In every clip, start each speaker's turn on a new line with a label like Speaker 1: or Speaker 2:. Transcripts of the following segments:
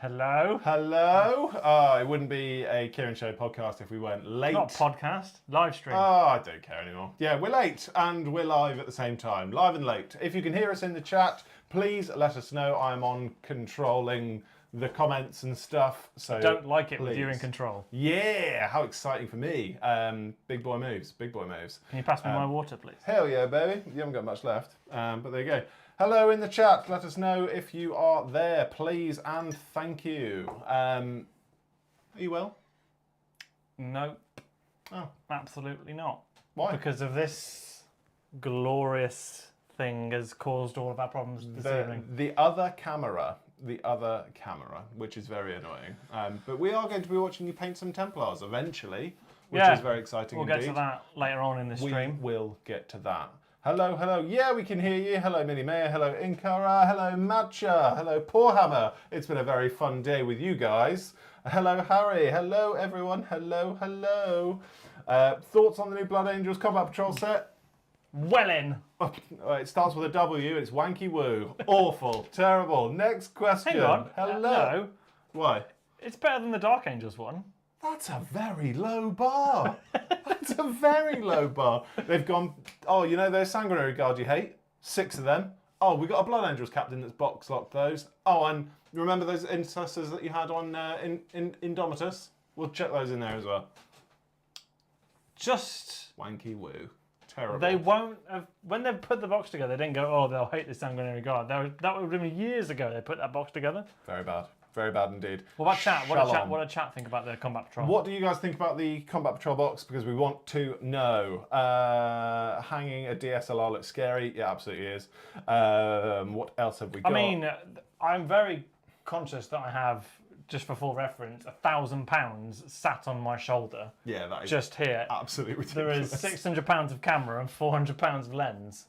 Speaker 1: Hello.
Speaker 2: Hello. It wouldn't be a Kieran Show podcast if we weren't late.
Speaker 1: Not podcast, live stream.
Speaker 2: I don't care anymore. Yeah, we're late and we're live at the same time. Live and late. If you can hear us in the chat, please let us know. I'm on controlling the comments and stuff. So
Speaker 1: Don't like it
Speaker 2: please.
Speaker 1: with you in control.
Speaker 2: Yeah, how exciting for me. Big boy moves, big boy moves.
Speaker 1: Can you pass me my water, please?
Speaker 2: Hell yeah, baby. You haven't got much left, but there you go. Hello in the chat. Let us know if you are there, please, and thank you. Are you well?
Speaker 1: Nope.
Speaker 2: Oh.
Speaker 1: Absolutely not.
Speaker 2: Why?
Speaker 1: Because of this glorious thing has caused all of our problems this evening.
Speaker 2: The other camera, which is very annoying. But we are going to be watching you paint some Templars eventually, which is very exciting
Speaker 1: We'll
Speaker 2: indeed.
Speaker 1: get to that later on in the stream.
Speaker 2: We will get to that. Hello, hello. Yeah, we can hear you. Hello, Mini Mayor. Hello, Inkara. Hello, Matcha. Hello, Poorhammer. It's been a very fun day with you guys. Hello, Harry. Hello, everyone. Hello, hello. Thoughts on the new Blood Angels Combat Patrol set?
Speaker 1: Well in.
Speaker 2: It starts with a W. It's wanky woo. Awful. Terrible. Next question.
Speaker 1: Hang on.
Speaker 2: Hello.
Speaker 1: No.
Speaker 2: Why?
Speaker 1: It's better than the Dark Angels one.
Speaker 2: That's a very low bar. That's a very low bar. They've gone, oh, you know those Sanguinary Guard you hate? 6 of them. Oh, we got a Blood Angels captain that's box locked those. Oh, and remember those intercessors that you had on in Indomitus? We'll check those in there as well.
Speaker 1: Just...
Speaker 2: Wanky woo. Terrible.
Speaker 1: They won't have... When they put the box together, they didn't go, oh, they'll hate this Sanguinary Guard. That would have been years ago they put that box together.
Speaker 2: Very bad. Very bad indeed.
Speaker 1: What about chat?
Speaker 2: Shalom.
Speaker 1: What did chat think about the Combat Patrol?
Speaker 2: What do you guys think about the Combat Patrol box? Because we want to know. Hanging a DSLR looks scary. Yeah, absolutely is. What else have we got?
Speaker 1: I mean, I'm very conscious that I have, just for full reference, £1,000 sat on my shoulder.
Speaker 2: Yeah, that is
Speaker 1: just here.
Speaker 2: Absolutely ridiculous.
Speaker 1: There is £600 of camera and £400 of lens.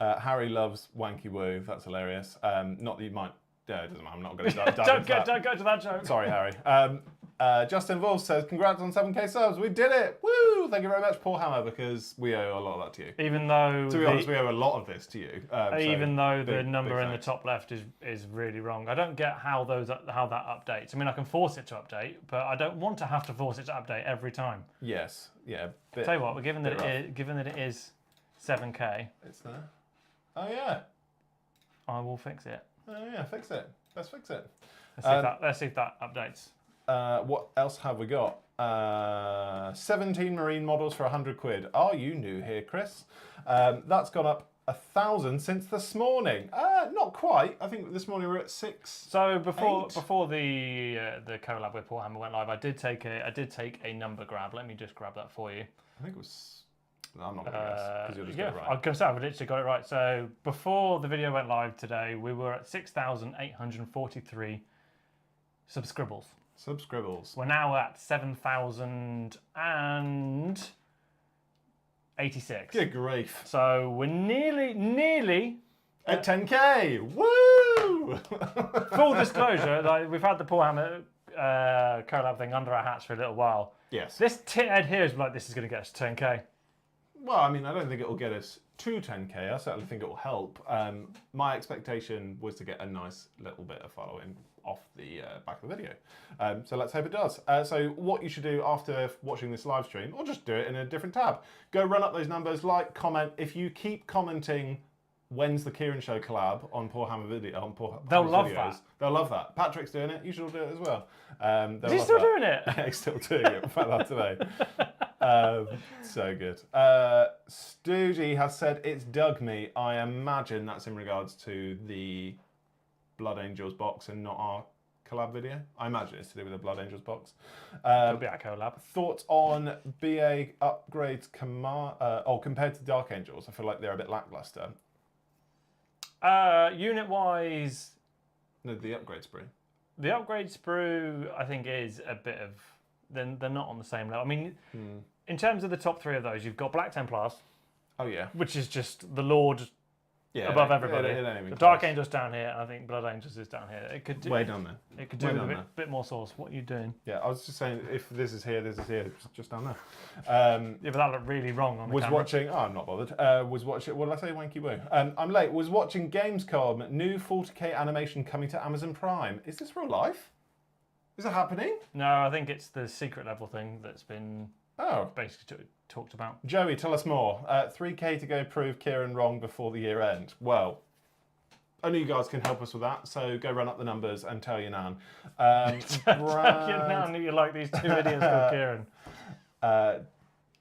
Speaker 2: Harry loves wanky woo. That's hilarious. Not that you might. Yeah, it doesn't matter. I'm not going to dive
Speaker 1: don't
Speaker 2: into
Speaker 1: go to that joke.
Speaker 2: Sorry, Harry. Justin Wolf says, congrats on 7k subs. We did it. Woo! Thank you very much, Paul Hammer, because we owe a lot of that to you.
Speaker 1: Even though...
Speaker 2: To be honest, we owe a lot of this to you.
Speaker 1: Even though the number in the top left is really wrong. I don't get how that updates. I mean, I can force it to update, but I don't want to have to force it to update every time.
Speaker 2: Yes. Yeah.
Speaker 1: Tell you what, given that it is 7k...
Speaker 2: It's there. Oh, yeah.
Speaker 1: I will fix it.
Speaker 2: Oh, yeah, fix it. Let's fix it.
Speaker 1: Let's see if that updates.
Speaker 2: What else have we got? 17 marine models for 100 quid. Are you new here, Chris? That's gone up 1,000 since this morning. Not quite. I think this morning we're at 6.
Speaker 1: So before the collab with Paul Hammer went live, I did take a number grab. Let me just grab that for you.
Speaker 2: I think it was... No, I'm not going to guess, because you'll just get it right.
Speaker 1: I was going to say, I've literally got it right. So before the video went live today, we were at 6,843 subscribbles.
Speaker 2: Subscribbles.
Speaker 1: We're now at 7,086.
Speaker 2: Good grief.
Speaker 1: So we're nearly...
Speaker 2: At 10k! Woo!
Speaker 1: Full disclosure, like, we've had the Paul Hammer collab thing under our hats for a little while.
Speaker 2: Yes.
Speaker 1: This tithead here is like, this is going to get us to 10k.
Speaker 2: Well, I mean, I don't think it will get us to 10k. I certainly think it will help. My expectation was to get a nice little bit of following off the back of the video. So let's hope it does. So what you should do after watching this live stream, or just do it in a different tab, go run up those numbers, like, comment. If you keep commenting, when's the Kieran Show collab on Poor Hammer video? On Poor
Speaker 1: They'll
Speaker 2: Hammer's
Speaker 1: love
Speaker 2: videos.
Speaker 1: that.
Speaker 2: They'll love that. Patrick's doing it. You should all do it as well.
Speaker 1: Is he still doing it?
Speaker 2: He's still doing it. We found that today. So good. Stoogie has said it's dug me. I imagine that's in regards to the Blood Angels box and not our collab video. I imagine it's to do with the Blood Angels box.
Speaker 1: It'll be our collab.
Speaker 2: Thoughts on BA upgrades compared to Dark Angels? I feel like they're a bit lackluster.
Speaker 1: Unit-wise...
Speaker 2: No, the upgrade sprue.
Speaker 1: The upgrade sprue, I think, is a bit of... They're not on the same level. I mean, in terms of the top 3 of those, you've got Black Templars.
Speaker 2: Oh, yeah.
Speaker 1: Which is just the Lord above everybody.
Speaker 2: The
Speaker 1: Dark Angels down here, and I think Blood Angels is down here. It could do
Speaker 2: way down there.
Speaker 1: It could do with a bit more sauce. What are you doing?
Speaker 2: Yeah, I was just saying, if this is here, just down there.
Speaker 1: Yeah, but that looked really wrong on the camera.
Speaker 2: Watching. Oh, I'm not bothered. Was watching. What did I say? Wanky woo. I'm late. Was watching Gamescom. New 40K animation coming to Amazon Prime. Is this real life? Is it happening?
Speaker 1: No, I think it's the secret level thing that's been basically talked about.
Speaker 2: Joey, tell us more. 3K to go prove Kieran wrong before the year end. Well, only you guys can help us with that, so go run up the numbers and tell your nan.
Speaker 1: Tell your nan that you like these 2 videos called Kieran.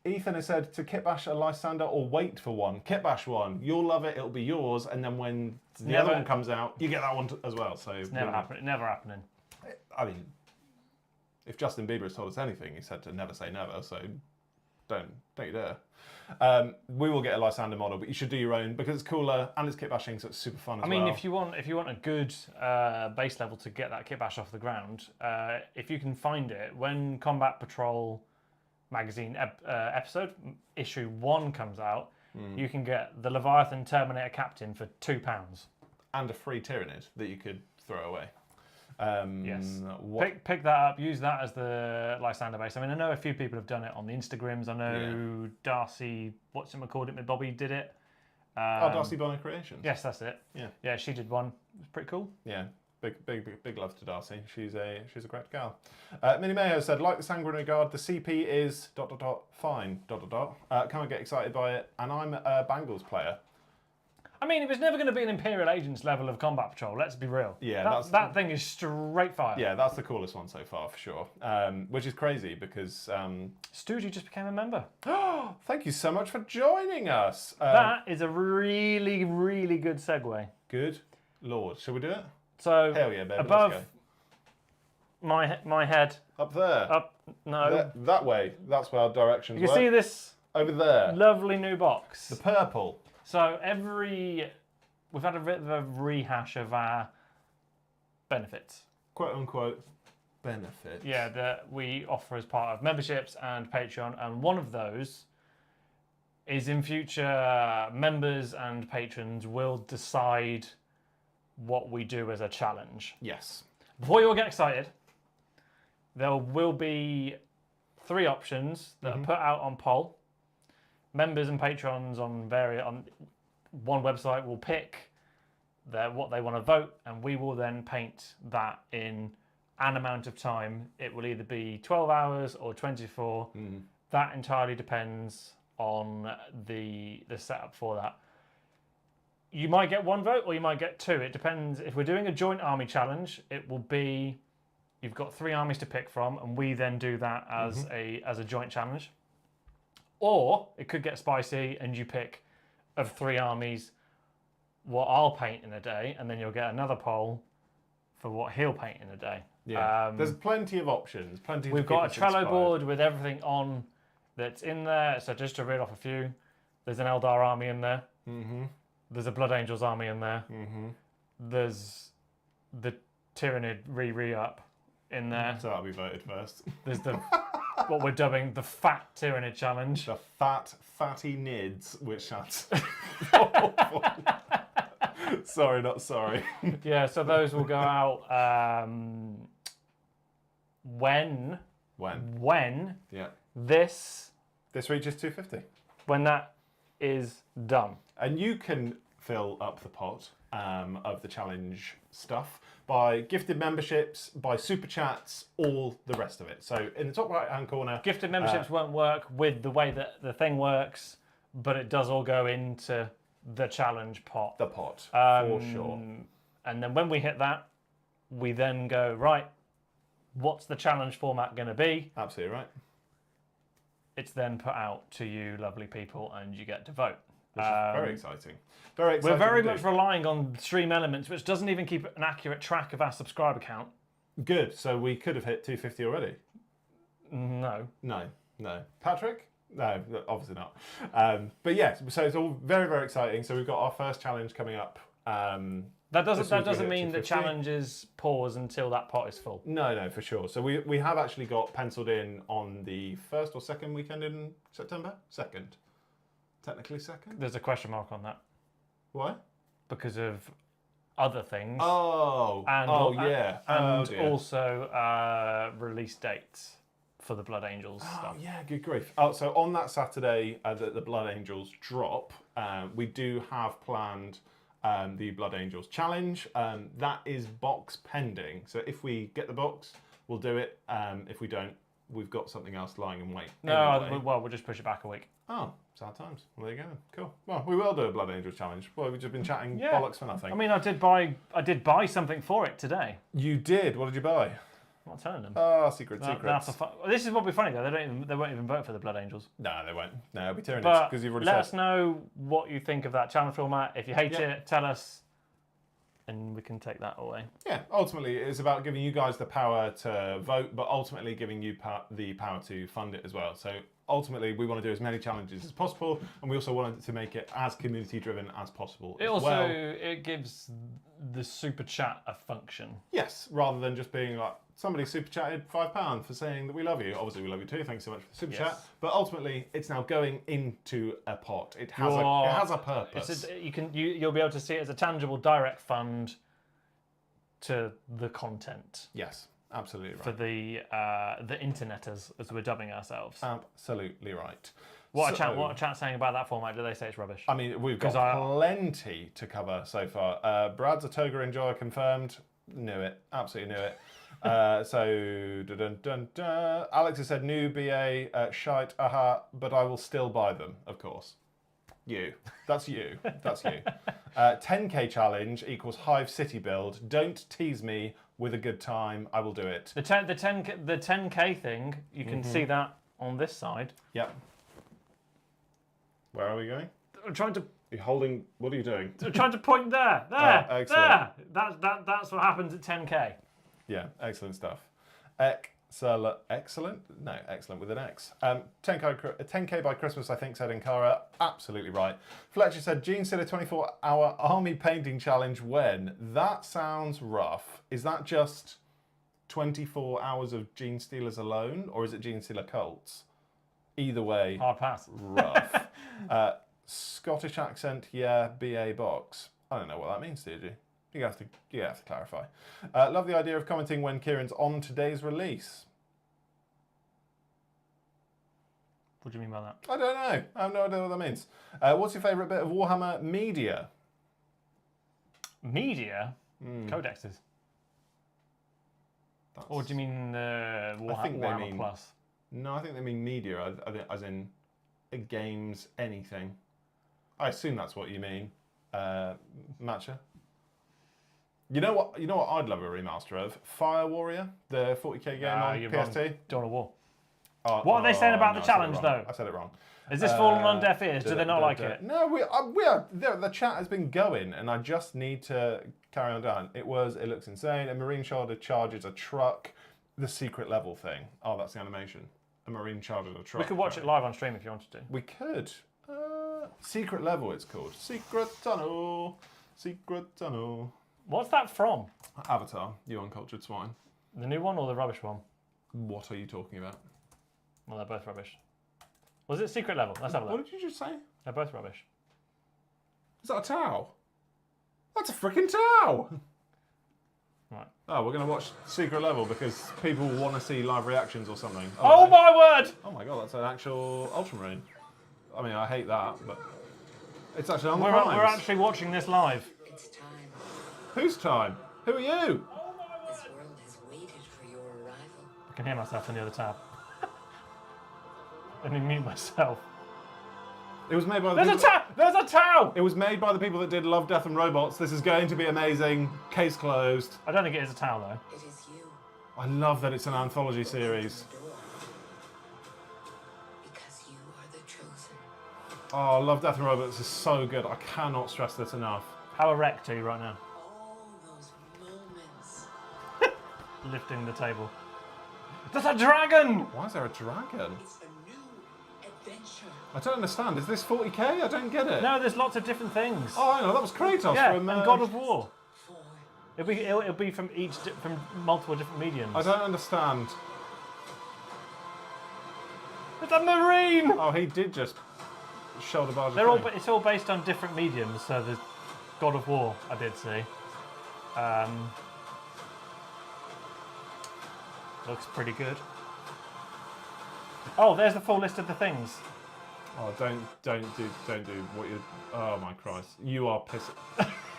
Speaker 2: Ethan has said to kitbash a Lysander or wait for one. Kitbash one. You'll love it, it'll be yours, and then when the other one comes out, you get that one as well. So
Speaker 1: it's never happening. Never happening.
Speaker 2: I mean, if Justin Bieber has told us anything, he said to never say never, so don't you dare. We will get a Lysander model, but you should do your own because it's cooler and it's kit bashing, so it's super fun as well.
Speaker 1: I mean, if you want a good base level to get that kit bash off the ground, if you can find it, when Combat Patrol magazine episode issue 1 comes out, you can get the Leviathan Terminator Captain for £2
Speaker 2: and a free Tyranid that you could throw away.
Speaker 1: Yes. Pick that up. Use that as the Lysander base. I mean, I know a few people have done it on the Instagrams. I know Darcy, what's it called? Bobby did it.
Speaker 2: Darcy Bonner Creations.
Speaker 1: Yes, that's it. Yeah, she did one. It was pretty cool.
Speaker 2: Yeah, big love to Darcy. She's a great gal. Minnie Mayo said, like the Sanguinary Guard, the CP is ... fine ... Can't get excited by it, and I'm a Bangles player.
Speaker 1: I mean, it was never going to be an Imperial Agents level of Combat Patrol, let's be real.
Speaker 2: Yeah,
Speaker 1: that thing is straight fire.
Speaker 2: Yeah, that's the coolest one so far, for sure. Which is crazy because...
Speaker 1: Stoogie just became a member.
Speaker 2: Thank you so much for joining us.
Speaker 1: That is a really, really good segue.
Speaker 2: Good Lord. Shall we do it?
Speaker 1: So,
Speaker 2: hell yeah, baby,
Speaker 1: above
Speaker 2: let's
Speaker 1: go. my head.
Speaker 2: Up there.
Speaker 1: Up, no.
Speaker 2: That way. That's where our directions
Speaker 1: You can see this
Speaker 2: over there.
Speaker 1: lovely new box.
Speaker 2: The purple.
Speaker 1: So we've had a bit of a rehash of our benefits.
Speaker 2: Quote unquote benefits.
Speaker 1: Yeah, that we offer as part of memberships and Patreon, and one of those is in future members and patrons will decide what we do as a challenge.
Speaker 2: Yes.
Speaker 1: Before you all get excited, there will be 3 options that are put out on poll. Members and patrons on one website will pick what they want to vote, and we will then paint that in an amount of time. It will either be 12 hours or 24. That entirely depends on the setup for that. You might get 1 vote or you might get 2. It depends. If we're doing a joint army challenge, it will be you've got 3 armies to pick from, and we then do that as a joint challenge. Or it could get spicy and you pick of 3 armies what I'll paint in a day, and then you'll get another poll for what he'll paint in a day.
Speaker 2: Yeah, there's plenty of options.
Speaker 1: We've got a Trello board with everything on that's in there. So just to read off a few, there's an Eldar army in there. There's a Blood Angels army in there. There's the Tyranid re-up in there.
Speaker 2: So that'll be voted first.
Speaker 1: There's the what we're dubbing the Fat Tyranid Challenge.
Speaker 2: The fatty nids, which sounds sorry, not sorry.
Speaker 1: Yeah, so those will go out when this
Speaker 2: reaches 250.
Speaker 1: When that is done.
Speaker 2: And you can fill up the pot of the challenge stuff by gifted memberships, by super chats, all the rest of it. So in the top right hand corner,
Speaker 1: gifted memberships won't work with the way that the thing works, but it does all go into the challenge pot.
Speaker 2: The pot, for sure.
Speaker 1: And then when we hit that, we then go, right, what's the challenge format going to be?
Speaker 2: Absolutely right.
Speaker 1: It's then put out to you lovely people and you get to vote.
Speaker 2: Which is very exciting. Very exciting.
Speaker 1: We're very much relying on Stream Elements, which doesn't even keep an accurate track of our subscriber count.
Speaker 2: Good. So we could have hit 250 already.
Speaker 1: No.
Speaker 2: Patrick? No, obviously not. But yes, so it's all very, very exciting. So we've got our first challenge coming up.
Speaker 1: That doesn't mean the challenges pause until that pot is full.
Speaker 2: No, for sure. So we have actually got penciled in on the 1st or 2nd weekend in September? 2nd. Technically 2nd?
Speaker 1: There's a question mark on that.
Speaker 2: Why?
Speaker 1: because of other things.
Speaker 2: Oh, yeah.
Speaker 1: And
Speaker 2: dear.
Speaker 1: also release dates for the Blood Angels stuff.
Speaker 2: Oh, yeah, good grief. Oh, so on that Saturday that the Blood Angels drop, we do have planned the Blood Angels challenge. That is box pending. So if we get the box, we'll do it. If we don't, we've got something else lying in wait.
Speaker 1: No,
Speaker 2: anyway.
Speaker 1: well, we'll just push it back a week.
Speaker 2: Oh, sad times. Well, there you go. Cool. Well, we will do a Blood Angels challenge. Well, we've just been chatting bollocks for nothing.
Speaker 1: I mean, I did buy something for it today.
Speaker 2: You did? What did you buy?
Speaker 1: I'm not telling them.
Speaker 2: Oh, secrets.
Speaker 1: This is what will be funny though. They won't even vote for the Blood Angels.
Speaker 2: No, they won't. No, it'll be Tyranids
Speaker 1: But
Speaker 2: because you've already
Speaker 1: let
Speaker 2: said.
Speaker 1: us know what you think of that challenge format. If you hate it, tell us, and we can take that away.
Speaker 2: Yeah, ultimately it's about giving you guys the power to vote, but ultimately giving you the power to fund it as well. So ultimately we want to do as many challenges as possible, and we also want to make it as community driven as possible.
Speaker 1: It gives the super chat a function.
Speaker 2: Yes, rather than just being like, somebody super chatted £5 for saying that we love you. Obviously we love you too, thanks so much for the super chat. But ultimately it's now going into a pot. It has a purpose.
Speaker 1: You'll be able to see it as a tangible direct fund to the content.
Speaker 2: Yes, absolutely right.
Speaker 1: For the interneters, as we're dubbing ourselves.
Speaker 2: Absolutely right.
Speaker 1: What a chat saying about that format? Do they say it's rubbish?
Speaker 2: I mean, we've got plenty to cover so far. Brad's a Toga enjoyer confirmed. Knew it. Absolutely knew it. Alex has said new BA shite, but I will still buy them, of course. You. That's you. That's you. 10k challenge equals Hive City build. Don't tease me with a good time. I will do it.
Speaker 1: The 10k thing, you can see that on this side.
Speaker 2: Yep. Where are we going?
Speaker 1: I'm trying to.
Speaker 2: You're holding. What are you doing?
Speaker 1: I'm trying to point there. There. That's what happens at 10k.
Speaker 2: Yeah, excellent stuff. Excellent? No, excellent with an X. 10k by Christmas, I think, said Inkara. Absolutely right. Fletcher said, Gene said a 24-hour army painting challenge when? That sounds rough. Is that just 24 hours of Gene Stealers alone, or is it Gene Stealer cults? Either way,
Speaker 1: hard pass.
Speaker 2: Rough. Scottish accent, yeah, BA box. I don't know what that means, did you? You have to clarify. Love the idea of commenting when Kieran's on today's release.
Speaker 1: What do you mean by that?
Speaker 2: I don't know. I have no idea what that means. What's your favourite bit of Warhammer media?
Speaker 1: Media? Codexes. Or do you mean Warhammer Plus?
Speaker 2: No, I think they mean media, as in games, anything. I assume that's what you mean, Matcha. You know what I'd love a remaster of? Fire Warrior, the 40k game on PST.
Speaker 1: Dawn of War. What are they saying about the challenge, though?
Speaker 2: I said it wrong.
Speaker 1: Is this falling on deaf ears? Do they not like it?
Speaker 2: No, we are. The chat has been going, and I just need to carry on down. It looks insane. A Marine Charger charges a truck. The secret level thing. Oh, that's the animation. A Marine charges a truck.
Speaker 1: We could watch it live on stream if you wanted to.
Speaker 2: We could. Secret level, it's called. Secret tunnel. Secret tunnel.
Speaker 1: What's that from?
Speaker 2: Avatar, you uncultured swine.
Speaker 1: The new one or the rubbish one?
Speaker 2: What are you talking about?
Speaker 1: Well, they're both rubbish. Was it secret level? Let's have a look.
Speaker 2: What did you just say?
Speaker 1: They're both rubbish.
Speaker 2: Is that a towel? That's a freaking towel!
Speaker 1: Right.
Speaker 2: Oh, we're going to watch secret level because people want to see live reactions or something.
Speaker 1: Oh my word!
Speaker 2: Oh my god, that's an actual Ultramarine. I mean, I hate that, but it's actually on the
Speaker 1: We're
Speaker 2: primes.
Speaker 1: actually watching this live.
Speaker 3: It's time.
Speaker 2: Whose time? Who are you?
Speaker 3: This world has waited for your arrival.
Speaker 1: I can hear myself in the other tab. Let me mute myself.
Speaker 2: It was made by the
Speaker 1: There's a towel!
Speaker 2: It was made by the people that did Love, Death and Robots. This is going to be amazing. Case closed.
Speaker 1: I don't think it is a towel, though.
Speaker 3: It is you.
Speaker 2: I love that it's an anthology series.
Speaker 3: Because you are the chosen.
Speaker 2: Oh, Love, Death and Robots is so good. I cannot stress this enough.
Speaker 1: How erect are you right now?
Speaker 3: All those moments.
Speaker 1: Lifting the table. There's a dragon!
Speaker 2: Why is there a dragon?
Speaker 3: It's a new adventure.
Speaker 2: I don't understand. Is this 40k? I don't get it.
Speaker 1: No, there's lots of different things.
Speaker 2: Oh, I know. That was Kratos
Speaker 1: yeah,
Speaker 2: from
Speaker 1: and God of War.
Speaker 3: 4.
Speaker 1: It'll be from from multiple different mediums.
Speaker 2: I don't understand.
Speaker 1: It's a marine.
Speaker 2: Oh, he did just shoulder barge.
Speaker 1: It's all based on different mediums. So there's God of War, I did see. Looks pretty good. Oh, there's the full list of the things.
Speaker 2: Oh, don't do what you. Oh my Christ! You are pissing.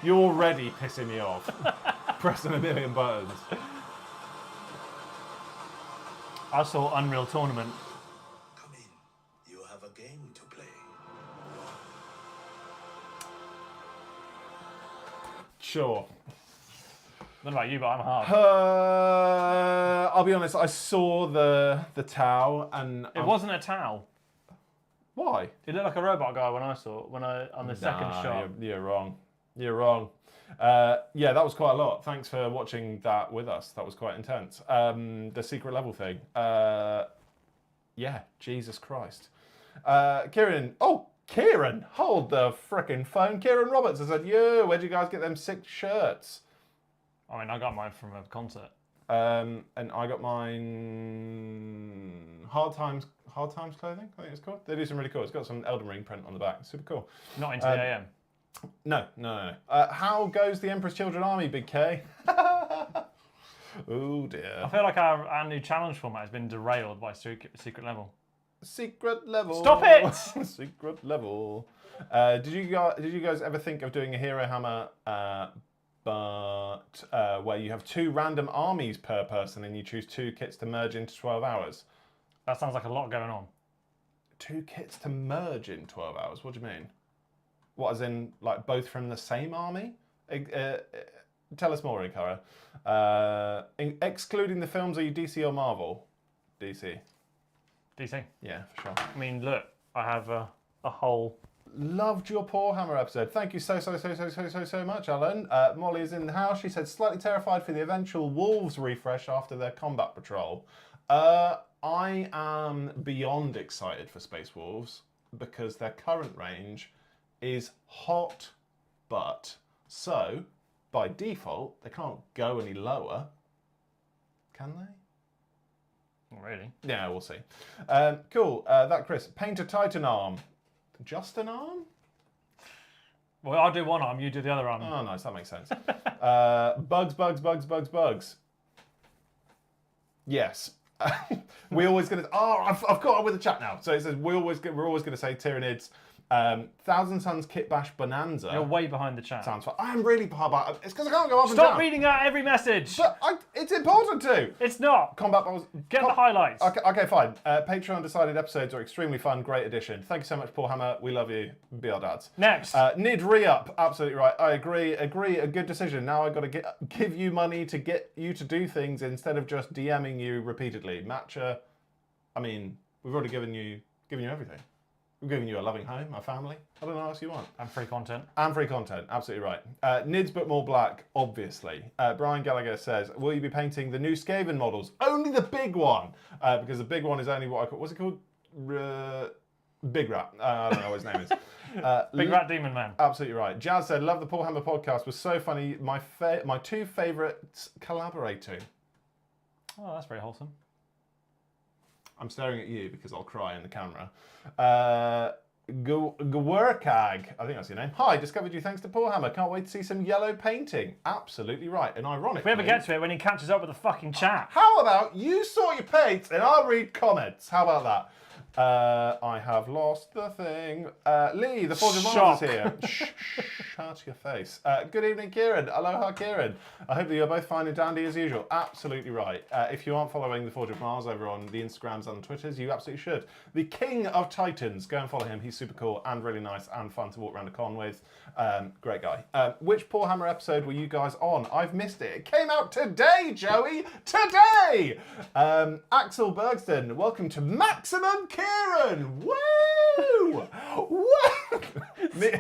Speaker 2: You're already pissing me off. Pressing a million buttons.
Speaker 1: I saw Unreal Tournament.
Speaker 4: Come in. You have a game to play.
Speaker 2: Sure.
Speaker 1: I don't know about you, but I'm hard.
Speaker 2: I'll be honest. I saw the towel and
Speaker 1: It wasn't a towel.
Speaker 2: Why?
Speaker 1: It looked like a robot guy when I saw it. On the second shot.
Speaker 2: You're wrong. You're wrong. Yeah, that was quite a lot. Thanks for watching that with us. That was quite intense. The secret level thing. Yeah, Jesus Christ. Kieran. Oh, Kieran. Hold the frickin' phone. Kieran Roberts has said, yo, where'd you guys get them 6 shirts?
Speaker 1: I mean, I got mine from a concert.
Speaker 2: And I got mন্য Hard Times clothing, I think it's called. They do some really cool. It's got some Elden Ring print on the back. Super cool.
Speaker 1: Not into the AM.
Speaker 2: No. How goes the Emperor's Children Army, Big K? Oh dear.
Speaker 1: I feel like our new challenge format has been derailed by secret level.
Speaker 2: Secret level.
Speaker 1: Stop it!
Speaker 2: Secret level. Did you guys ever think of doing a Hero Hammer, but where you have 2 random armies per person and you choose 2 kits to merge into 12 hours?
Speaker 1: That sounds like a lot going on.
Speaker 2: 2 kits to merge in 12 hours? What do you mean? What, as in, like, both from the same army? Tell us more, Ikara. Excluding the films, are you DC or Marvel? DC.
Speaker 1: DC.
Speaker 2: Yeah, for sure.
Speaker 1: I mean, look, I have a whole...
Speaker 2: Loved your Poor Hammer episode. Thank you so much, Alan. Molly is in the house. She said, slightly terrified for the eventual Wolves refresh after their combat patrol. I am beyond excited for Space Wolves because their current range is hot butt. So, by default, they can't go any lower. Can they?
Speaker 1: Not really.
Speaker 2: Yeah, we'll see. Cool. That Chris. Paint a Titan arm. Just an arm?
Speaker 1: Well, I'll do one arm, you do the other arm.
Speaker 2: Oh, nice. That makes sense. Bugs. Yes. We always going to... Oh, I've got it with the chat now. So it says we're always going to say Tyranids. Thousand Suns Kit Bash Bonanza.
Speaker 1: You're way behind the chat.
Speaker 2: Sounds fine. I am really behind. It's because I can't go up and
Speaker 1: Stop
Speaker 2: down.
Speaker 1: reading out every message.
Speaker 2: But it's important to.
Speaker 1: It's not.
Speaker 2: Combat Battles.
Speaker 1: Get the highlights.
Speaker 2: Okay, fine. Patreon decided episodes are extremely fun. Great addition. Thank you so much, Paul Hammer. We love you. Be our dads.
Speaker 1: Next.
Speaker 2: Nid re-up. Absolutely right. I agree. A good decision. Now I've got to give you money to get you to do things instead of just DMing you repeatedly. Matcha. I mean, we've already given you everything. We've given you a loving home, a family. I don't know what else you want.
Speaker 1: And free content.
Speaker 2: And free content, absolutely right. Nids but more black, obviously. Brian Gallagher says, will you be painting the new Skaven models? Only the big one, because the big one is only what I call, what's it called? Big Rat. I don't know what his name is.
Speaker 1: Big Rat Demon Man.
Speaker 2: Absolutely right. Jazz said, love the Paul Hammer podcast. Was so funny. My 2 favourites collaborating.
Speaker 1: Oh, that's very wholesome.
Speaker 2: I'm staring at you because I'll cry in the camera. Gwerkag, I think that's your name. Hi, discovered you thanks to Paul Hammer. Can't wait to see some yellow painting. Absolutely right. And ironically...
Speaker 1: If we ever get to it, when he catches up with the fucking chat.
Speaker 2: How about you sort your paints and I'll read comments? How about that? I have lost the thing. Lee, the Forge of Mars is here. Shut your face. Good evening, Kieran. Aloha, Kieran. I hope that you're both fine and dandy as usual. Absolutely right. If you aren't following the Forge of Mars over on the Instagrams and the Twitters, you absolutely should. The King of Titans. Go and follow him. He's super cool and really nice and fun to walk around a con with. Great guy. Which Paul Hammer episode were you guys on? I've missed it. It came out today, Joey. Today! Axel Bergston, welcome to Maximum Kieran! Woo! Woo!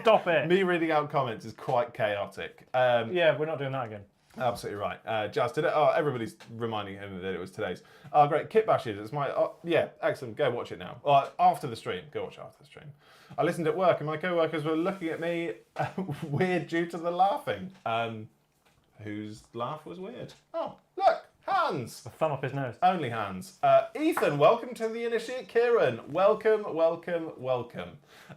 Speaker 1: Stop it.
Speaker 2: Me reading out comments is quite chaotic.
Speaker 1: Yeah, we're not doing that again.
Speaker 2: Absolutely right. Just today. Oh, everybody's reminding him that it was today's. Oh, great. Kit Bashes. It's my. Oh, yeah, excellent. Go watch it now. After the stream. Go watch it after the stream. I listened at work and my co-workers were looking at me weird due to the laughing. Whose laugh was weird? Oh, look. hands.
Speaker 1: A thumb up his nose.
Speaker 2: Only hands. Ethan, welcome to the initiate. Kieran, welcome.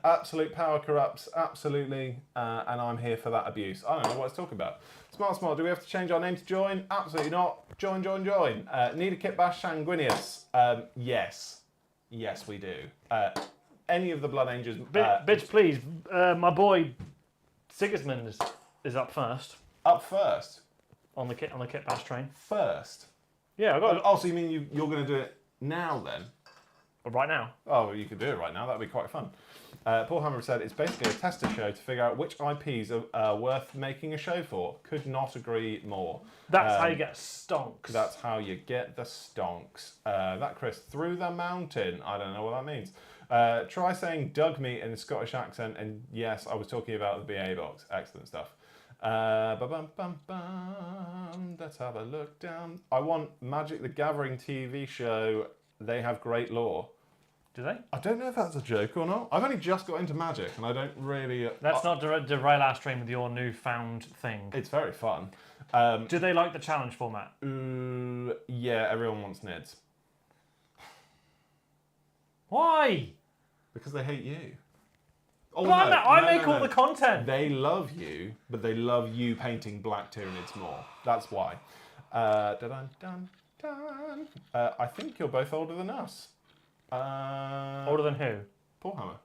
Speaker 2: Absolute power corrupts, absolutely, and I'm here for that abuse. I don't know what it's talking about. Smart, do we have to change our name to join? Absolutely not. Join. Need a kit bash sanguineous? Yes, we do. Any of the Blood Angels...
Speaker 1: bitch, please. My boy Sigismund is up first.
Speaker 2: Up first?
Speaker 1: On the kit bash train.
Speaker 2: First?
Speaker 1: Yeah, I got it.
Speaker 2: Oh, so you mean you're going to do it now then?
Speaker 1: Right now.
Speaker 2: Oh, you could do it right now. That'd be quite fun. Paul Hammer said it's basically a tester show to figure out which IPs are worth making a show for. Could not agree more.
Speaker 1: That's how you get stonks.
Speaker 2: That's how you get the stonks. That Chris, through the mountain. I don't know what that means. Try saying dug me in a Scottish accent, and yes, I was talking about the BA box. Excellent stuff. Let's have a look down. I want Magic the Gathering TV show. They have great lore.
Speaker 1: Do they?
Speaker 2: I don't know if that's a joke or not. I've only just got into Magic, and I don't really...
Speaker 1: Let's not derail our stream with your newfound thing.
Speaker 2: It's very fun.
Speaker 1: Do they like the challenge format?
Speaker 2: Yeah, everyone wants Nids.
Speaker 1: Why?
Speaker 2: Because they hate you. Oh,
Speaker 1: But I make all the content.
Speaker 2: They love you, but they love you painting black Tyranids more. That's why. Dun. I think you're both older than us.
Speaker 1: Older than who?
Speaker 2: Paul Hammer.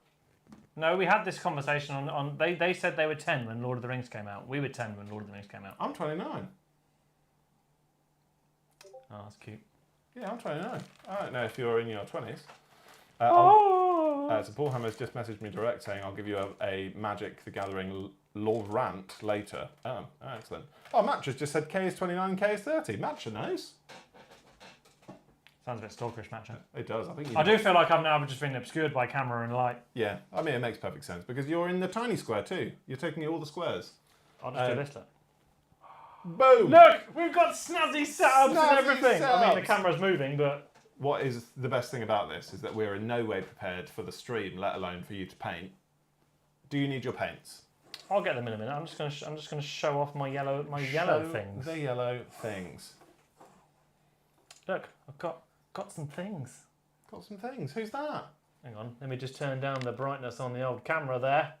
Speaker 1: No, we had this conversation on they said they were 10 when Lord of the Rings came out. We were 10 when Lord of the Rings came out.
Speaker 2: I'm 29.
Speaker 1: Oh, that's cute.
Speaker 2: Yeah, I'm 29. I don't know if you're in your 20s. So Paul Hammer's just messaged me direct saying I'll give you a Magic the Gathering lore rant later. Oh, excellent. Oh, Match has just said K is 29 and K is 30. Match knows.
Speaker 1: Sounds a bit stalkerish, Matcha.
Speaker 2: It does.
Speaker 1: I do feel like I'm now just being obscured by camera and light.
Speaker 2: Yeah, I mean, it makes perfect sense because you're in the tiny square too. You're taking all the squares.
Speaker 1: I'll just do this then.
Speaker 2: Boom!
Speaker 1: Look, we've got snazzy setups and everything. I mean,
Speaker 2: setups.
Speaker 1: the camera's moving, but...
Speaker 2: What is the best thing about this is that we're in no way prepared for the stream, let alone for you to paint. Do you need your paints?
Speaker 1: I'll get them in a minute. I'm just gonna show off my yellow things.
Speaker 2: The yellow things.
Speaker 1: Look, I've got some things.
Speaker 2: Got some things. Who's that?
Speaker 1: Hang on, let me just turn down the brightness on the old camera there.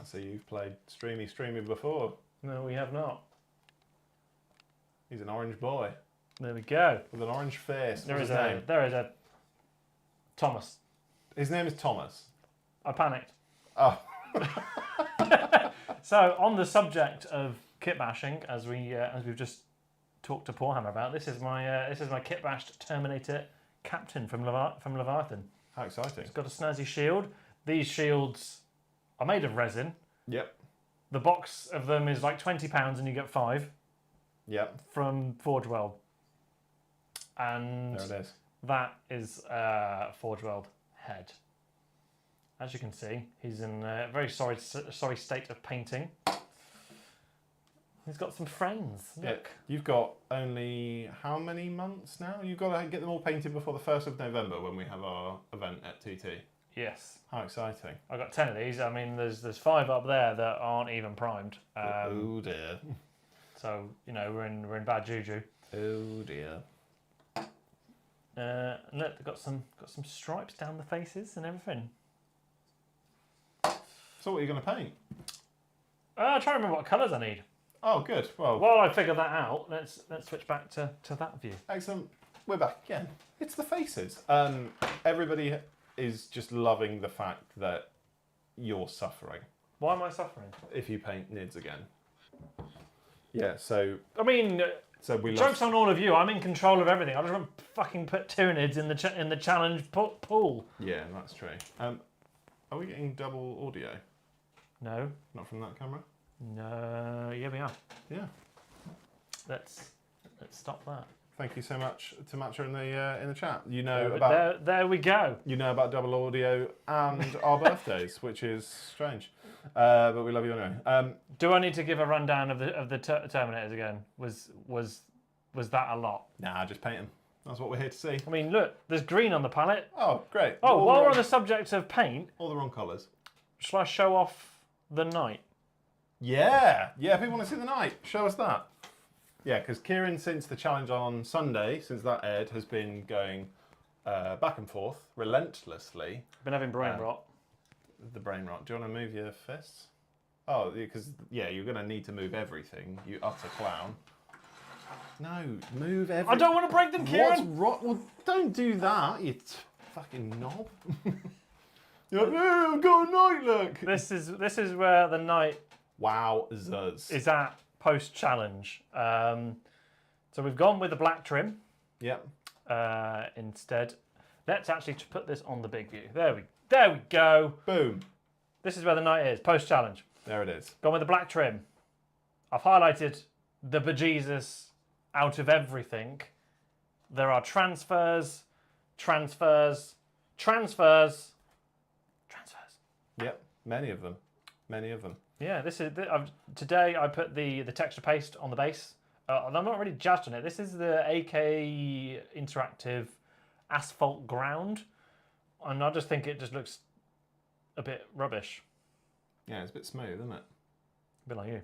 Speaker 2: I see you've played Streamy before.
Speaker 1: No, we have not.
Speaker 2: He's an orange boy
Speaker 1: There we go.
Speaker 2: with an orange face.
Speaker 1: There
Speaker 2: What's
Speaker 1: is
Speaker 2: his name?
Speaker 1: Thomas.
Speaker 2: His name is Thomas.
Speaker 1: I panicked.
Speaker 2: Oh.
Speaker 1: So on the subject of kit bashing, as we've just talked to Paul Hammer about, this is my kit bashed Terminator captain from Leviathan.
Speaker 2: How exciting.
Speaker 1: It's got a snazzy shield. These shields are made of resin.
Speaker 2: Yep.
Speaker 1: The box of them is like £20 and you get 5
Speaker 2: Yep.
Speaker 1: from Forge World. And
Speaker 2: There it is.
Speaker 1: that is Forge World head. As you can see, he's in a very sorry state of painting. He's got some friends. Look.
Speaker 2: Yeah. You've got only how many months now? You've got to get them all painted before the 1st of November when we have our event at TT.
Speaker 1: Yes.
Speaker 2: How exciting.
Speaker 1: I got 10 of these. I mean, there's 5 up there that aren't even primed.
Speaker 2: Oh dear.
Speaker 1: So, you know, we're in bad juju.
Speaker 2: Oh dear.
Speaker 1: Look, they've got some stripes down the faces and everything.
Speaker 2: So what are you going to paint?
Speaker 1: I'm trying to remember what colours I need.
Speaker 2: Oh, good. Well,
Speaker 1: While I figure that out, let's switch back to that view.
Speaker 2: excellent. We're back again. It's the faces. Everybody is just loving the fact that you're suffering
Speaker 1: Why am I suffering?
Speaker 2: if you paint Nids again. Yeah, so
Speaker 1: I mean,
Speaker 2: we
Speaker 1: joke's on all of you. I'm in control of everything. I just want to fucking put Tyranids in the challenge pool.
Speaker 2: Yeah, that's true. Are we getting double audio?
Speaker 1: No.
Speaker 2: Not from that camera?
Speaker 1: No. Yeah, we are.
Speaker 2: Yeah.
Speaker 1: Let's stop that.
Speaker 2: Thank you so much to Matcha in the chat. You know
Speaker 1: There we go.
Speaker 2: You know about double audio and our birthdays, which is strange, but we love you anyway.
Speaker 1: Do I need to give a rundown of the Terminators again? Was that a lot?
Speaker 2: Nah, just paint them. That's what we're here to see.
Speaker 1: I mean, look, there's green on the palette.
Speaker 2: Oh, great!
Speaker 1: Oh, while we're on the subject of paint,
Speaker 2: all the wrong colours.
Speaker 1: shall I show off the knight?
Speaker 2: Yeah, people want to see the knight. Show us that. Yeah, because Kieran, since the challenge on Sunday, since that aired, has been going back and forth relentlessly.
Speaker 1: Been having brain rot.
Speaker 2: The brain rot. Do you want to move your fists? Oh, because, yeah, you're going to need to move everything, you utter clown. No, move everything.
Speaker 1: I don't want to break them, Kieran!
Speaker 2: What's wrong? Well, don't do that, you fucking knob. You're like, oh, I've got a night look.
Speaker 1: This is where the night
Speaker 2: Wowzers.
Speaker 1: is at post-challenge. So we've gone with the black trim.
Speaker 2: Yep.
Speaker 1: Instead. Let's actually put this on the big view. There we go.
Speaker 2: Boom.
Speaker 1: This is where the night is, post-challenge.
Speaker 2: There it is.
Speaker 1: Gone with the black trim. I've highlighted the bejesus out of everything. There are transfers.
Speaker 2: Yep. Many of them.
Speaker 1: Yeah, this is today. I put the texture paste on the base, and I'm not really jazzed on it. This is the AK Interactive Asphalt Ground, and I just think it just looks a bit rubbish.
Speaker 2: Yeah, it's a bit smooth, isn't it?
Speaker 1: A bit like you.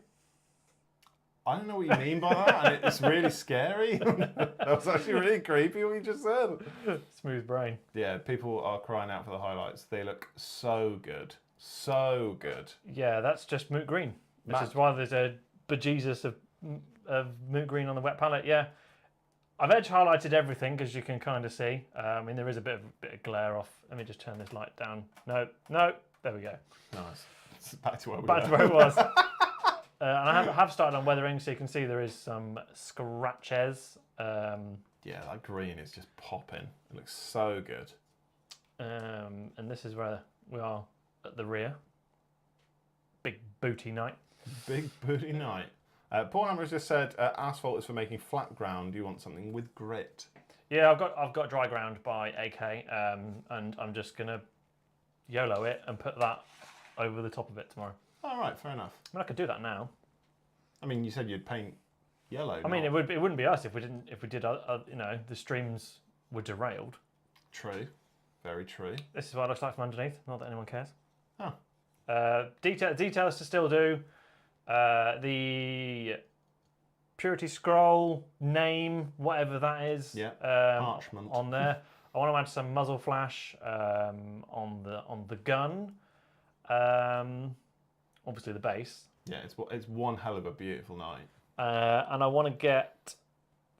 Speaker 2: I don't know what you mean by that, and it's really scary. That was actually really creepy what you just said.
Speaker 1: Smooth brain.
Speaker 2: Yeah, people are crying out for the highlights. They look so good. So good.
Speaker 1: Yeah, that's just Moot Green, which is why there's a bejesus of Moot Green on the wet palette. Yeah, I've edge highlighted everything, as you can kind of see. I mean, there is a bit of glare off. Let me just turn this light down. No, there we go.
Speaker 2: Nice. It's back to where we
Speaker 1: Back to
Speaker 2: were.
Speaker 1: where it was. And I have started on weathering, so you can see there is some scratches.
Speaker 2: Yeah, that green is just popping. It looks so good.
Speaker 1: And this is where we are at the rear. Big booty night.
Speaker 2: Big booty night. Paul Hammer has just said asphalt is for making flat ground. You want something with grit.
Speaker 1: Yeah, I've got dry ground by AK, and I'm just gonna YOLO it and put that over the top of it tomorrow.
Speaker 2: All right, fair enough.
Speaker 1: I mean, I could do that now.
Speaker 2: I mean, you said you'd paint yellow.
Speaker 1: I mean, it wouldn't be us if we did the streams were derailed.
Speaker 2: True, very true.
Speaker 1: This is what it looks like from underneath. Not that anyone cares.
Speaker 2: Oh.
Speaker 1: Details to still do. The purity scroll name, whatever that is.
Speaker 2: Yeah. Parchment
Speaker 1: on there. I want to add some muzzle flash on the gun. Obviously the base.
Speaker 2: Yeah, it's one hell of a beautiful night.
Speaker 1: And I want to get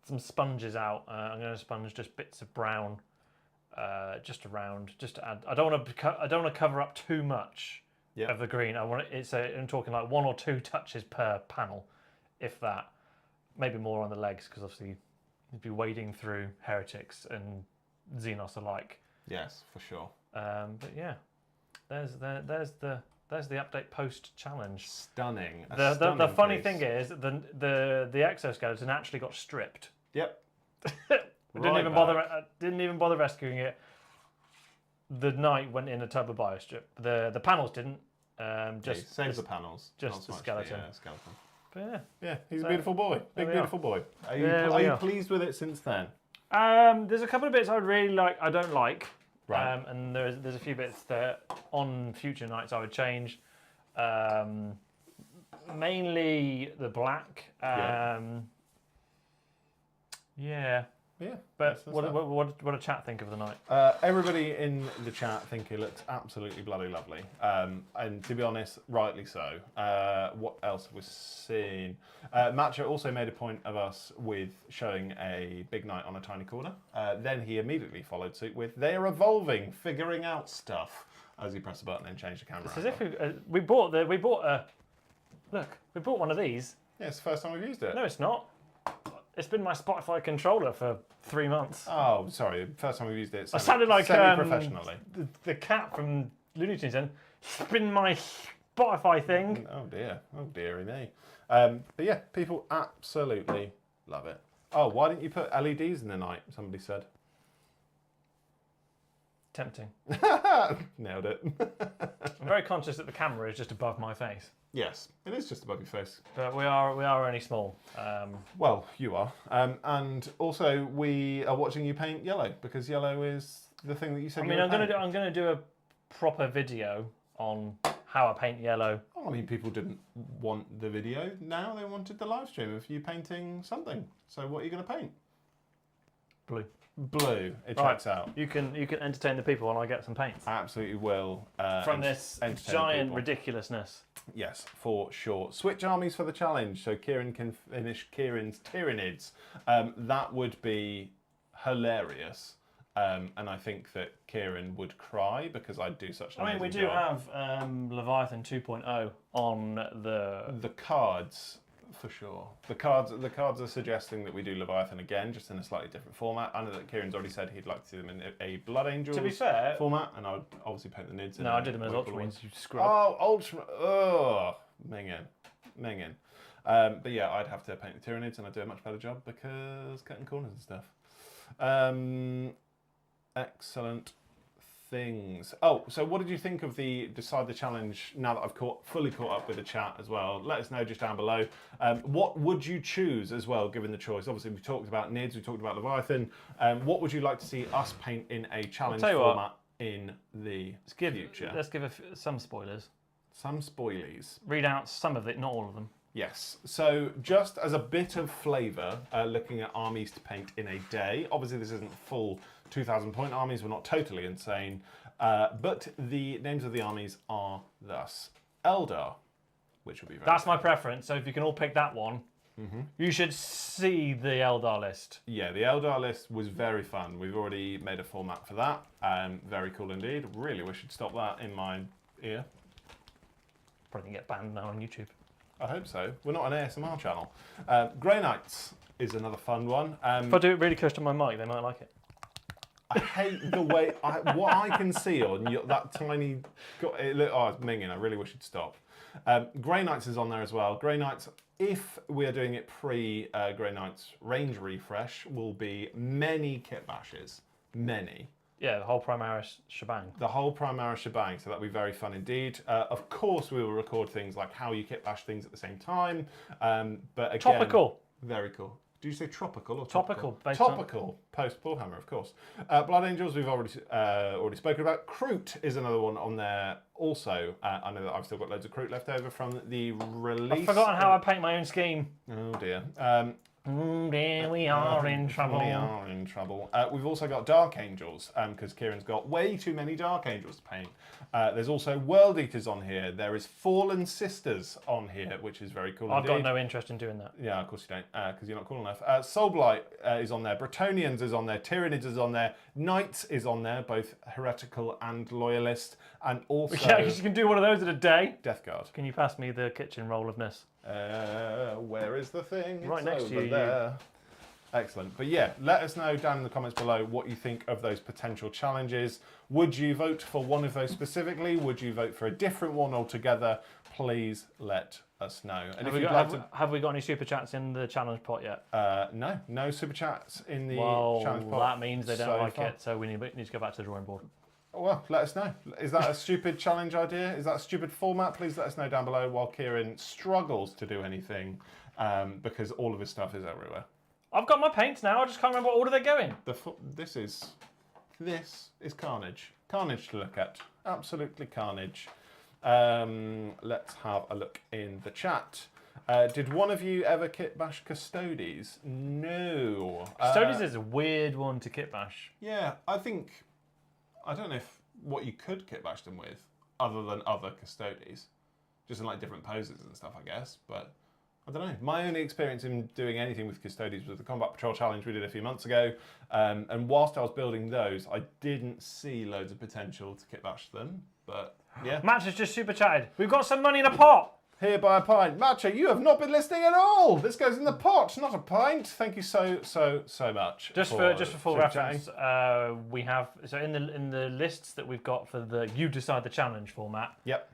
Speaker 1: some sponges out. I'm going to sponge just bits of brown, just around, just to add. I don't want to cover up too much of the green. I'm talking like 1 or 2 touches per panel, if that. Maybe more on the legs, because obviously you'd be wading through heretics and Xenos alike.
Speaker 2: Yes, for sure.
Speaker 1: But yeah, there's the update post challenge.
Speaker 2: Stunning.
Speaker 1: The funny thing is the exoskeleton actually got stripped.
Speaker 2: Yep.
Speaker 1: Didn't even bother rescuing it. The knight went in a tub of biostrip. The panels didn't.
Speaker 2: Save the panels.
Speaker 1: Just
Speaker 2: not so
Speaker 1: the
Speaker 2: much
Speaker 1: skeleton.
Speaker 2: skeleton.
Speaker 1: But yeah.
Speaker 2: Yeah, he's a beautiful boy. Big beautiful boy. Are you pleased with it since then?
Speaker 1: There's a couple of bits I really like. I don't like.
Speaker 2: Right.
Speaker 1: And there's a few bits that on future nights I would change. Mainly the black. Yeah. But what do chat think of the night?
Speaker 2: Everybody in the chat think it looks absolutely bloody lovely. And to be honest, rightly so. What else have we seen? Matcha also made a point of us with showing a big night on a tiny corner. Then he immediately followed suit with, they are evolving, figuring out stuff, as he pressed the button and changed the camera.
Speaker 1: It's as if we bought one of these.
Speaker 2: Yeah, it's the first time we've used it.
Speaker 1: No, it's not. It's been my Spotify controller for 3 months.
Speaker 2: Oh, sorry. First time we've used it.
Speaker 1: I sounded like
Speaker 2: semi-professionally.
Speaker 1: The cat from Looney Tunes. Then spin my Spotify thing.
Speaker 2: Oh dear. Oh dearie me. But yeah, people absolutely love it. Oh, why didn't you put LEDs in the night? Somebody said.
Speaker 1: Tempting.
Speaker 2: Nailed it.
Speaker 1: I'm very conscious that the camera is just above my face.
Speaker 2: Yes, it is just above your face.
Speaker 1: But we are only small.
Speaker 2: Well, you are. And also, we are watching you paint yellow because yellow is the thing that you said.
Speaker 1: I mean, I'm gonna do a proper video on how I paint yellow.
Speaker 2: I mean, people didn't want the video. Now they wanted the live stream of you painting something. So what are you going to paint?
Speaker 1: Blue.
Speaker 2: Blue. It checks out.
Speaker 1: You can entertain the people when I get some paints.
Speaker 2: Absolutely will.
Speaker 1: From this
Speaker 2: entertain
Speaker 1: giant
Speaker 2: people.
Speaker 1: ridiculousness.
Speaker 2: Yes, for sure. Switch armies for the challenge so Kieran can finish Kieran's Tyranids. That would be hilarious. And I think that Kieran would cry because I'd do such an amazing
Speaker 1: we do
Speaker 2: job.
Speaker 1: have Leviathan 2.0 on
Speaker 2: The cards, for sure. The cards are suggesting that we do Leviathan again, just in a slightly different format. I know that Kieran's already said he'd like to see them in a Blood Angels
Speaker 1: To be fair,
Speaker 2: format, and I would obviously paint the Nids.
Speaker 1: no, I did them as Ultramarines, you scrub.
Speaker 2: Oh, Ultra! Ugh, minging. But yeah, I'd have to paint the Tyranids, and I'd do a much better job because cutting corners and stuff. Excellent things. Oh, so what did you think of the Decide the Challenge now that I've fully caught up with the chat as well? Let us know just down below. What would you choose as well, given the choice? Obviously, we talked about Nids, we talked about Leviathan. What would you like to see us paint in a challenge format in the future?
Speaker 1: Let's give some spoilers.
Speaker 2: Some spoilies.
Speaker 1: Read out some of it, not all of them.
Speaker 2: Yes, so just as a bit of flavour, looking at armies to paint in a day. Obviously this isn't full 2,000 point armies, we're not totally insane. But the names of the armies are thus. Eldar, which would be very
Speaker 1: That's my preference, so if you can all pick that one, you should see the Eldar list.
Speaker 2: Yeah, the Eldar list was very fun. We've already made a format for that. Very cool indeed. Really wish you'd stop that in my ear.
Speaker 1: Probably get banned now on YouTube.
Speaker 2: I hope so. We're not an ASMR channel. Grey Knights is another fun one.
Speaker 1: If I do it really close to my mic, they might like it.
Speaker 2: I hate the way what I can see on that tiny. Oh, it's minging. I really wish you'd stop. Grey Knights is on there as well. Grey Knights, if we are doing it pre Grey Knights range refresh, will be many kit bashes. Many.
Speaker 1: Yeah, the whole Primaris shebang.
Speaker 2: The whole Primaris shebang, so that'll be very fun indeed. Of course, we will record things like how you kit bash things at the same time. But again,
Speaker 1: Topical.
Speaker 2: Very cool. Did you say tropical or
Speaker 1: topical?
Speaker 2: Topical, post Warhammer, of course. Blood Angels, we've already spoken about. Kroot is another one on there also. I know that I've still got loads of Kroot left over from the release.
Speaker 1: I've forgotten how I paint my own scheme.
Speaker 2: Oh dear.
Speaker 1: Dear, we are in trouble.
Speaker 2: We are in trouble. We've also got Dark Angels, because Kieran's got way too many Dark Angels to paint. There's also World Eaters on here. There is Fallen Sisters on here, which is very cool
Speaker 1: I've
Speaker 2: indeed.
Speaker 1: got no interest in doing that.
Speaker 2: Yeah, of course you don't, because you're not cool enough. Soulblight is on there. Bretonnians is on there. Tyranids is on there. Knights is on there, both heretical and loyalist. And also...
Speaker 1: Yeah, because you can do one of those in a day.
Speaker 2: Death Guard.
Speaker 1: Can you pass me the kitchen roll of Miss?
Speaker 2: Where is the thing?
Speaker 1: Right
Speaker 2: It's
Speaker 1: next to
Speaker 2: over
Speaker 1: you.
Speaker 2: there. Excellent. But yeah, let us know down in the comments below what you think of those potential challenges. Would you vote for one of those specifically? Would you vote for a different one altogether? Please let us know. And
Speaker 1: Have we got any super chats in the challenge pot yet?
Speaker 2: no super chats in the
Speaker 1: Well,
Speaker 2: challenge pot.
Speaker 1: that means they don't
Speaker 2: so
Speaker 1: like
Speaker 2: far.
Speaker 1: it, so we need to go back to the drawing board.
Speaker 2: Well, let us know. Is that a stupid challenge idea? Is that a stupid format? Please let us know down below while Kieran struggles to do anything because all of his stuff is everywhere.
Speaker 1: I've got my paints now, I just can't remember what order they're going.
Speaker 2: This is carnage. Carnage to look at. Absolutely carnage. Let's have a look in the chat. Did one of you ever kit bash Custodes? No.
Speaker 1: Custodes is a weird one to kit bash.
Speaker 2: Yeah, I don't know what you could kit bash them with other than other Custodes. Just in like different poses and stuff, I guess. But I don't know. My only experience in doing anything with Custodes was the Combat Patrol Challenge we did a few months ago. And whilst I was building those, I didn't see loads of potential to kit bash them. But yeah.
Speaker 1: Match has just super chatted. We've got some money in a pot.
Speaker 2: Here by a pint. Matcha, you have not been listening at all. This goes in the pot, not a pint. Thank you so much.
Speaker 1: Just for full
Speaker 2: super
Speaker 1: reference, we have in the lists that we've got for the You Decide the Challenge format.
Speaker 2: Yep.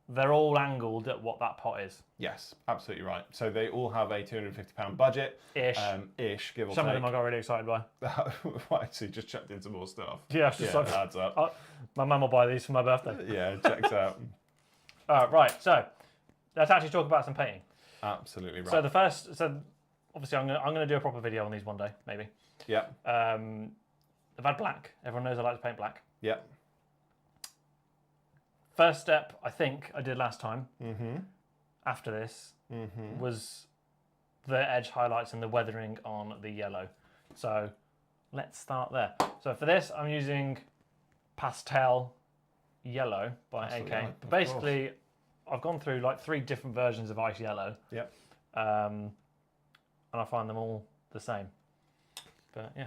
Speaker 1: They're all angled at what that pot is.
Speaker 2: Yes, absolutely right. So they all have a £250 budget.
Speaker 1: Ish.
Speaker 2: Ish, give or
Speaker 1: Some
Speaker 2: take.
Speaker 1: of them I got really excited by.
Speaker 2: Right, so you just chucked in some more stuff.
Speaker 1: Yeah, just like,
Speaker 2: adds up.
Speaker 1: My mum will buy these for my birthday.
Speaker 2: Yeah, checks out.
Speaker 1: Right, so let's actually talk about some painting.
Speaker 2: Absolutely right.
Speaker 1: So obviously I'm gonna do a proper video on these one day, maybe.
Speaker 2: Yeah.
Speaker 1: I've had black. Everyone knows I like to paint black.
Speaker 2: Yeah.
Speaker 1: first step I think I did last time. After this was the edge highlights and the weathering on the yellow. So let's start there. So for this, I'm using pastel yellow by AK.
Speaker 2: Yellow,
Speaker 1: But basically, I've gone through like 3 different versions of ice yellow.
Speaker 2: Yep.
Speaker 1: And I find them all the same. But yeah.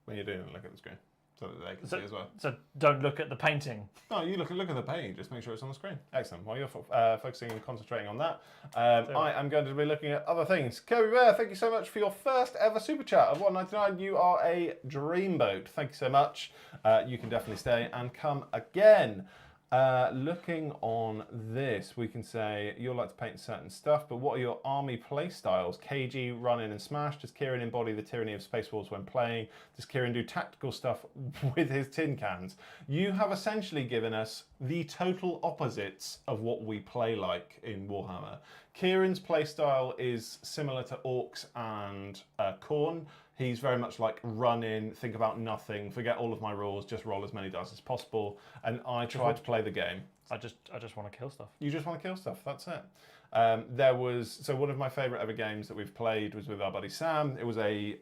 Speaker 2: When you're doing it, look at the screen so that they can see as well.
Speaker 1: So don't look at the painting.
Speaker 2: No, you look at the painting. Just make sure it's on the screen. Excellent. While you're focusing and concentrating on that, I am going to be looking at other things. Kirby Bear, thank you so much for your first ever super chat of $1.99. You are a dreamboat. Thank you so much. You can definitely stay and come again. Looking on this, we can say you'll like to paint certain stuff, but what are your army play styles? KG, run in and smash. Does Kieran embody the tyranny of Space Wars when playing? Does Kieran do tactical stuff with his tin cans? You have essentially given us the total opposites of what we play like in Warhammer. Kieran's play style is similar to Orcs and Khorne. He's very much like run in, think about nothing, forget all of my rules, just roll as many dice as possible. And I try to play the game.
Speaker 1: I just want to kill stuff.
Speaker 2: You just want to kill stuff, that's it. So one of my favourite ever games that we've played was with our buddy Sam. It was a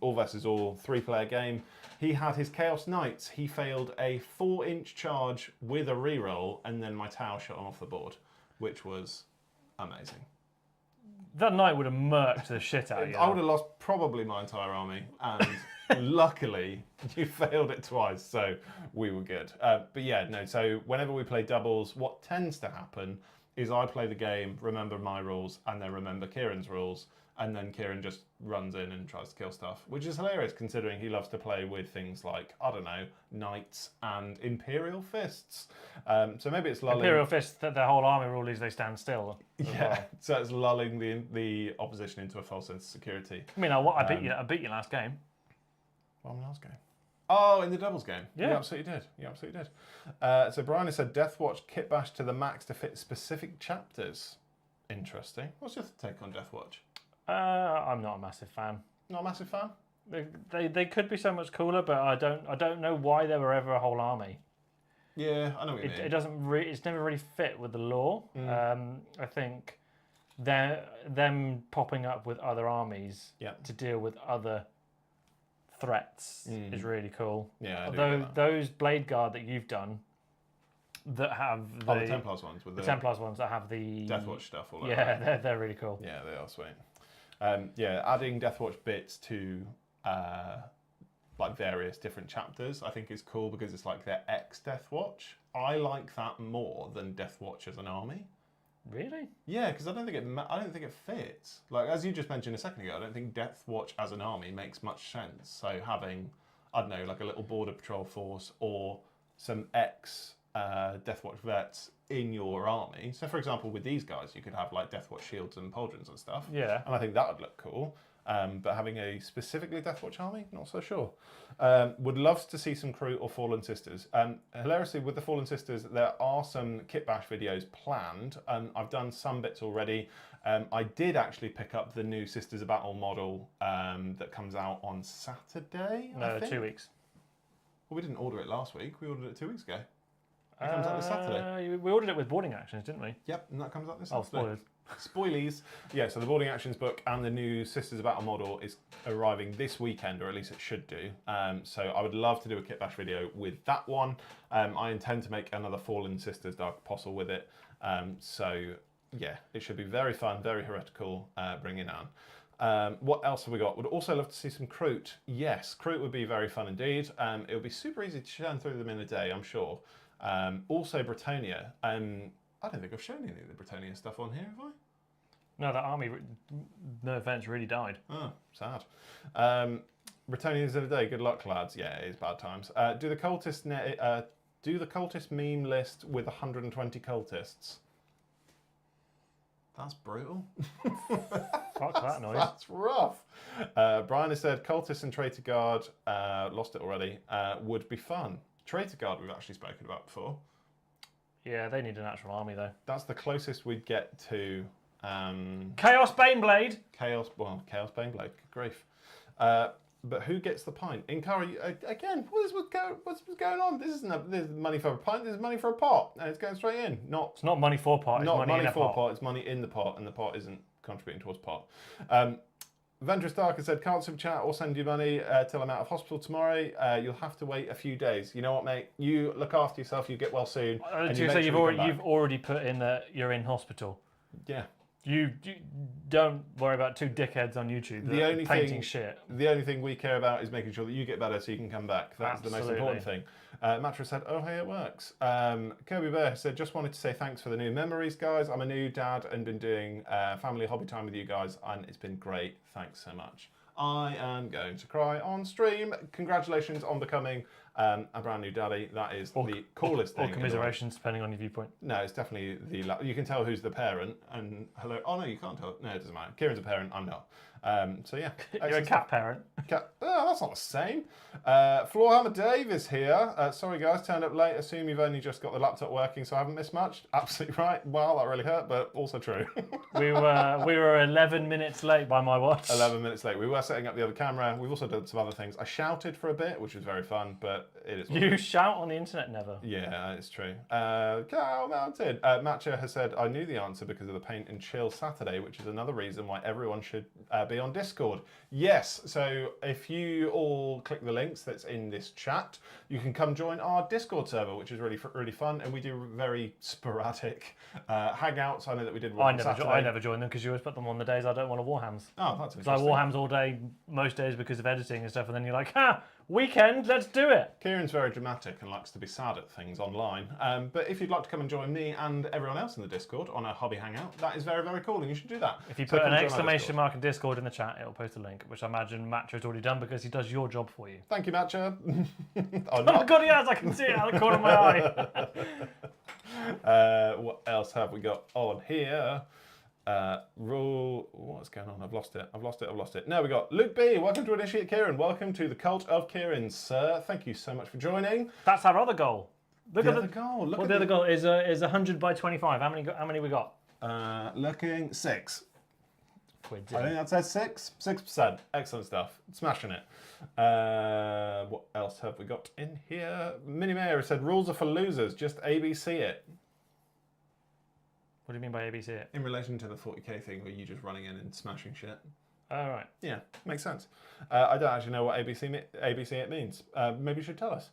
Speaker 2: all versus all 3-player game. He had his Chaos Knights. He failed a 4-inch charge with a reroll, and then my Tau shot him off the board, which was amazing.
Speaker 1: That knight would have murked the shit out of you.
Speaker 2: I would have lost probably my entire army, and luckily you failed it twice, so we were good. But yeah, no, so whenever we play doubles, what tends to happen is I play the game, remember my rules, and then remember Kieran's rules, and then Kieran just runs in and tries to kill stuff, which is hilarious considering he loves to play with things like, I don't know, knights and Imperial Fists. So maybe it's lulling...
Speaker 1: Imperial Fists, their whole army rule is they stand still.
Speaker 2: Yeah,
Speaker 1: well.
Speaker 2: so it's lulling the opposition into a false sense of security.
Speaker 1: I mean, I beat you last game.
Speaker 2: What was last game? Oh, in the doubles game.
Speaker 1: Yeah.
Speaker 2: You absolutely did. You absolutely did. So Brian has said, Deathwatch kit bash to the max to fit specific chapters. Interesting. What's your take on Deathwatch?
Speaker 1: I'm not a massive fan.
Speaker 2: Not a massive fan?
Speaker 1: They could be so much cooler, but I don't know why they were ever a whole army.
Speaker 2: Yeah, I know what you mean.
Speaker 1: It doesn't it's never really fit with the lore. I think them popping up with other armies to deal with other threats is really cool.
Speaker 2: Yeah,
Speaker 1: although those Blade Guard that you've done that have the,
Speaker 2: the Templars ones with
Speaker 1: the Templars ones that have the
Speaker 2: Deathwatch stuff all over.
Speaker 1: Yeah, they're really cool.
Speaker 2: Yeah, they are sweet. Yeah, adding Deathwatch bits to like various different chapters, I think is cool because it's like their ex-Deathwatch. I like that more than Deathwatch as an army.
Speaker 1: Really?
Speaker 2: Yeah, because I don't think it fits. Like as you just mentioned a second ago, I don't think Deathwatch as an army makes much sense. So having, I don't know, like a little border patrol force or some Deathwatch vets in your army. So for example, with these guys, you could have like Deathwatch shields and pauldrons and stuff.
Speaker 1: Yeah.
Speaker 2: And I think that would look cool. But having a specifically Deathwatch army, not so sure. Would love to see some crew or Fallen Sisters. Hilariously, with the Fallen Sisters, there are some kit bash videos planned. I've done some bits already. I did actually pick up the new Sisters of Battle model that comes out on Saturday.
Speaker 1: No, 2 weeks.
Speaker 2: Well, we didn't order it last week. We ordered it 2 weeks ago. It comes out this Saturday.
Speaker 1: We ordered it with boarding actions, didn't we?
Speaker 2: Yep, and that comes out this
Speaker 1: Oh,
Speaker 2: Saturday.
Speaker 1: spoilers.
Speaker 2: Spoilies. Yeah, so the boarding actions book and the new Sisters of Battle model is arriving this weekend, or at least it should do. So I would love to do a kit bash video with that one. I intend to make another Fallen Sisters Dark Apostle with it. So yeah, it should be very fun, very heretical, bringing on. What else have we got? Would also love to see some Kroot. Yes, Kroot would be very fun indeed. It would be super easy to churn through them in a day, I'm sure. Also Britannia. I don't think I've shown any of the Britannia stuff on here, have I?
Speaker 1: No, that army, no offense, really died.
Speaker 2: Oh, sad. Britannia's in a day. Good luck, lads. Yeah, it is bad times. Do the cultist meme list with 120 cultists? That's brutal.
Speaker 1: Fuck that noise.
Speaker 2: That's rough. Brian has said cultists and traitor guard. Lost it already. Would be fun. Traitor guard we've actually spoken about before.
Speaker 1: Yeah, they need an actual army though.
Speaker 2: That's the closest we'd get to
Speaker 1: Chaos Baneblade.
Speaker 2: Chaos Baneblade. Good grief. But who gets the pint? Inkari, again, what's going on? This is money for a pint, this is money for a pot, and it's going straight in.
Speaker 1: It's not money for pot, it's
Speaker 2: not
Speaker 1: money in a
Speaker 2: for
Speaker 1: pot.
Speaker 2: pot, it's money in the pot, and the pot isn't contributing towards pot. Ventress Dark has said, can't super chat or send you money till I'm out of hospital tomorrow. You'll have to wait a few days. You know what, mate? You look after yourself, you get well soon. And you
Speaker 1: you've already put in that you're in hospital.
Speaker 2: Yeah.
Speaker 1: You don't worry about two dickheads on YouTube that are painting shit.
Speaker 2: The only thing we care about is making sure that you get better so you can come back. That's the most important thing. Mattress said, oh, hey, it works. Kirby Bear said, just wanted to say thanks for the new memories, guys. I'm a new dad and been doing family hobby time with you guys, and it's been great. Thanks so much. I am going to cry on stream. Congratulations on becoming a brand new daddy. That is the coolest thing.
Speaker 1: Or commiserations, depending on your viewpoint.
Speaker 2: No, it's definitely you can tell who's the parent. And hello. Oh no, you can't tell. No, it doesn't matter. Kieran's a parent. I'm not. So yeah,
Speaker 1: you're a cat parent.
Speaker 2: Oh, that's not the same. Floorhammer Dave is here. Sorry guys, turned up late. Assume you've only just got the laptop working, so I haven't missed much. Absolutely right. Wow, that really hurt, but also true.
Speaker 1: we were 11 minutes late by my watch.
Speaker 2: 11 minutes late. We were setting up the other camera. We've also done some other things. I shouted for a bit, which was very fun, but it is.
Speaker 1: You shout on the internet never.
Speaker 2: Yeah, it's true. Cow Mounted. Matcha has said, I knew the answer because of the Paint and Chill Saturday, which is another reason why everyone should be on Discord. Yes, so if you all click the links that's in this chat, you can come join our Discord server, which is really fun, and we do very sporadic hangouts. I know that we did one on Saturday.
Speaker 1: I never join them because you always put them on the days I don't want to Warhams.
Speaker 2: Oh, that's interesting.
Speaker 1: So I Warhams all day, most days because of editing and stuff, and then you're like, weekend, let's do it.
Speaker 2: Kieran's very dramatic and likes to be sad at things online. But if you'd like to come and join me and everyone else in the Discord on a hobby hangout, that is very, very cool, and you should do that.
Speaker 1: If you put an exclamation mark in Discord in the chat, it'll post a link, which I imagine Matcha has already done because he does your job for you.
Speaker 2: Thank you, Matcha.
Speaker 1: Oh my god, he has! I can see it out of the corner of my
Speaker 2: eye. What else have we got on here? What's going on? I've lost it. No, we got Luke B. Welcome to Initiate Kieran. Welcome to the cult of Kieran, sir. Thank you so much for joining.
Speaker 1: That's our other goal.
Speaker 2: Look at the goal.
Speaker 1: The other goal is 100 by 25. How many we got?
Speaker 2: Looking 6.
Speaker 1: I
Speaker 2: think that says 6%. Excellent stuff. Smashing it. What else have we got in here? Mini Mayor said rules are for losers. Just ABC it.
Speaker 1: What do you mean by ABC it?
Speaker 2: In relation to the 40k thing where you just running in and smashing shit.
Speaker 1: Oh, right.
Speaker 2: Yeah, makes sense. I don't actually know what ABC it means. Maybe you should tell us.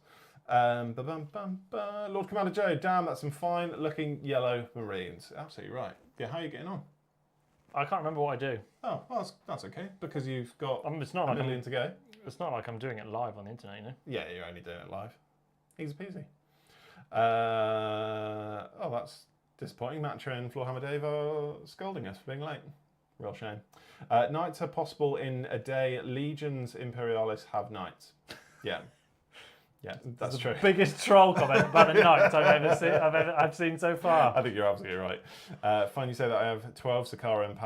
Speaker 2: Lord Commander Joe, damn, that's some fine looking yellow Marines. Absolutely right. Yeah, how are you getting on?
Speaker 1: I can't remember what I do.
Speaker 2: Oh, well, that's okay, because you've got
Speaker 1: it's not
Speaker 2: a million to go.
Speaker 1: It's not like I'm doing it live on the internet, you know?
Speaker 2: Yeah, you're only doing it live. Easy peasy. Oh, that's disappointing. Matcha and Floorhammer Dave are scolding us for being late. Real shame. Nights are possible in a day. Legions Imperialis have nights. Yeah. Yeah, that's true.
Speaker 1: Biggest troll comment about the nights I've seen so far.
Speaker 2: I think you're absolutely right. Fine, you say that I have 12 Sakara and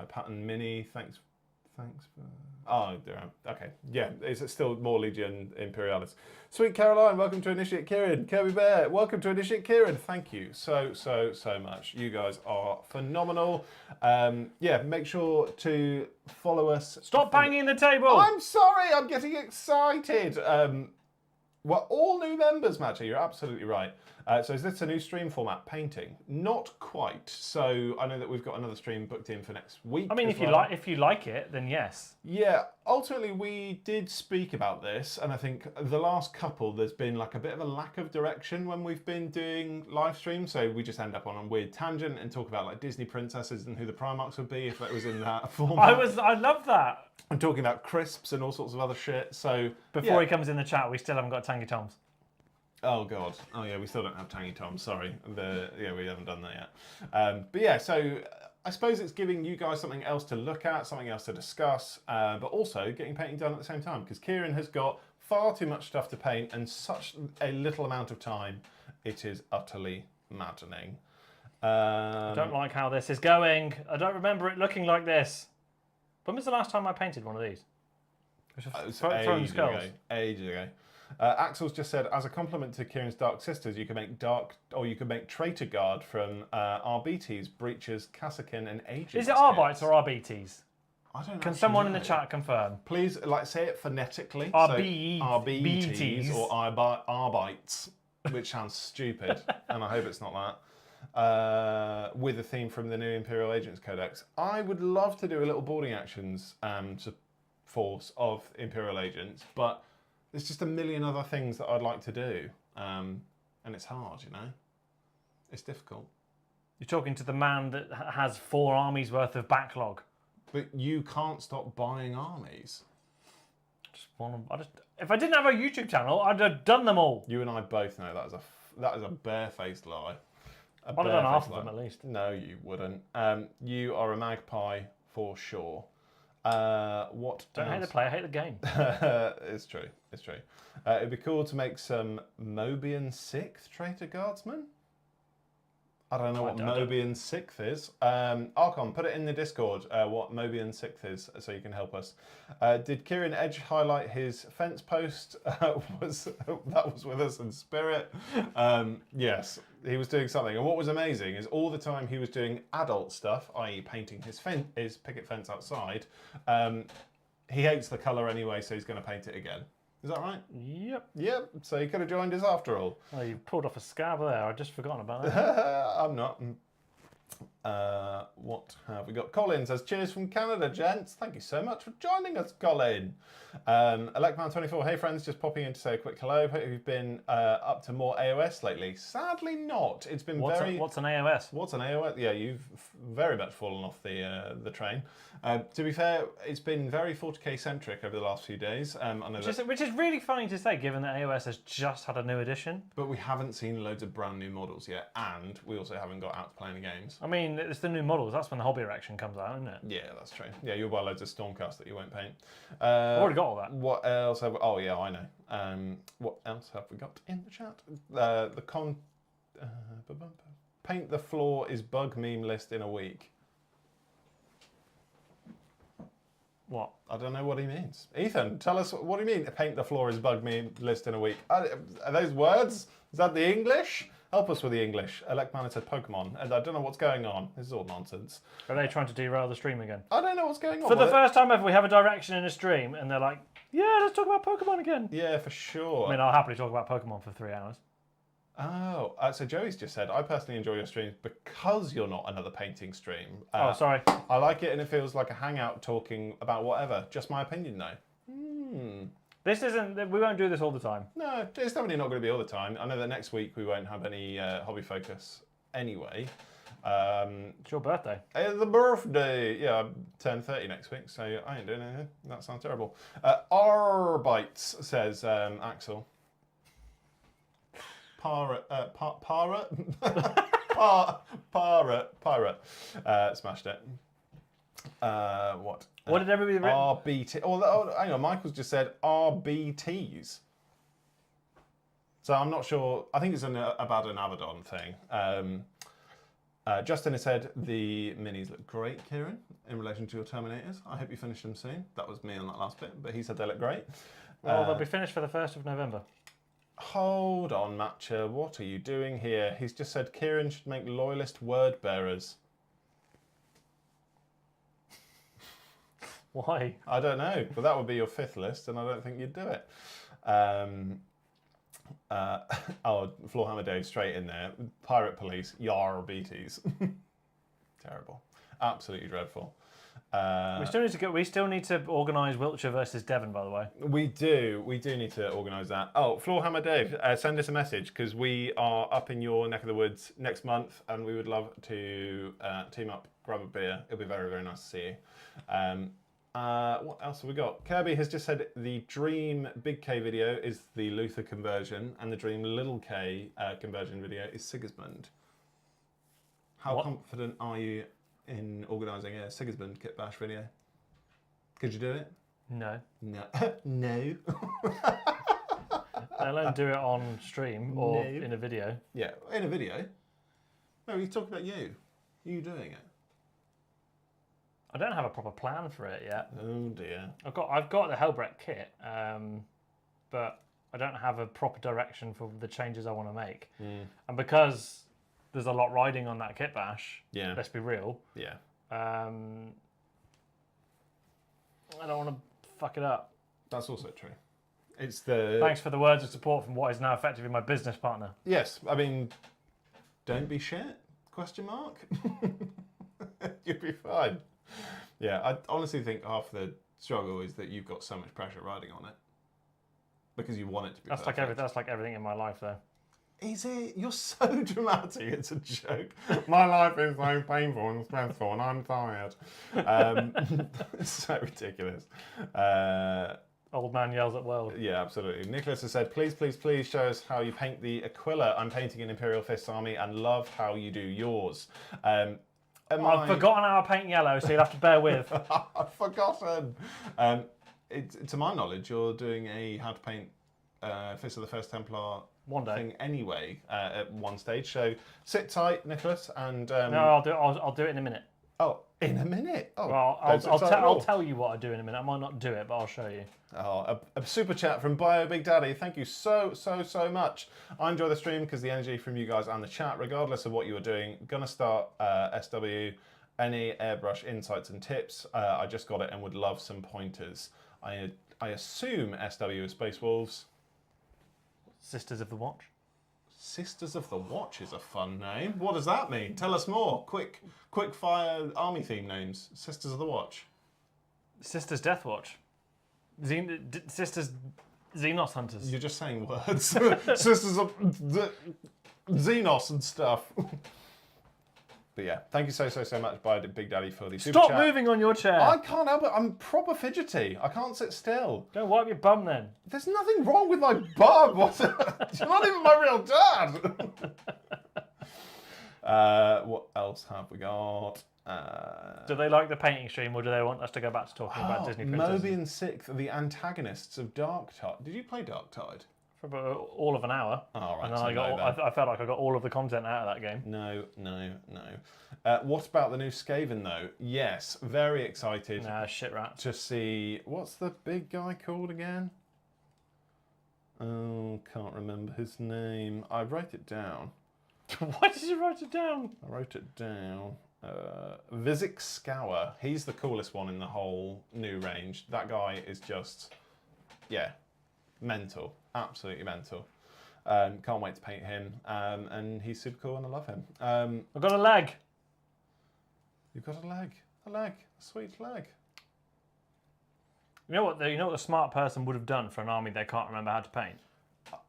Speaker 2: Patton Mini. Thanks for... Oh, okay. Yeah, it's still more Legion Imperialis. Sweet Caroline, welcome to Initiate Kieran. Kirby Bear, welcome to Initiate Kieran. Thank you so much. You guys are phenomenal. Yeah, make sure to follow us.
Speaker 1: Stop banging the table.
Speaker 2: I'm sorry, I'm getting excited. We're all new members, Matcha. You're absolutely right. So is this a new stream format, painting? Not quite. So I know that we've got another stream booked in for next week.
Speaker 1: I mean, if you like it, then yes.
Speaker 2: Yeah. Ultimately, we did speak about this, and I think the last couple, there's been like a bit of a lack of direction when we've been doing live streams. So we just end up on a weird tangent and talk about like Disney princesses and who the Primarchs would be if that was in that format.
Speaker 1: I love that.
Speaker 2: I'm talking about crisps and all sorts of other shit. So
Speaker 1: before he comes in the chat, we still haven't got Tangy Toms.
Speaker 2: Oh God! Oh yeah, we still don't have Tangy Tom. Sorry, we haven't done that yet. But yeah, so I suppose it's giving you guys something else to look at, something else to discuss, but also getting painting done at the same time because Kieran has got far too much stuff to paint and such a little amount of time. It is utterly maddening.
Speaker 1: I don't like how this is going. I don't remember it looking like this. When was the last time I painted one of these?
Speaker 2: Ages ago. Axel's just said, as a compliment to Kieran's Dark Sisters, you can make Traitor Guard from RBTs, Breaches, Kassakin, and Agents.
Speaker 1: Is it Arbites or RBTs?
Speaker 2: I don't
Speaker 1: Can
Speaker 2: actually
Speaker 1: someone in the
Speaker 2: know.
Speaker 1: chat confirm?
Speaker 2: Please, say it phonetically.
Speaker 1: RBTs
Speaker 2: or Arbites, which sounds stupid, and I hope it's not that. With a theme from the new Imperial Agents Codex. I would love to do a little boarding actions force of Imperial Agents, but there's just a million other things that I'd like to do, and it's hard, It's difficult.
Speaker 1: You're talking to the man that has 4 armies worth of backlog.
Speaker 2: But you can't stop buying armies.
Speaker 1: If I didn't have a YouTube channel, I'd have done them all.
Speaker 2: You and I both know that is a barefaced lie.
Speaker 1: I'd have done half of them at least.
Speaker 2: No, you wouldn't. You are a magpie for sure. What?
Speaker 1: Don't hate the player, hate the game.
Speaker 2: It's true. It's true. It'd be cool to make some Mobian 6th Traitor Guardsmen. I don't know what Mobian 6th is. Archon, put it in the Discord what Mobian 6th is so you can help us. Did Kieran Edge highlight his fence post? That was with us in spirit. Yes, he was doing something. And what was amazing is all the time he was doing adult stuff, i.e. painting his picket fence outside. He hates the colour anyway, so he's going to paint it again. Is that right?
Speaker 1: Yep.
Speaker 2: Yep. So you could have joined us after all.
Speaker 1: Oh, you pulled off a scab there. I'd just forgotten about that.
Speaker 2: I'm not. What have we got? Colin says, cheers from Canada, gents. Thank you so much for joining us, Colin. Electman24, hey friends, just popping in to say a quick hello. Hope you've been up to more AOS lately. Sadly not. It's been
Speaker 1: What's an AOS?
Speaker 2: What's an AOS? Yeah, you've very much fallen off the train. To be fair, it's been very 40k centric over the last few days.
Speaker 1: Which is really funny to say, given that AOS has just had a new edition.
Speaker 2: But we haven't seen loads of brand new models yet, and we also haven't got out to play any games.
Speaker 1: I mean, it's the new models. That's when the hobby erection comes out, isn't it?
Speaker 2: Yeah, that's true. Yeah, you'll buy loads of Stormcast that you won't paint.
Speaker 1: I've already got all that.
Speaker 2: What else have we... Oh, yeah, I know. What else have we got in the chat? Paint the floor is bug meme list in a week.
Speaker 1: What?
Speaker 2: I don't know what he means. Ethan, tell us what do you mean? Paint the floor is bug meme list in a week. Are those words? Is that the English? Help us with the English. Electman said Pokemon, and I don't know what's going on. This is all nonsense.
Speaker 1: Are they trying to derail the stream again?
Speaker 2: I don't know what's going on.
Speaker 1: For the first time ever, we have a direction in a stream, and they're like, yeah, let's talk about Pokemon again.
Speaker 2: Yeah, for sure.
Speaker 1: I mean, I'll happily talk about Pokemon for 3 hours.
Speaker 2: Oh, so Joey's just said, I personally enjoy your streams because you're not another painting stream.
Speaker 1: Oh, sorry.
Speaker 2: I like it and it feels like a hangout talking about whatever. Just my opinion, though.
Speaker 1: This isn't, we won't do this all the time.
Speaker 2: No, it's definitely not going to be all the time. I know that next week we won't have any hobby focus anyway.
Speaker 1: It's your birthday.
Speaker 2: It's the birthday. Yeah, I turn 30 next week, so I ain't doing anything. That sounds terrible. Arbites, says Axel. Pirate. Smashed it. What?
Speaker 1: What did everybody write?
Speaker 2: RBT. Oh, hang on. Michael's just said RBTs. So I'm not sure. I think it's about an Abaddon thing. Justin has said the minis look great, Kieran, in relation to your Terminators. I hope you finish them soon. That was me on that last bit, but he said they look great.
Speaker 1: Well, they'll be finished for the 1st of November.
Speaker 2: Hold on, Matcha. What are you doing here? He's just said Kieran should make loyalist word bearers.
Speaker 1: Why?
Speaker 2: I don't know, but that would be your 5th list, and I don't think you'd do it. Floorhammer Dave straight in there. Pirate Police, yar BTs. Terrible, absolutely dreadful.
Speaker 1: We still need to organise Wiltshire versus Devon, by the way.
Speaker 2: We do need to organise that. Oh, Floorhammer Dave, send us a message because we are up in your neck of the woods next month, and we would love to team up, grab a beer. It'll be very, very nice to see you. What else have we got? Kirby has just said the Dream Big K video is the Luther conversion, and the Dream Little K conversion video is Sigismund. How confident are you in organising a Sigismund kit bash video? Could you do it?
Speaker 1: No.
Speaker 2: No. No.
Speaker 1: They'll only do it on stream or in a video.
Speaker 2: Yeah, in a video. No, he's talking about you. You doing it.
Speaker 1: I don't have a proper plan for it yet.
Speaker 2: Oh dear.
Speaker 1: I've got the Hellbreak kit, but I don't have a proper direction for the changes I want to make. And because there's a lot riding on that kit bash, let's be real.
Speaker 2: Yeah.
Speaker 1: don't want to fuck it up.
Speaker 2: That's also true. It's the...
Speaker 1: Thanks for the words of support from what is now effectively my business partner.
Speaker 2: Yes, I mean, don't be shit, question mark. You'll be fine. Yeah, I honestly think half the struggle is that you've got so much pressure riding on it. Because you want it to be perfect.
Speaker 1: That's like everything in my life, though.
Speaker 2: Is it? You're so dramatic, it's a joke. My life is so painful and stressful and I'm tired. It's so ridiculous.
Speaker 1: Old man yells at world.
Speaker 2: Yeah, absolutely. Nicholas has said, please, please, please show us how you paint the Aquila. I'm painting an Imperial Fist army and love how you do yours.
Speaker 1: I've forgotten how I paint yellow, so you'll have to bear with.
Speaker 2: I've forgotten. To my knowledge, you're doing a how to paint Fist of the First Templar
Speaker 1: one day
Speaker 2: thing anyway at one stage. So sit tight, Nicholas, and
Speaker 1: no, I'll do it in a minute.
Speaker 2: Oh, in a minute. Oh,
Speaker 1: well, I'll tell you what I do in a minute. I might not do it, but I'll show you.
Speaker 2: Oh, a super chat from Bio Big Daddy. Thank you so much. I enjoy the stream because the energy from you guys and the chat, regardless of what you are doing. Gonna start SW. Any airbrush insights and tips? I just got it and would love some pointers. I assume SW is Space Wolves.
Speaker 1: Sisters of the Watch.
Speaker 2: Sisters of the Watch is a fun name. What does that mean? Tell us more. Quick fire army theme names. Sisters of the Watch.
Speaker 1: Sisters Death Watch. Sisters Xenos Hunters.
Speaker 2: You're just saying words. Sisters of Xenos and stuff. But yeah, thank you so much, Big Daddy, for the super chat.
Speaker 1: Stop moving on your chair.
Speaker 2: I can't help it. I'm proper fidgety. I can't sit still.
Speaker 1: Go wipe your bum then.
Speaker 2: There's nothing wrong with my bum. You're not even my real dad. What else have we got?
Speaker 1: Do they like the painting stream, or do they want us to go back to talking about Disney princesses?
Speaker 2: Moby and Sixth are the antagonists of Darktide. Did you play Darktide?
Speaker 1: For about all of an hour.
Speaker 2: Oh, right.
Speaker 1: And then I felt like I got all of the content out of that game.
Speaker 2: No. What about the new Skaven, though? Yes, very excited.
Speaker 1: Nah, shit rat.
Speaker 2: To see... What's the big guy called again? Oh, can't remember his name. I wrote it down.
Speaker 1: Why did you write it down?
Speaker 2: I wrote it down. Vizek Scour. He's the coolest one in the whole new range. That guy is just... Yeah. Mental. Absolutely mental. Can't wait to paint him. And he's super cool and I love him.
Speaker 1: I've got a leg.
Speaker 2: You've got a leg. A sweet leg.
Speaker 1: You know what the smart person would have done for an army they can't remember how to paint?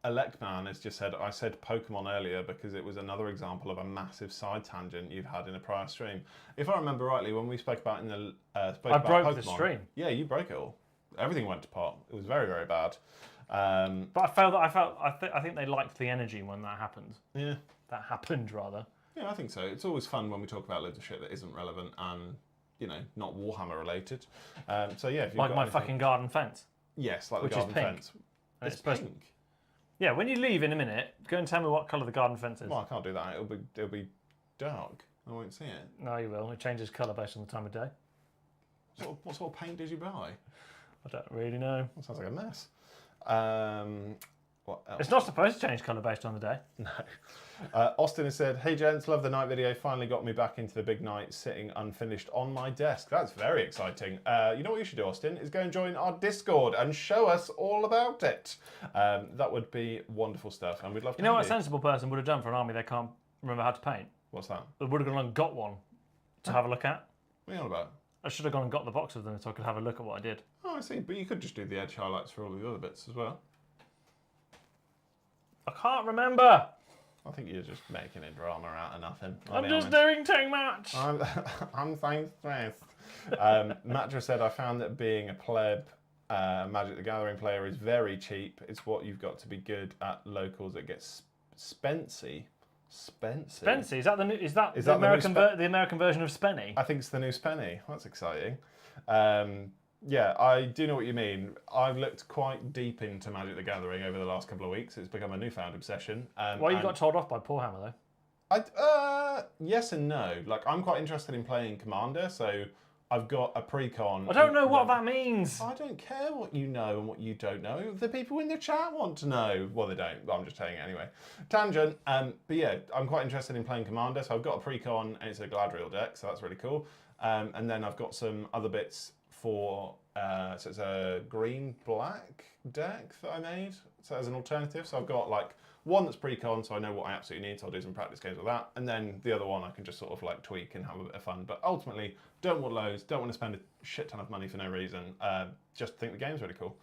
Speaker 2: Electman has just said, I said Pokemon earlier because it was another example of a massive side tangent you've had in a prior stream. If I remember rightly, when we spoke about in the
Speaker 1: I broke Pokemon, the stream.
Speaker 2: Yeah, you broke it all. Everything went to pot. It was very, very bad.
Speaker 1: But I think they liked the energy when that happened.
Speaker 2: Yeah.
Speaker 1: That happened, rather.
Speaker 2: Yeah, I think so. It's always fun when we talk about loads of shit that isn't relevant and, not Warhammer related. So yeah, if you've
Speaker 1: like
Speaker 2: got
Speaker 1: my
Speaker 2: anything...
Speaker 1: fucking garden fence.
Speaker 2: Yes, like
Speaker 1: which
Speaker 2: the garden
Speaker 1: is pink.
Speaker 2: fence.
Speaker 1: And
Speaker 2: it's pink.
Speaker 1: Yeah, when you leave in a minute, go and tell me what colour the garden fence is.
Speaker 2: Well, I can't do that. It'll be dark. I won't see it.
Speaker 1: No, you will. It changes colour based on the time of day.
Speaker 2: What sort of paint did you buy?
Speaker 1: I don't really know.
Speaker 2: That sounds like a mess. What else?
Speaker 1: It's not supposed to change colour based on the day.
Speaker 2: No. Austin has said, hey gents, love the night video. Finally got me back into the big night sitting unfinished on my desk. That's very exciting. You know what you should do, Austin, is go and join our Discord and show us all about it. That would be wonderful stuff. And we'd love to.
Speaker 1: You know what a sensible person would have done for an army they can't remember how to paint?
Speaker 2: What's that?
Speaker 1: They would have gone and got one to have a look at.
Speaker 2: What are you on about?
Speaker 1: I should have gone and got the box of them so I could have a look at what I did.
Speaker 2: Oh, I see. But you could just do the edge highlights for all the other bits as well.
Speaker 1: I can't remember.
Speaker 2: I think you're just making a drama out of nothing.
Speaker 1: I'm just doing too much.
Speaker 2: I'm so stressed. Matra said, I found that being a pleb Magic the Gathering player is very cheap. It's what you've got to be good at locals. It gets spency.
Speaker 1: Spency? Is that the American version of Spenny?
Speaker 2: I think it's the new Spenny. That's exciting. Yeah, I do know what you mean. I've looked quite deep into Magic the Gathering over the last couple of weeks. It's become a newfound obsession.
Speaker 1: Well, you got told off by Warhammer, though.
Speaker 2: Yes and no. Like, I'm quite interested in playing Commander, so I've got a pre-con.
Speaker 1: I don't know what that means.
Speaker 2: I don't care what you know and what you don't know. The people in the chat want to know. Well, they don't, but I'm just telling it anyway. Tangent. But yeah, I'm quite interested in playing Commander, so I've got a pre-con and it's a Gladriel deck, so that's really cool. And then I've got some other bits for, so it's a green-black deck that I made, so as an alternative. So I've got like one that's pre-con, so I know what I absolutely need, so I'll do some practice games with that. And then the other one I can just sort of like tweak and have a bit of fun. But ultimately, don't want loads, don't want to spend a shit ton of money for no reason. Just think the game's really cool.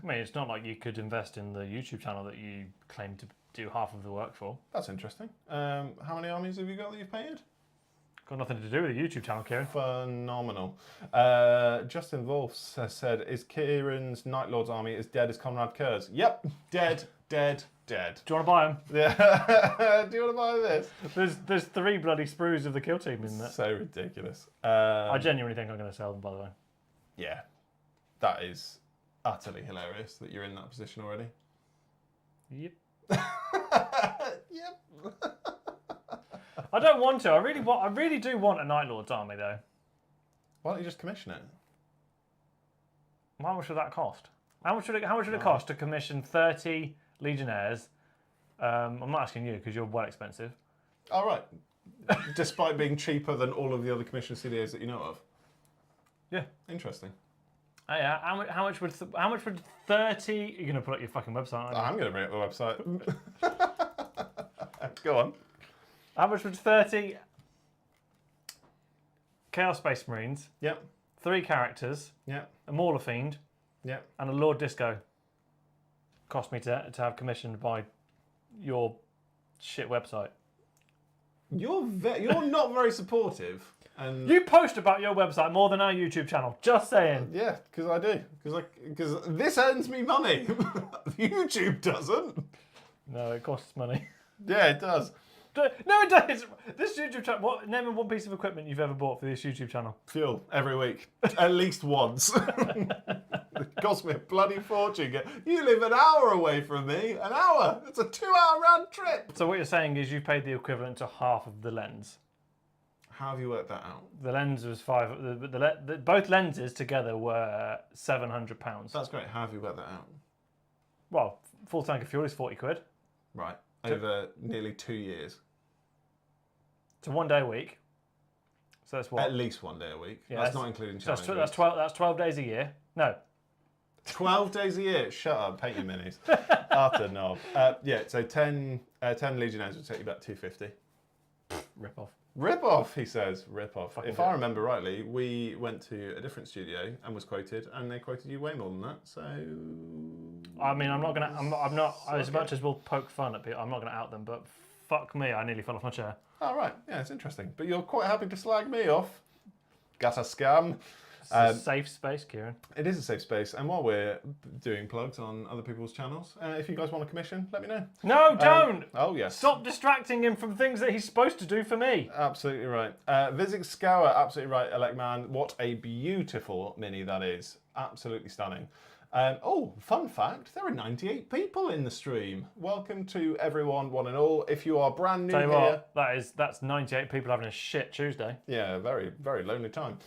Speaker 1: I mean, it's not like you could invest in the YouTube channel that you claim to do half of the work for.
Speaker 2: That's interesting. How many armies have you got that you've painted?
Speaker 1: Got nothing to do with the YouTube channel, Kieran.
Speaker 2: Phenomenal. Justin Wolf has said, is Kieran's Night Lord's army as dead as Conrad Kerr's? Yep, dead, dead, dead.
Speaker 1: Do you want to buy them?
Speaker 2: Yeah. Do you want to buy this?
Speaker 1: There's 3 bloody sprues of the kill team in there.
Speaker 2: So ridiculous.
Speaker 1: I genuinely think I'm going to sell them, by the way.
Speaker 2: Yeah, that is utterly hilarious that you're in that position already.
Speaker 1: Yep.
Speaker 2: Yep.
Speaker 1: I don't want to. I really do want a Night Lord's army, though.
Speaker 2: Why don't you just commission it?
Speaker 1: How much would that cost? How much would it cost to commission 30 Legionnaires? I'm not asking you because you're well expensive.
Speaker 2: All right. Despite being cheaper than all of the other commission CDOs that you know of.
Speaker 1: Yeah.
Speaker 2: Interesting.
Speaker 1: Oh, yeah. How much would 30? You're gonna put up your fucking website, aren't you?
Speaker 2: I'm going to bring up the website. Go on.
Speaker 1: How much would 30 Chaos Space Marines,
Speaker 2: Yep.
Speaker 1: 3 characters,
Speaker 2: Yep.
Speaker 1: a Mauler Fiend,
Speaker 2: Yep.
Speaker 1: and a Lord Disco cost me to have commissioned by your shit website?
Speaker 2: You're not very supportive. And
Speaker 1: You post about your website more than our YouTube channel. Just saying.
Speaker 2: yeah, because I do. Because this earns me money. YouTube doesn't.
Speaker 1: No, it costs money.
Speaker 2: Yeah, it does.
Speaker 1: No, it does. This YouTube channel. Name one piece of equipment you've ever bought for this YouTube channel.
Speaker 2: Fuel every week, at least once. It cost me a bloody fortune. You live an hour away from me. An hour. It's a 2-hour round trip.
Speaker 1: So what you're saying is you paid the equivalent to half of the lens.
Speaker 2: How have you worked that out?
Speaker 1: The lens was both lenses together were £700.
Speaker 2: That's great. How have you worked that out?
Speaker 1: Well, full tank of fuel is 40 quid.
Speaker 2: Right. Over nearly 2 years.
Speaker 1: It's a 1 day a week. So that's what?
Speaker 2: At least 1 day a week.
Speaker 1: Yeah,
Speaker 2: that's not including
Speaker 1: So
Speaker 2: challenge
Speaker 1: that's 12 days a year. No.
Speaker 2: 12 days a year. Shut up, paint your minis. Utter knob. Yeah, so 10 Legionnaires would take you about 250.
Speaker 1: Rip off.
Speaker 2: Rip off, he says. Rip off.
Speaker 1: Fucking
Speaker 2: If I remember rightly, we went to a different studio and was quoted, and they quoted you way more than that. So
Speaker 1: I mean, I'm not. As much as we'll poke fun at people, I'm not going to out them. But fuck me, I nearly fell off my chair.
Speaker 2: oh right, yeah, it's interesting. But you're quite happy to slag me off. Gutter scam.
Speaker 1: It's a safe space, Kieran.
Speaker 2: It is a safe space, and while we're doing plugs on other people's channels, if you guys want a commission, let me know.
Speaker 1: No, don't.
Speaker 2: Oh yes.
Speaker 1: Stop distracting him from things that he's supposed to do for me.
Speaker 2: Absolutely right. Visit Scour, absolutely right, Elect Man. What a beautiful mini that is. Absolutely stunning. Fun fact, there are 98 people in the stream. Welcome to everyone, one and all. If you are brand new
Speaker 1: Tell you
Speaker 2: here...
Speaker 1: what, that's 98 people having a shit Tuesday.
Speaker 2: Yeah, very, very lonely time.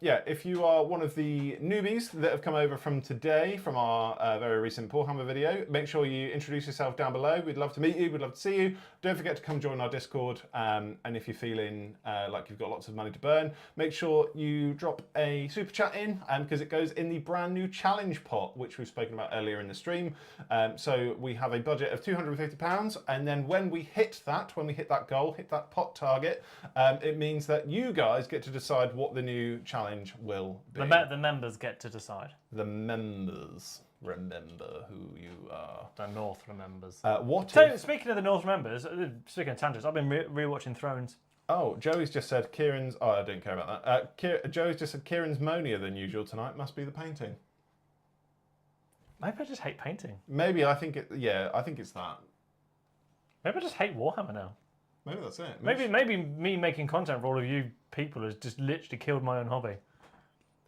Speaker 2: If you are one of the newbies that have come over from today, from our very recent Warhammer video, make sure you introduce yourself down below. We'd love to meet you. We'd love to see you. Don't forget to come join our Discord. And if you're feeling like you've got lots of money to burn, make sure you drop a super chat in because it goes in the brand new challenge pot, which we've spoken about earlier in the stream. So we have a budget of £250, and then when we hit that goal, hit that pot target, it means that you guys get to decide what the new challenge will be.
Speaker 1: The members get to decide.
Speaker 2: The members remember who you are.
Speaker 1: The North remembers.
Speaker 2: Speaking
Speaker 1: of the North remembers, speaking of tangents, I've been re-watching Thrones.
Speaker 2: Oh, Joey's just said Kieran's... Oh, I don't care about that. Joey's just said Kieran's moanier than usual tonight. Must be the painting.
Speaker 1: Maybe I just hate painting.
Speaker 2: Maybe, I think it's that.
Speaker 1: Maybe I just hate Warhammer now.
Speaker 2: Maybe that's it.
Speaker 1: Maybe me making content for all of you people has just literally killed my own hobby.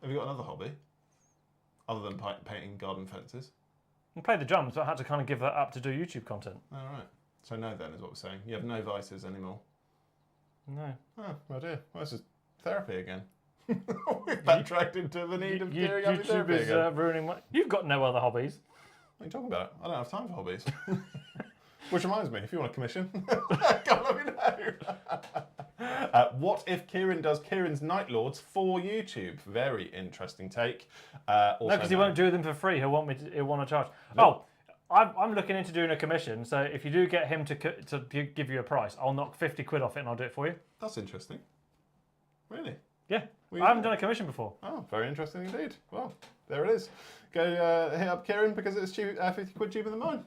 Speaker 2: Have you got another hobby? Other than painting garden fences?
Speaker 1: I play the drums, but I had to kind of give that up to do YouTube content.
Speaker 2: All right. So no then is what we're saying. You have no vices anymore.
Speaker 1: No.
Speaker 2: Oh, well dear. Well, this is therapy again. We've backtracked into the need of gearing up your therapy
Speaker 1: YouTube is
Speaker 2: again.
Speaker 1: ruining my... You've got no other hobbies.
Speaker 2: What are you talking about? I don't have time for hobbies. Which reminds me, if you want a commission, come let me know. What if Kieran does Kieran's Night Lords for YouTube? Very interesting take.
Speaker 1: No, because he won't do them for free. He'll want to charge. Nope. Oh, I'm looking into doing a commission. So if you do get him to give you a price, I'll knock 50 quid off it and I'll do it for you.
Speaker 2: That's interesting. Really?
Speaker 1: Yeah. I haven't done a commission before.
Speaker 2: Oh, very interesting indeed. Well, there it is. Go hit up Kieran because it's 50 quid cheaper than mine.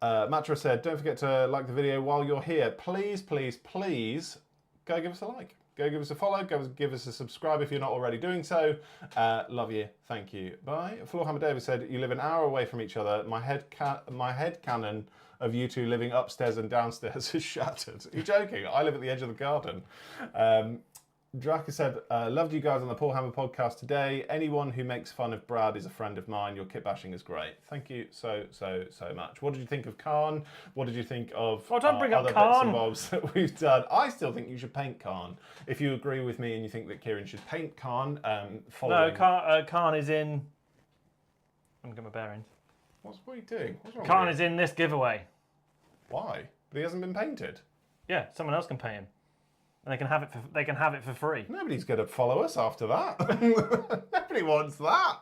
Speaker 2: Matra said, don't forget to like the video while you're here. Please, please, please go give us a like. Go give us a follow. Go give us a subscribe if you're not already doing so. Love you. Thank you. Bye. Floorhammer David said, you live an hour away from each other. My head canon of you two living upstairs and downstairs is shattered. Are you joking? I live at the edge of the garden. Draka said, loved you guys on the Paul Hammer podcast today. Anyone who makes fun of Brad is a friend of mine. Your kit bashing is great. Thank you so much. What did you think of Khan? What did you think of
Speaker 1: don't bring up
Speaker 2: other
Speaker 1: Khan.
Speaker 2: bits and bobs that we've done? I still think you should paint Khan. If you agree with me and you think that Kieran should paint Khan, following...
Speaker 1: No, Khan is in... I'm going to get my bearings.
Speaker 2: What are you doing? What's wrong
Speaker 1: Khan
Speaker 2: with
Speaker 1: is in this giveaway.
Speaker 2: Why? But he hasn't been painted.
Speaker 1: Yeah, someone else can pay him. And they can have it for free.
Speaker 2: Nobody's going to follow us after that. Nobody wants that.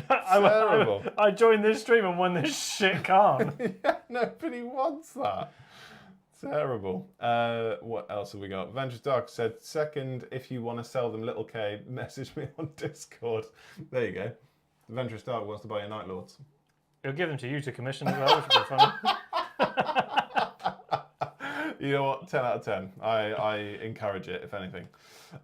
Speaker 2: Terrible.
Speaker 1: I joined this stream and won this shit Khan.
Speaker 2: Yeah, nobody wants that. Terrible. What else have we got? Ventures Dark said, second, if you want to sell them Little K, message me on Discord. There you go. Ventures Dark wants to buy your Night Lords.
Speaker 1: He'll give them to you to commission as well, which would be funny.
Speaker 2: You know what? 10 out of 10. I encourage it, if anything.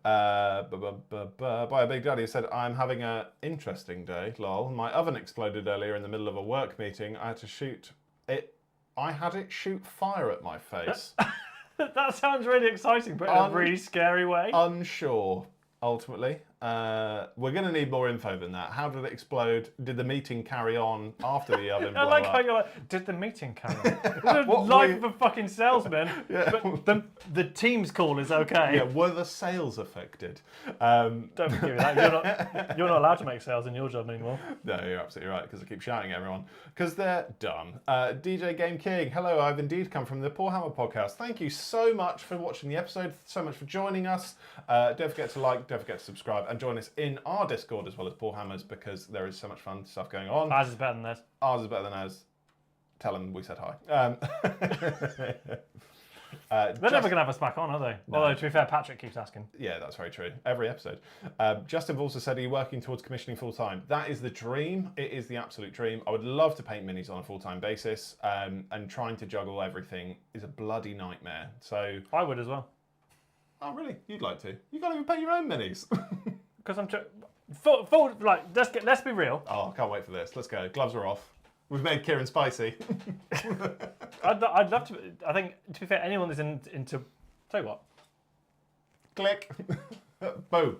Speaker 2: By a Big Daddy said, I'm having an interesting day, lol. My oven exploded earlier in the middle of a work meeting. I had to shoot it. I had it shoot fire at my face.
Speaker 1: That sounds really exciting, but in a really scary way.
Speaker 2: Unsure, ultimately. We're going to need more info than that. How did it explode? Did the meeting carry on after the oven blow
Speaker 1: I like
Speaker 2: up?
Speaker 1: how you're like, did the meeting carry on? Life of a fucking salesman.
Speaker 2: Yeah.
Speaker 1: But the Teams call is okay.
Speaker 2: Yeah, were the sales affected?
Speaker 1: Don't be giving that. You're not allowed to make sales in your job anymore.
Speaker 2: No, you're absolutely right, because I keep shouting at everyone. Because they're dumb. DJ Game King, hello, I've indeed come from the Paul Hammer podcast. Thank you so much for watching the episode, so much for joining us. Don't forget to like, don't forget to subscribe, and join us in our Discord as well as Paul Hammer's, because there is so much fun stuff going on.
Speaker 1: Ours is better than theirs.
Speaker 2: Ours is better than ours. Tell them we said hi.
Speaker 1: They're never going to have us back on, are they? No. Although, to be fair, Patrick keeps asking.
Speaker 2: Yeah, that's very true. Every episode. Justin also said, are you working towards commissioning full-time? That is the dream. It is the absolute dream. I would love to paint minis on a full-time basis, and trying to juggle everything is a bloody nightmare. So
Speaker 1: I would as well.
Speaker 2: Oh, really? You'd like to? You can't even paint your own minis.
Speaker 1: Because I'm like, let's be real.
Speaker 2: Oh, I can't wait for this. Let's go. Gloves are off. We've made Kieran spicy.
Speaker 1: I'd love to. I think, to be fair, anyone that's into. Tell you what.
Speaker 2: Click. Boom.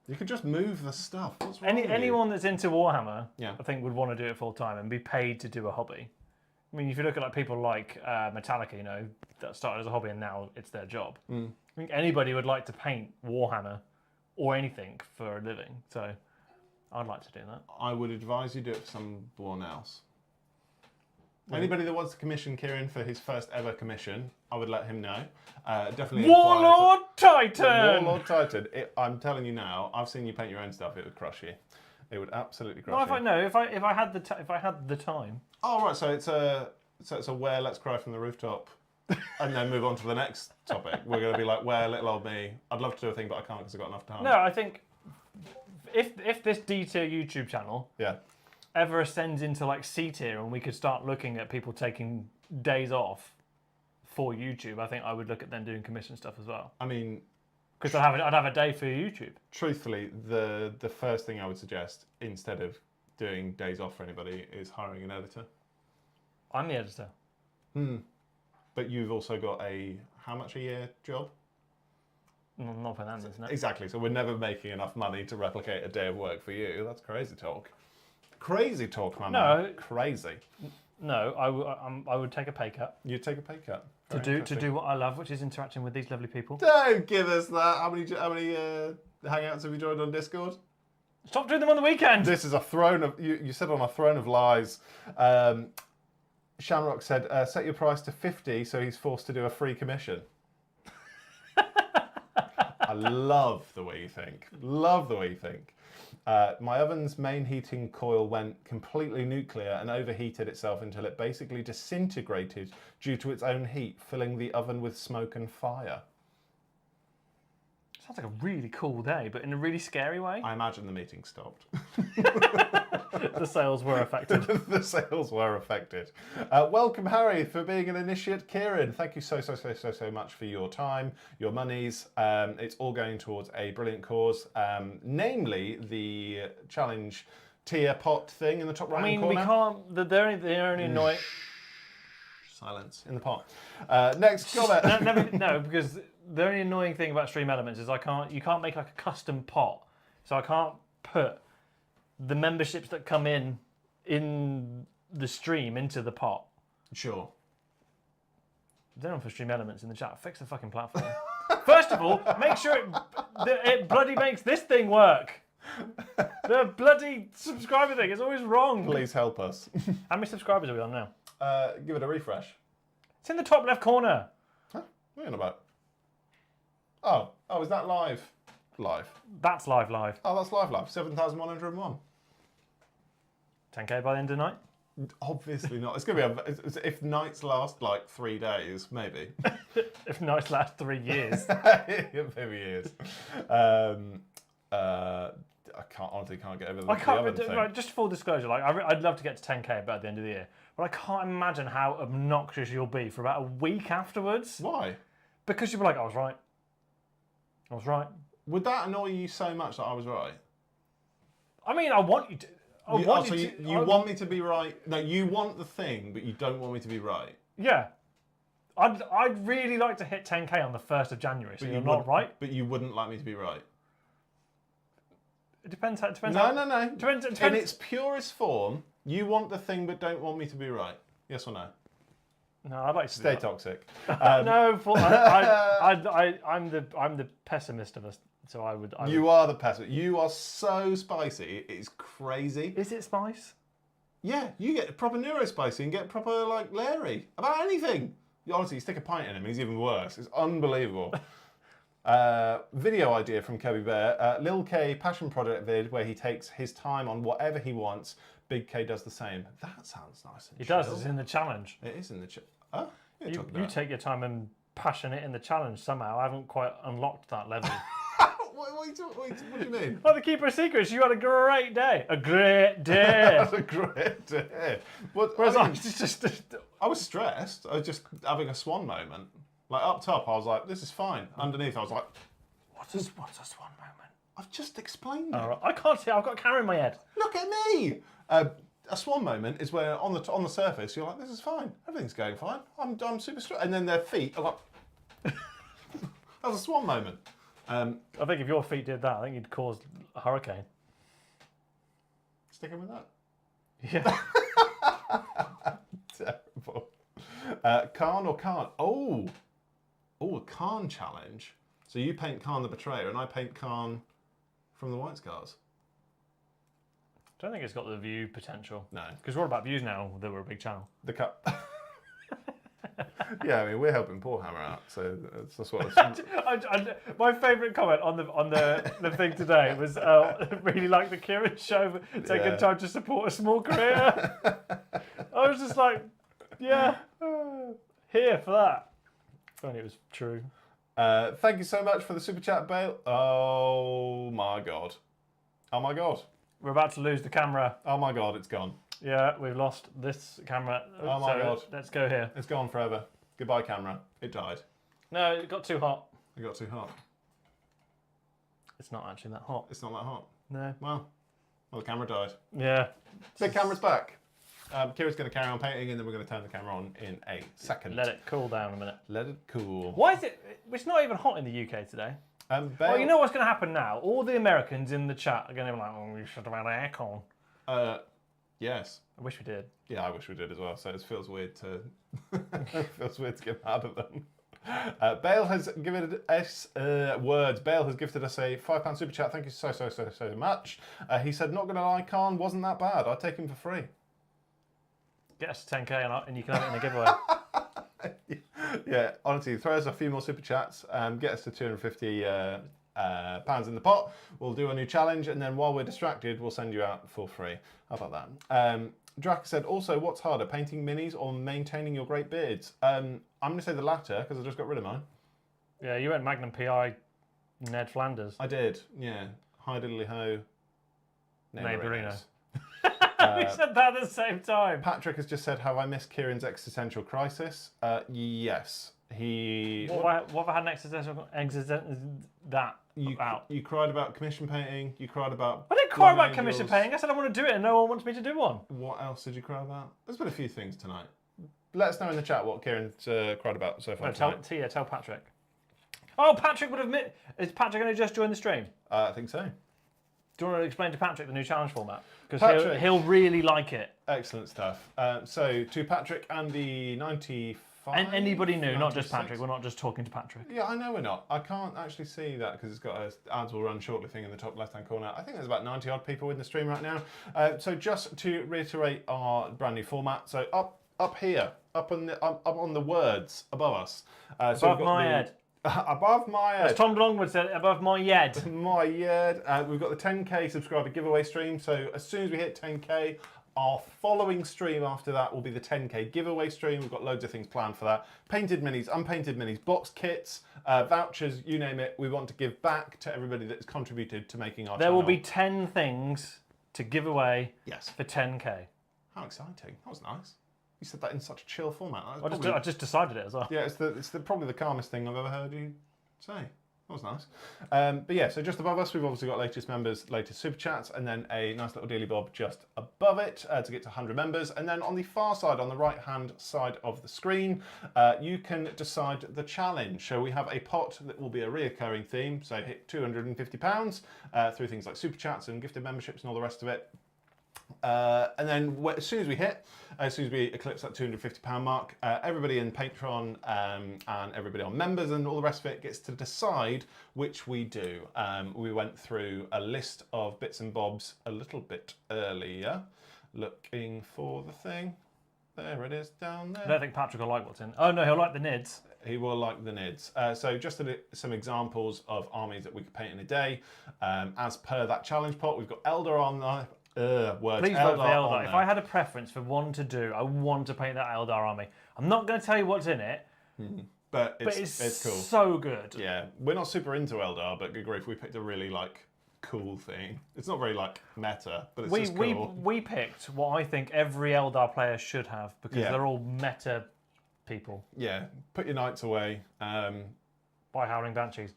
Speaker 2: You could just move the stuff. What's wrong with
Speaker 1: Anyone that's into Warhammer,
Speaker 2: yeah,
Speaker 1: I think would want to do it full time and be paid to do a hobby. I mean, if you look at like people like Metallica, you know, that started as a hobby and now it's their job. I think anybody would like to paint Warhammer or anything for a living. So I'd like to do that.
Speaker 2: I would advise you do it for someone else. Anybody that wants to commission Kieran for his first ever commission, I would let him know. Definitely.
Speaker 1: Warlord Titan!
Speaker 2: Warlord Titan. I'm telling you now, I've seen you paint your own stuff. It would crush you. It would absolutely crush you.
Speaker 1: If I had the time.
Speaker 2: Oh right, so it's a where let's cry from the rooftop, and then move on to the next topic. We're going to be like, where little old me. I'd love to do a thing, but I can't because I've got enough time.
Speaker 1: No, I think if this D tier YouTube channel ever ascends into like C tier, and we could start looking at people taking days off for YouTube, I think I would look at them doing commission stuff as well.
Speaker 2: I mean,
Speaker 1: because I'd have a day for YouTube.
Speaker 2: Truthfully, the first thing I would suggest instead of doing days off for anybody is hiring an editor.
Speaker 1: I'm the editor.
Speaker 2: But you've also got a how much a year job?
Speaker 1: Not for that, isn't it?
Speaker 2: Exactly. So we're never making enough money to replicate a day of work for you. That's crazy talk. Crazy talk, my man. Crazy.
Speaker 1: No, I would take a pay cut.
Speaker 2: You'd take a pay cut
Speaker 1: to do what I love, which is interacting with these lovely people.
Speaker 2: Don't give us that. How many hangouts have you joined on Discord?
Speaker 1: Stop doing them on the weekend.
Speaker 2: This is a throne of... You said on a throne of lies. Shamrock said, set your price to 50 so he's forced to do a free commission. I love the way you think. Love the way you think. My oven's main heating coil went completely nuclear and overheated itself until it basically disintegrated due to its own heat, filling the oven with smoke and fire.
Speaker 1: Sounds like a really cool day, but in a really scary way.
Speaker 2: I imagine the meeting stopped.
Speaker 1: The sales were affected.
Speaker 2: The sales were affected. Welcome, Harry, for being an initiate. Kieran, thank you so much for your time, your monies. It's all going towards a brilliant cause, namely the challenge tier pot thing in the top right corner.
Speaker 1: We can't. They're only annoying.
Speaker 2: Silence in the pot. Next comment.
Speaker 1: No, because the only annoying thing about Stream Elements is you can't make like a custom pot, so I can't put the memberships that come in the stream into the pot.
Speaker 2: Sure.
Speaker 1: Don't know for Stream Elements in the chat. Fix the fucking platform. First of all, make sure it bloody makes this thing work. The bloody subscriber thing is always wrong.
Speaker 2: Please help us.
Speaker 1: How many subscribers are we on now?
Speaker 2: Give it a refresh.
Speaker 1: It's in the top left corner.
Speaker 2: Huh? What are you on about? Oh, is that live? Live.
Speaker 1: That's live.
Speaker 2: Oh, that's live. 7,101.
Speaker 1: 10k by the end of the night?
Speaker 2: Obviously not. It's going to be if nights last like 3 days, maybe.
Speaker 1: If nights last 3 years.
Speaker 2: Maybe years. I honestly can't get over the oven thing.
Speaker 1: Right, just full disclosure, like I'd love to get to 10k by the end of the year, but I can't imagine how obnoxious you'll be for about a week afterwards.
Speaker 2: Why?
Speaker 1: Because you'll be like, I was right.
Speaker 2: Would that annoy you so much that I was right?
Speaker 1: I mean, I want you to.
Speaker 2: You want me to be right? No, you want the thing, but you don't want me to be right.
Speaker 1: Yeah. I'd really like to hit 10k on the 1st of January, so you're not right.
Speaker 2: But you wouldn't like me to be right.
Speaker 1: It depends. No.
Speaker 2: Depends. In its purest form, you want the thing, but don't want me to be right. Yes or no?
Speaker 1: No, I'd like to
Speaker 2: stay toxic.
Speaker 1: No, I'm the pessimist of us. So I would.
Speaker 2: You are the pessimist. You are so spicy. It's crazy.
Speaker 1: Is it spice?
Speaker 2: Yeah, you get proper neurospicy and get proper like Larry about anything. Honestly, you stick a pint in him, he's even worse. It's unbelievable. Video idea from Kirby Bear. Lil K passion project vid where he takes his time on whatever he wants. Big K does the same. That sounds nice. And
Speaker 1: it does. It's in the challenge.
Speaker 2: It is in the challenge. Oh,
Speaker 1: you take your time and passion it in the challenge somehow. I haven't quite unlocked that level.
Speaker 2: What do you mean?
Speaker 1: Well, the Keeper of Secrets, you had a great day. A great day.
Speaker 2: That's a great day.
Speaker 1: Whereas
Speaker 2: I was stressed. I was just having a swan moment. Like up top, I was like, this is fine. Underneath, I was like,
Speaker 1: what's a swan moment?
Speaker 2: I've just explained it.
Speaker 1: Right. I can't see. I've got a camera in my head.
Speaker 2: Look at me. A swan moment is where on the surface you're like, this is fine. Everything's going fine. I'm super stressed. And then their feet are like, that's a swan moment.
Speaker 1: I think if your feet did that, I think you'd cause a hurricane.
Speaker 2: Sticking with that?
Speaker 1: Yeah.
Speaker 2: Terrible. Khan or Khan? Oh, a Khan challenge. So you paint Khan the Betrayer and I paint Khan from the White Scars.
Speaker 1: I don't think it's got the view potential.
Speaker 2: No.
Speaker 1: Because we're all about views now that we're a big channel.
Speaker 2: The cut. Yeah, I mean, we're helping Paul Hammer out, so that's what
Speaker 1: my favourite comment on the thing today was really like the Kieran show, taking time to support a small creator. I was just like, yeah, here for that. If only it was true.
Speaker 2: Thank you so much for the super chat, Bale. Oh my god.
Speaker 1: We're about to lose the camera.
Speaker 2: Oh my god, it's gone.
Speaker 1: Yeah, we've lost this camera.
Speaker 2: Oh my god.
Speaker 1: Let's go here.
Speaker 2: It's gone forever. Goodbye, camera. It died.
Speaker 1: No, it got too hot.
Speaker 2: It got too hot.
Speaker 1: It's not actually that hot.
Speaker 2: It's not that hot.
Speaker 1: No.
Speaker 2: Well, the camera died.
Speaker 1: Yeah.
Speaker 2: Big camera's back. Kira's going to carry on painting and then we're going to turn the camera on in a second.
Speaker 1: Let it cool down a minute.
Speaker 2: Let it cool.
Speaker 1: Why is it? It's not even hot in the UK today. Well, you know what's going to happen now? All the Americans in the chat are going to be like, oh, we should have had aircon.
Speaker 2: Yes.
Speaker 1: I wish we did.
Speaker 2: Yeah, I wish we did as well. So it feels weird to get mad at them. Bale has given us words. Bale has gifted us a £5 super chat. Thank you so much. He said, "Not gonna lie, Khan wasn't that bad. I'd take him for free."
Speaker 1: Get us to 10k and you can have it in a giveaway.
Speaker 2: Yeah, honestly, throw us a few more super chats. Get us to 250 pounds in the pot. We'll do a new challenge, and then while we're distracted, we'll send you out for free. How about that? Drac said, "Also, what's harder, painting minis or maintaining your great beards?" I'm going to say the latter because I just got rid of mine.
Speaker 1: Yeah, you went Magnum PI Ned Flanders.
Speaker 2: I did, yeah. Hi diddly ho.
Speaker 1: Neighbourino. We said that at the same time.
Speaker 2: Patrick has just said, "Have I missed Kieran's existential crisis?" Yes.
Speaker 1: What have I had an existential that about?
Speaker 2: You cried about commission painting. You cried about.
Speaker 1: I didn't cry about commission painting. I said I want to do it, and no one wants me to do one.
Speaker 2: What else did you cry about? There's been a few things tonight. Let us know in the chat what Kieran's cried about so far.
Speaker 1: No, tell Patrick. Oh, Patrick would have. Is Patrick going to just join the stream?
Speaker 2: I think so.
Speaker 1: Do you want to explain to Patrick the new challenge format? Because he'll really like it.
Speaker 2: Excellent stuff. So to Patrick and the 95.
Speaker 1: And anybody new, not just Patrick. We're not just talking to Patrick.
Speaker 2: Yeah, I know we're not. I can't actually see that because it's got a ads will run shortly thing in the top left-hand corner. I think there's about 90 odd people in the stream right now. So just to reiterate our brand new format. So up here, up on the words above us.
Speaker 1: Above my head.
Speaker 2: Above my head.
Speaker 1: As Tom Longwood said, above my head.
Speaker 2: My head. We've got the 10k subscriber giveaway stream. So as soon as we hit 10k, our following stream after that will be the 10k giveaway stream. We've got loads of things planned for that. Painted minis, unpainted minis, box kits, vouchers, you name it. We want to give back to everybody that has contributed to making our channel.
Speaker 1: There will be 10 things to give away for 10k.
Speaker 2: How exciting. That was nice. You said that in such a chill format.
Speaker 1: I just decided it as well.
Speaker 2: Yeah, it's probably the calmest thing I've ever heard you say. That was nice. But yeah, so just above us, we've obviously got latest members, latest super chats, and then a nice little dealy bob just above it to get to 100 members. And then on the far side, on the right-hand side of the screen, you can decide the challenge. So we have a pot that will be a reoccurring theme. So hit £250 through things like super chats and gifted memberships and all the rest of it. And then as soon as we eclipse that £250 mark, everybody in Patreon and everybody on members and all the rest of it gets to decide which we do. We went through a list of bits and bobs a little bit earlier, looking for the thing. There it is down there.
Speaker 1: I don't think Patrick will like what's in. Oh no, he'll like the NIDs.
Speaker 2: He will like the NIDs. So just some examples of armies that we could paint in a day. As per that challenge pot, we've got Eldar on there. Words.
Speaker 1: Please vote for Eldar. If I had a preference for one to do, I want to paint that Eldar army. I'm not going to tell you what's in it,
Speaker 2: but it's cool.
Speaker 1: So good.
Speaker 2: Yeah, we're not super into Eldar, but good grief, we picked a really cool thing. It's not very meta, but it's just cool.
Speaker 1: We picked what I think every Eldar player should have because they're all meta people.
Speaker 2: Yeah, put your knights away.
Speaker 1: By Howling Banshees.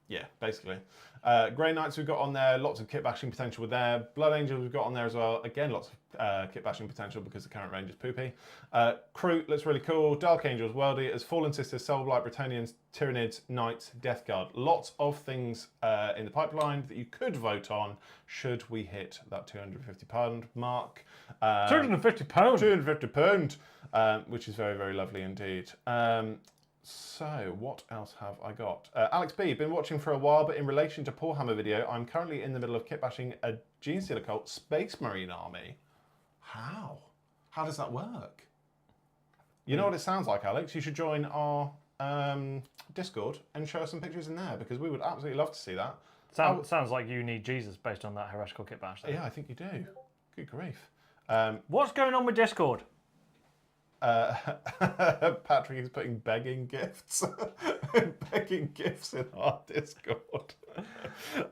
Speaker 2: Yeah, basically. Grey Knights we've got on there, lots of kit bashing potential with there. Blood Angels we've got on there as well. Again, lots of kit bashing potential because the current range is poopy. Kroot looks really cool. Dark Angels, World Eaters, Fallen Sisters, Soulblight, Bretonnians, Tyranids, Knights, Death Guard. Lots of things in the pipeline that you could vote on should we hit that £250 mark.
Speaker 1: £250?
Speaker 2: £250, which is very, very lovely indeed. So, what else have I got? Alex B, been watching for a while, but in relation to Warhammer video, I'm currently in the middle of kit bashing a Genestealer Cult Space Marine army. How? How does that work? You know what it sounds like, Alex? You should join our Discord and show us some pictures in there because we would absolutely love to see that.
Speaker 1: Sounds like you need Jesus based on that heretical kit bash.
Speaker 2: Yeah, I think you do. Good grief.
Speaker 1: What's going on with Discord?
Speaker 2: Patrick is putting begging gifts. Begging gifts in our Discord.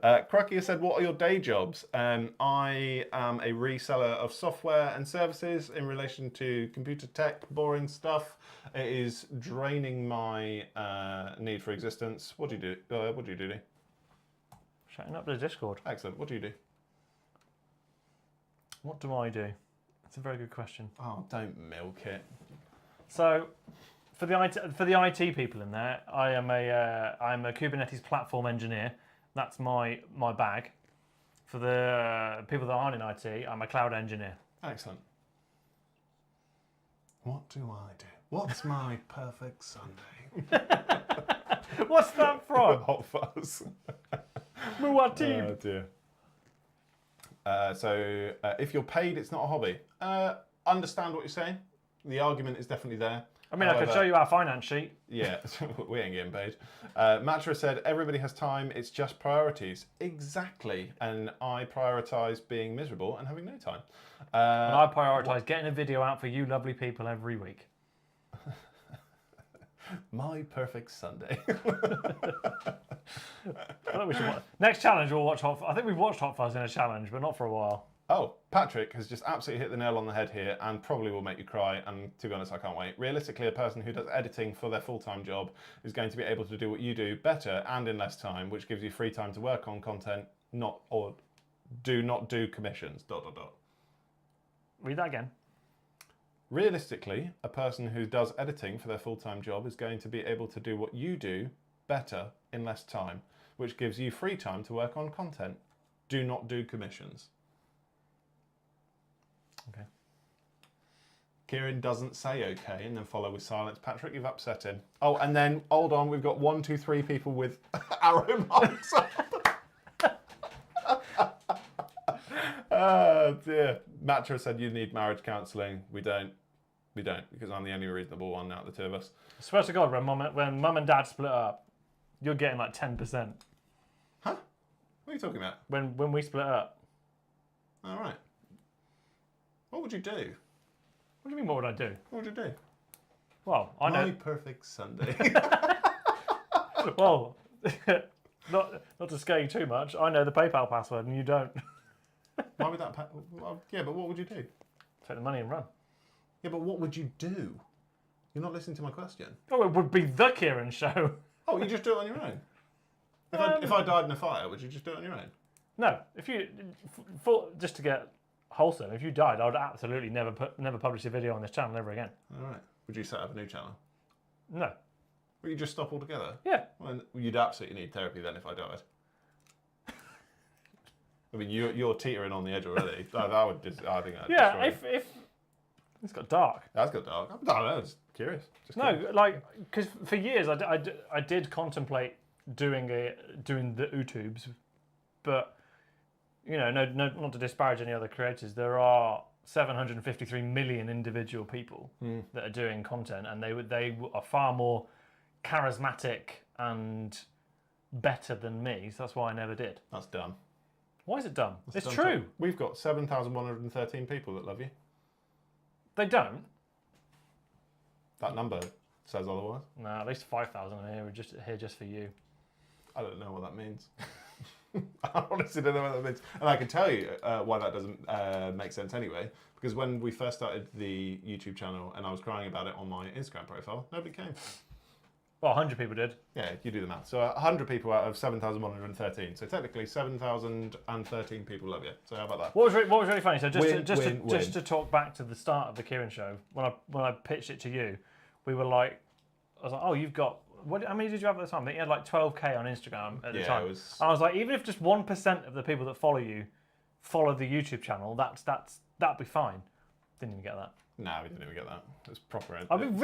Speaker 2: Crucky has said, what are your day jobs? I am a reseller of software and services in relation to computer tech, boring stuff. It is draining my need for existence. What do you do? What do you do?
Speaker 1: Shutting up the Discord.
Speaker 2: Excellent. What do you do?
Speaker 1: What do I do? That's a very good question.
Speaker 2: Oh, don't milk it.
Speaker 1: So, for the IT people in there, I'm a Kubernetes platform engineer. That's my bag. For the people that aren't in IT, I'm a cloud engineer.
Speaker 2: Excellent. What do I do? What's my perfect Sunday?
Speaker 1: What's that from?
Speaker 2: Hot Fuzz.
Speaker 1: Muad'Dib.
Speaker 2: Oh dear. So if you're paid, it's not a hobby. Understand what you're saying. The argument is definitely there.
Speaker 1: I mean, I could show you our finance sheet.
Speaker 2: Yeah, we ain't getting paid. Matra said, everybody has time, it's just priorities. Exactly. And I prioritise being miserable and having no time.
Speaker 1: And I prioritise getting a video out for you lovely people every week.
Speaker 2: My perfect Sunday.
Speaker 1: I think we should next challenge we'll watch Hot Fuzz. I think we've watched Hot Fuzz in a challenge, but not for a while.
Speaker 2: Oh, Patrick has just absolutely hit the nail on the head here and probably will make you cry. And to be honest, I can't wait. Realistically, a person who does editing for their full-time job is going to be able to do what you do better and in less time, which gives you free time to work on content, not do commissions, ...
Speaker 1: Read that again.
Speaker 2: Realistically, a person who does editing for their full-time job is going to be able to do what you do better in less time, which gives you free time to work on content. Do not do commissions.
Speaker 1: Okay.
Speaker 2: Kieran doesn't say okay and then follow with silence. Patrick, you've upset him. Oh, and then, hold on, we've got 1, 2, 3 people with arrow marks. Oh dear. Matra said you need marriage counselling. We don't, because I'm the only reasonable one out of the two of us.
Speaker 1: I swear to God, when mum and dad split up, you're getting like 10%.
Speaker 2: Huh? What are you talking about?
Speaker 1: When we split up.
Speaker 2: All right. What would you do?
Speaker 1: What do you mean, what would I do?
Speaker 2: What would you do?
Speaker 1: Well, I know.
Speaker 2: My perfect Sunday.
Speaker 1: Well, not to scare you too much, I know the PayPal password and you don't.
Speaker 2: Why would that... Well, yeah, but what would you do?
Speaker 1: Take the money and run.
Speaker 2: Yeah, but what would you do? You're not listening to my question.
Speaker 1: Oh, it would be the Kieran show.
Speaker 2: Oh, you just do it on your own? If I died in a fire, would you just do it on your own?
Speaker 1: No, if you... just to get wholesome, if you died, I would absolutely never publish a video on this channel ever again.
Speaker 2: All right. Would you set up a new channel?
Speaker 1: No.
Speaker 2: Would you just stop altogether?
Speaker 1: Yeah.
Speaker 2: Well, you'd absolutely need therapy then if I died. I mean, you're teetering on the edge already. I think I'd
Speaker 1: Yeah,
Speaker 2: destroy you.
Speaker 1: if it's got dark.
Speaker 2: That's got dark. I don't know. Just curious. Just
Speaker 1: No,
Speaker 2: curious.
Speaker 1: like because for years I did contemplate doing the YouTubes, but you know, no, not to disparage any other creators. There are 753 million individual people that are doing content, and they are far more charismatic and better than me. So that's why I never did.
Speaker 2: That's dumb.
Speaker 1: Why is it dumb?
Speaker 2: That's
Speaker 1: It's
Speaker 2: dumb.
Speaker 1: true.
Speaker 2: We've got 7,113 people that love you.
Speaker 1: They don't.
Speaker 2: That number says otherwise.
Speaker 1: No, at least 5,000 are here just for you.
Speaker 2: I don't know what that means. I honestly don't know what that means. And I can tell you why that doesn't make sense anyway. Because when we first started the YouTube channel and I was crying about it on my Instagram profile, nobody came.
Speaker 1: Well, 100 people did.
Speaker 2: Yeah, you do the math. So 100 people out of 7,113. So technically 7,013 people love you. So how about that?
Speaker 1: What was really funny? So
Speaker 2: Win.
Speaker 1: just to talk back to the start of the Kieran show, when I pitched it to you, we were like, I was like, oh, you've got how many did you have at the time? I think you had like 12k on Instagram at the time. And I was like, even if just 1% of the people that follow you follow the YouTube channel, that'd be fine. Didn't even get that.
Speaker 2: No, we didn't even get that. It's proper.
Speaker 1: I've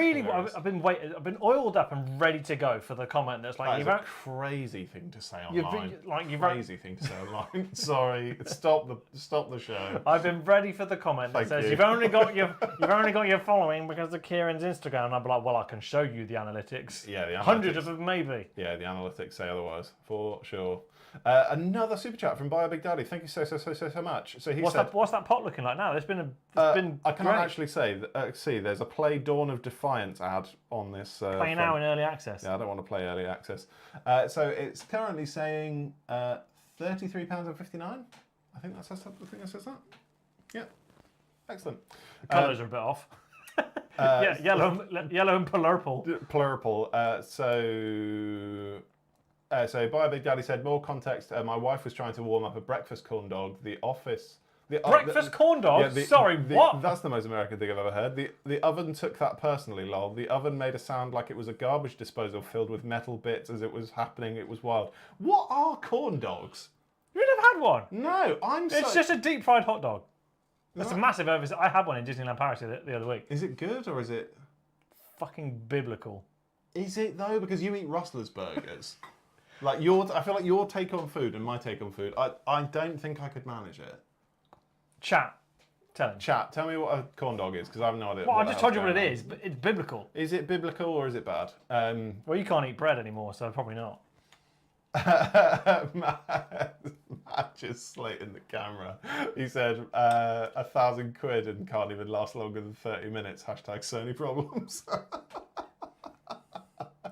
Speaker 1: been oiled up and ready to go for the comment that's like,
Speaker 2: That is a crazy thing to say online.
Speaker 1: You've
Speaker 2: crazy thing to say online. Sorry, stop the show.
Speaker 1: I've been ready for the comment that says you've only got your following because of Kieran's Instagram. And I'll be like, well, I can show you the analytics.
Speaker 2: Yeah, the analytics.
Speaker 1: Hundreds of them, maybe.
Speaker 2: Yeah, the analytics say otherwise for sure. Another super chat from Bio Big Daddy. Thank you so much. So he said,
Speaker 1: what's that pot looking like now? It's been
Speaker 2: I can't
Speaker 1: great.
Speaker 2: actually say. See, there's a Play Dawn of Defiance ad on this.
Speaker 1: Play now in early access.
Speaker 2: Yeah, I don't want to play early access. So it's currently saying £33.59. I think that says that. Yeah, excellent.
Speaker 1: The colours are a bit off. Yeah, yellow and purple.
Speaker 2: Plurple. So Bio Big Daddy said, more context, my wife was trying to warm up a breakfast corn dog.
Speaker 1: Breakfast corn dog? What?
Speaker 2: That's the most American thing I've ever heard. The oven took that personally, lol. The oven made a sound like it was a garbage disposal filled with metal bits as it was happening. It was wild. What are corn dogs?
Speaker 1: You've never had one?
Speaker 2: No,
Speaker 1: It's just a deep fried hot dog. That's a massive oversight. I had one in Disneyland Paris the other week.
Speaker 2: Is it good or is it...
Speaker 1: fucking biblical.
Speaker 2: Is it though? Because you eat Rustler's burgers. I feel like your take on food and my take on food. I don't think I could manage it.
Speaker 1: Chat. Tell him.
Speaker 2: Chat, tell me what a corn dog is, because I have no idea.
Speaker 1: Well, I
Speaker 2: the
Speaker 1: just
Speaker 2: hell's
Speaker 1: told you what it
Speaker 2: going
Speaker 1: is, but it's biblical.
Speaker 2: on. Is it biblical or is it bad?
Speaker 1: Well, you can't eat bread anymore, so probably not.
Speaker 2: Matt just slating the camera. He said, 1,000 quid and can't even last longer than 30 minutes. Hashtag Sony problems.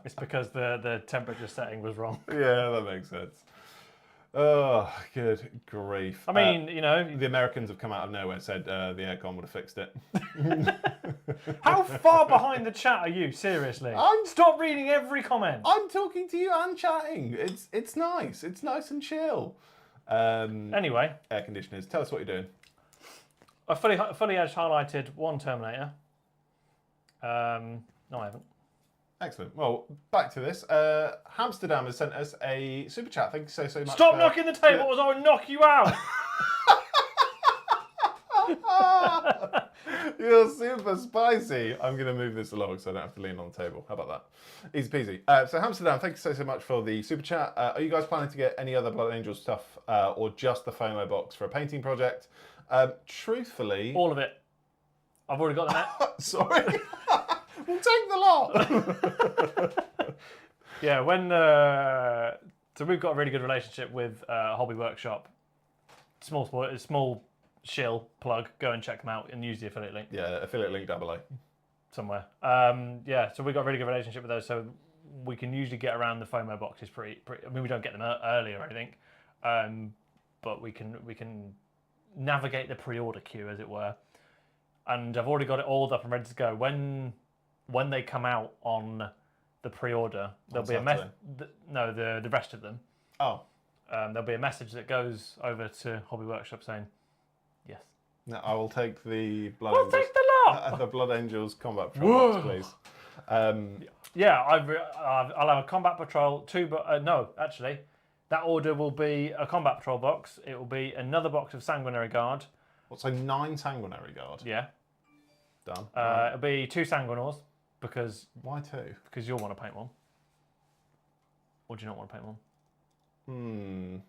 Speaker 1: It's because the temperature setting was wrong.
Speaker 2: Yeah, that makes sense. Oh, good grief.
Speaker 1: I mean, you know...
Speaker 2: The Americans have come out of nowhere and said the aircon would have fixed it.
Speaker 1: How far behind the chat are you, seriously? Stop reading every comment.
Speaker 2: I'm talking to you and chatting. It's nice. It's nice and chill.
Speaker 1: Anyway.
Speaker 2: Air conditioners. Tell us what you're doing.
Speaker 1: I fully edge highlighted one Terminator. No, I haven't.
Speaker 2: Excellent. Well, back to this. Hamsterdam has sent us a super chat. Thank you so much.
Speaker 1: Stop knocking the table, or I will knock you out.
Speaker 2: You're super spicy. I'm going to move this along so I don't have to lean on the table. How about that? Easy peasy. So Hamsterdam, thank you so much for the super chat. Are you guys planning to get any other Blood Angel stuff or just the FOMO box for a painting project? Truthfully...
Speaker 1: All of it. I've already got the net.
Speaker 2: Sorry. We'll take the lot.
Speaker 1: Yeah, so we've got a really good relationship with Hobby Workshop. Small shill plug. Go and check them out and use the affiliate link.
Speaker 2: Yeah, affiliate link AA.
Speaker 1: Somewhere. Yeah, so we've got a really good relationship with those, so we can usually get around the FOMO boxes pretty I mean, we don't get them early or anything, but we can navigate the pre-order queue, as it were. And I've already got it all up and ready to go. When they come out on the pre-order, there'll be a message. No, the rest of them.
Speaker 2: Oh.
Speaker 1: There'll be a message that goes over to Hobby Workshop saying, yes.
Speaker 2: No, I will take the Blood
Speaker 1: We'll
Speaker 2: Angels.
Speaker 1: take the lot!
Speaker 2: The Blood Angels Combat Patrol box, please.
Speaker 1: Yeah, I'll have a Combat Patrol, no, actually. That order will be a Combat Patrol box. It will be another box of Sanguinary Guard.
Speaker 2: What, so 9 Sanguinary Guard?
Speaker 1: Yeah.
Speaker 2: Done.
Speaker 1: It'll be 2 Sanguinors, because...
Speaker 2: Why 2?
Speaker 1: Because you'll want to paint one. Or do you not want to paint one?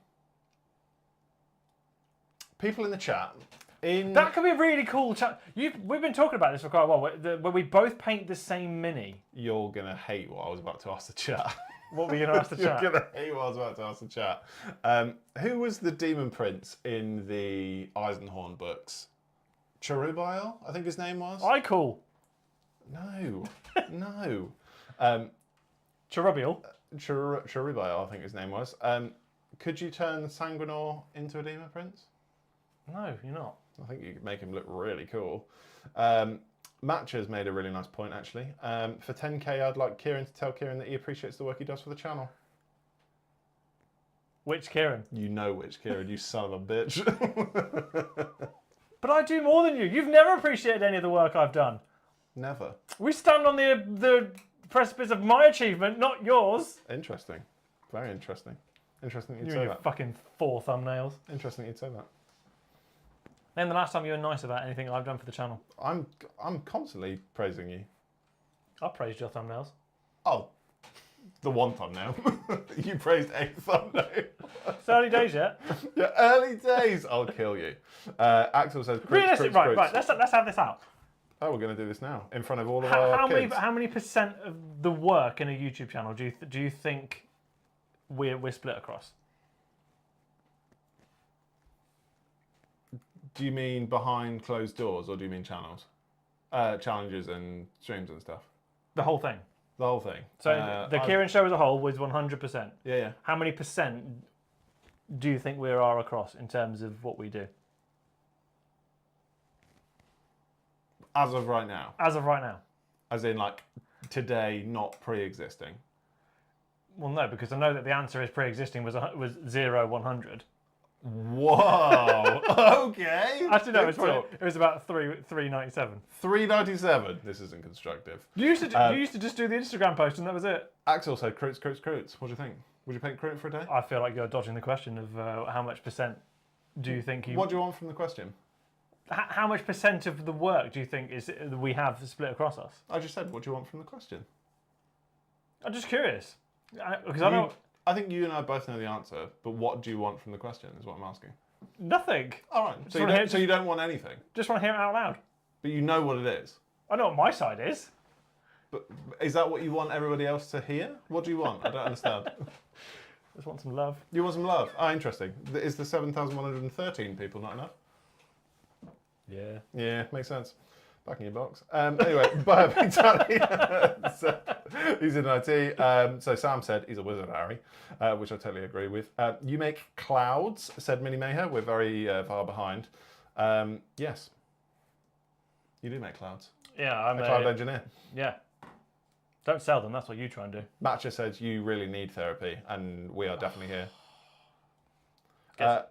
Speaker 2: People in the chat...
Speaker 1: That could be a really cool chat. We've been talking about this for quite a while, where we both paint the same mini.
Speaker 2: You're going to hate what I was about to ask the chat.
Speaker 1: What were you going to ask the chat?
Speaker 2: You're going to hate what I was about to ask the chat. Who was the Demon Prince in the Eisenhorn books? Cherubael, I think his name was?
Speaker 1: Cool.
Speaker 2: No. No.
Speaker 1: Cherubael?
Speaker 2: Cherubael, I think his name was. Could you turn Sanguinor into a Demon Prince?
Speaker 1: No, you're not.
Speaker 2: I think you could make him look really cool. Matcher's made a really nice point, actually. For 10k, I'd like Kieran to tell Kieran that he appreciates the work he does for the channel.
Speaker 1: Which Kieran?
Speaker 2: You know which Kieran, you son of a bitch.
Speaker 1: But I do more than you. You've never appreciated any of the work I've done.
Speaker 2: Never.
Speaker 1: We stand on the precipice of my achievement, not yours.
Speaker 2: Interesting. Very interesting. Interesting that you'd
Speaker 1: You
Speaker 2: say
Speaker 1: and your
Speaker 2: that.
Speaker 1: fucking 4 thumbnails.
Speaker 2: Interesting that you'd say that.
Speaker 1: Name the last time you were nice about anything I've done for the channel.
Speaker 2: I'm constantly praising you.
Speaker 1: I praised your thumbnails.
Speaker 2: Oh, the one thumbnail. You praised a thumbnail.
Speaker 1: It's early days yet.
Speaker 2: Yeah, early days. I'll kill you. Axel says,
Speaker 1: Realistic, right. Let's have this out.
Speaker 2: Oh, we're going to do this now in front of all of our kids.
Speaker 1: How many percent of the work in a YouTube channel do you think we're split across?
Speaker 2: Do you mean behind closed doors, or do you mean channels? Challenges and streams and stuff?
Speaker 1: The whole thing.
Speaker 2: The whole thing.
Speaker 1: So the Kieran show as a whole was 100%.
Speaker 2: Yeah.
Speaker 1: How many percent do you think we are across in terms of what we do?
Speaker 2: As of right now?
Speaker 1: As of right now.
Speaker 2: As in, like, today, not pre-existing?
Speaker 1: Well, no, because I know that the answer is pre-existing was 0, 100.
Speaker 2: Whoa. Okay.
Speaker 1: Actually, no, it was about 397.
Speaker 2: 397. This isn't constructive.
Speaker 1: You used to just do the Instagram post and that was it.
Speaker 2: Axel said, Croots. What do you think? Would you paint Croot for a day?
Speaker 1: I feel like you're dodging the question of how much percent do you think you...
Speaker 2: What do you want from the question?
Speaker 1: How much % of the work do you think we have split across us?
Speaker 2: I just said, what do you want from the question?
Speaker 1: I'm just curious. Because I don't...
Speaker 2: I think you and I both know the answer, but what do you want from the question is what I'm asking.
Speaker 1: Nothing.
Speaker 2: All right. So you don't want anything?
Speaker 1: Just want to hear it out loud.
Speaker 2: But you know what it is?
Speaker 1: I know what my side is.
Speaker 2: But is that what you want everybody else to hear? What do you want? I don't understand.
Speaker 1: Just want some love.
Speaker 2: You want some love? Ah, interesting. Is the 7,113 people not enough?
Speaker 1: Yeah.
Speaker 2: Yeah, makes sense. Back in your box. Anyway, bye, Big Tally. So, he's in IT. So Sam said he's a wizard, Harry, which I totally agree with. You make clouds, said Mini Mayher. We're very far behind. Yes. You do make clouds.
Speaker 1: Yeah, I'm
Speaker 2: a cloud engineer.
Speaker 1: Yeah. Don't sell them. That's what you try and do.
Speaker 2: Matcha says you really need therapy, and we are definitely here.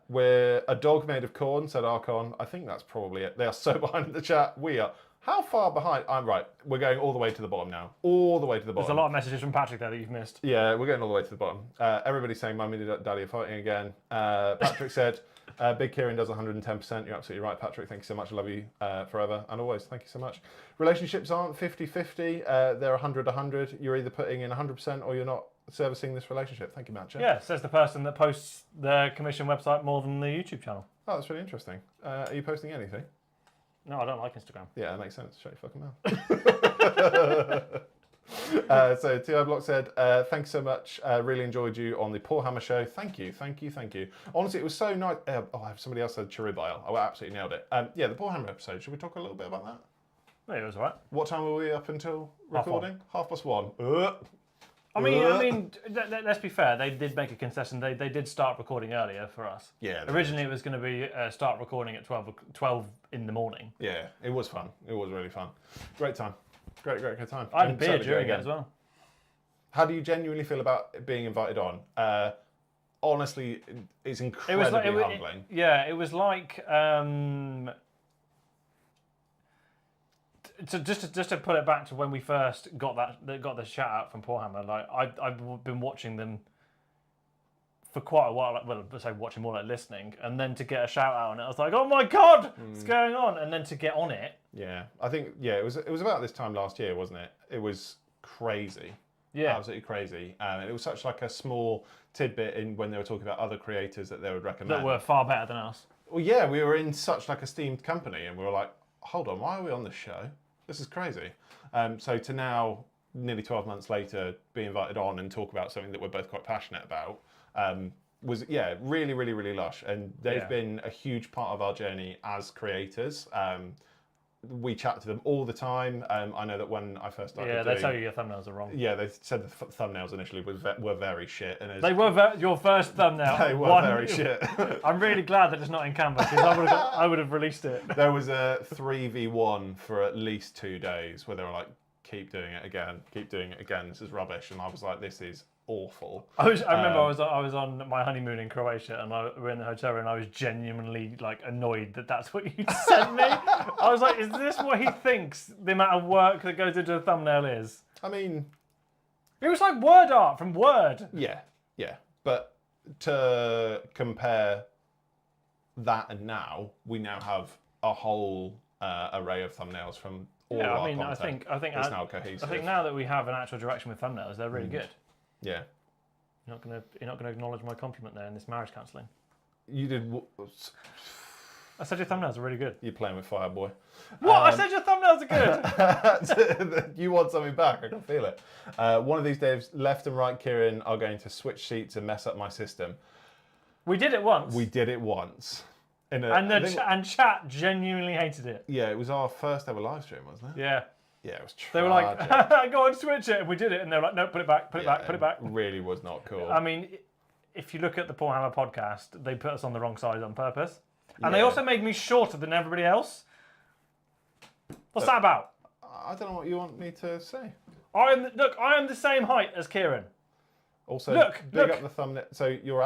Speaker 2: We're a dog made of corn, said Archon. I think that's probably it. They are so behind in the chat. We are. How far behind? I'm right. We're going all the way to the bottom now. All the way to the bottom.
Speaker 1: There's a lot of messages from Patrick there that you've missed.
Speaker 2: Yeah, we're getting all the way to the bottom. Everybody's saying Mummy and Daddy are fighting again. Patrick said, Big Kieran does 110%. You're absolutely right, Patrick. Thank you so much. I love you forever and always. Thank you so much. Relationships aren't 50-50. They're 100-100. You're either putting in 100% or you're not servicing this relationship. Thank you, Matcha.
Speaker 1: Yeah, says the person that posts the commission website more than the YouTube channel.
Speaker 2: Oh, that's really interesting. Are you posting anything?
Speaker 1: No, I don't like Instagram.
Speaker 2: Yeah, that makes sense. Shut your fucking mouth. So T.I. Block said, thanks so much. Really enjoyed you on the Paul Hammer show. Thank you. Honestly, it was so nice. Somebody else said Cherubile. I absolutely nailed it. Yeah, the Paul Hammer episode. Should we talk a little bit about that?
Speaker 1: Yeah, it was alright.
Speaker 2: What time were we up until recording? 1:30.
Speaker 1: I mean, let's be fair. They did make a concession. They did start recording earlier for us.
Speaker 2: Yeah.
Speaker 1: Originally, it was going to be start recording at 12 in the morning.
Speaker 2: Yeah, it was fun. It was really fun. Great time. Great time.
Speaker 1: I had a beer during it as well.
Speaker 2: How do you genuinely feel about being invited on? Honestly, it's incredibly humbling.
Speaker 1: It was like. So just to put it back to when we first got the shout out from Paul Hammer, like I've been watching them for quite a while. Like, well, I say watching more like listening, and then to get a shout out on it, I was like, oh my god, what's going on? And then to get on it.
Speaker 2: Yeah, I think it was about this time last year, wasn't it? It was crazy.
Speaker 1: Yeah,
Speaker 2: absolutely crazy. It was such like a small tidbit in when they were talking about other creators that they would recommend
Speaker 1: that were far better than us.
Speaker 2: Well, yeah, we were in such like esteemed company, and we were like, hold on, why are we on this show? This is crazy. So to now, nearly 12 months later, be invited on and talk about something that we're both quite passionate about was, really, really, really lush. And they've been a huge part of our journey as creators. We chat to them all the time. I know that when I first started
Speaker 1: they tell you your thumbnails are wrong.
Speaker 2: Yeah, they said the thumbnails initially were very shit. And
Speaker 1: they were your first thumbnail.
Speaker 2: They were very shit.
Speaker 1: I'm really glad that it's not in Canva because I would have released it.
Speaker 2: There was a 3v1 for at least 2 days where they were like, keep doing it again, this is rubbish. And I was like, this is awful.
Speaker 1: I remember I was on my honeymoon in Croatia and we were in the hotel room and I was genuinely like annoyed that that's what you sent me. I was like, is this what he thinks the amount of work that goes into a thumbnail is?
Speaker 2: I mean,
Speaker 1: it was like word art from Word.
Speaker 2: Yeah. But to compare that and now, we now have a whole array of thumbnails from all our content.
Speaker 1: I think
Speaker 2: it's now cohesive.
Speaker 1: I think now that we have an actual direction with thumbnails, they're really good.
Speaker 2: Yeah.
Speaker 1: You're not gonna acknowledge my compliment there in this marriage counselling.
Speaker 2: You did.
Speaker 1: I said your thumbnails are really good.
Speaker 2: You're playing with fire, boy.
Speaker 1: What? I said your thumbnails are good.
Speaker 2: You want something back? I can feel it. One of these days, left and right, Kieran are going to switch seats and mess up my system.
Speaker 1: We did it once. And chat genuinely hated it.
Speaker 2: Yeah, it was our first ever live stream, wasn't it?
Speaker 1: Yeah.
Speaker 2: Yeah, it was tragic.
Speaker 1: They were like, go on, switch it. And we did it. And they were like, no, put it back, put it back.
Speaker 2: It really was not cool.
Speaker 1: I mean, if you look at the Paul Hammer podcast, they put us on the wrong side on purpose. And they also made me shorter than everybody else. What's that about?
Speaker 2: I don't know what you want me to say.
Speaker 1: I am the same height as Kieran.
Speaker 2: Also, big up the thumbnail. So your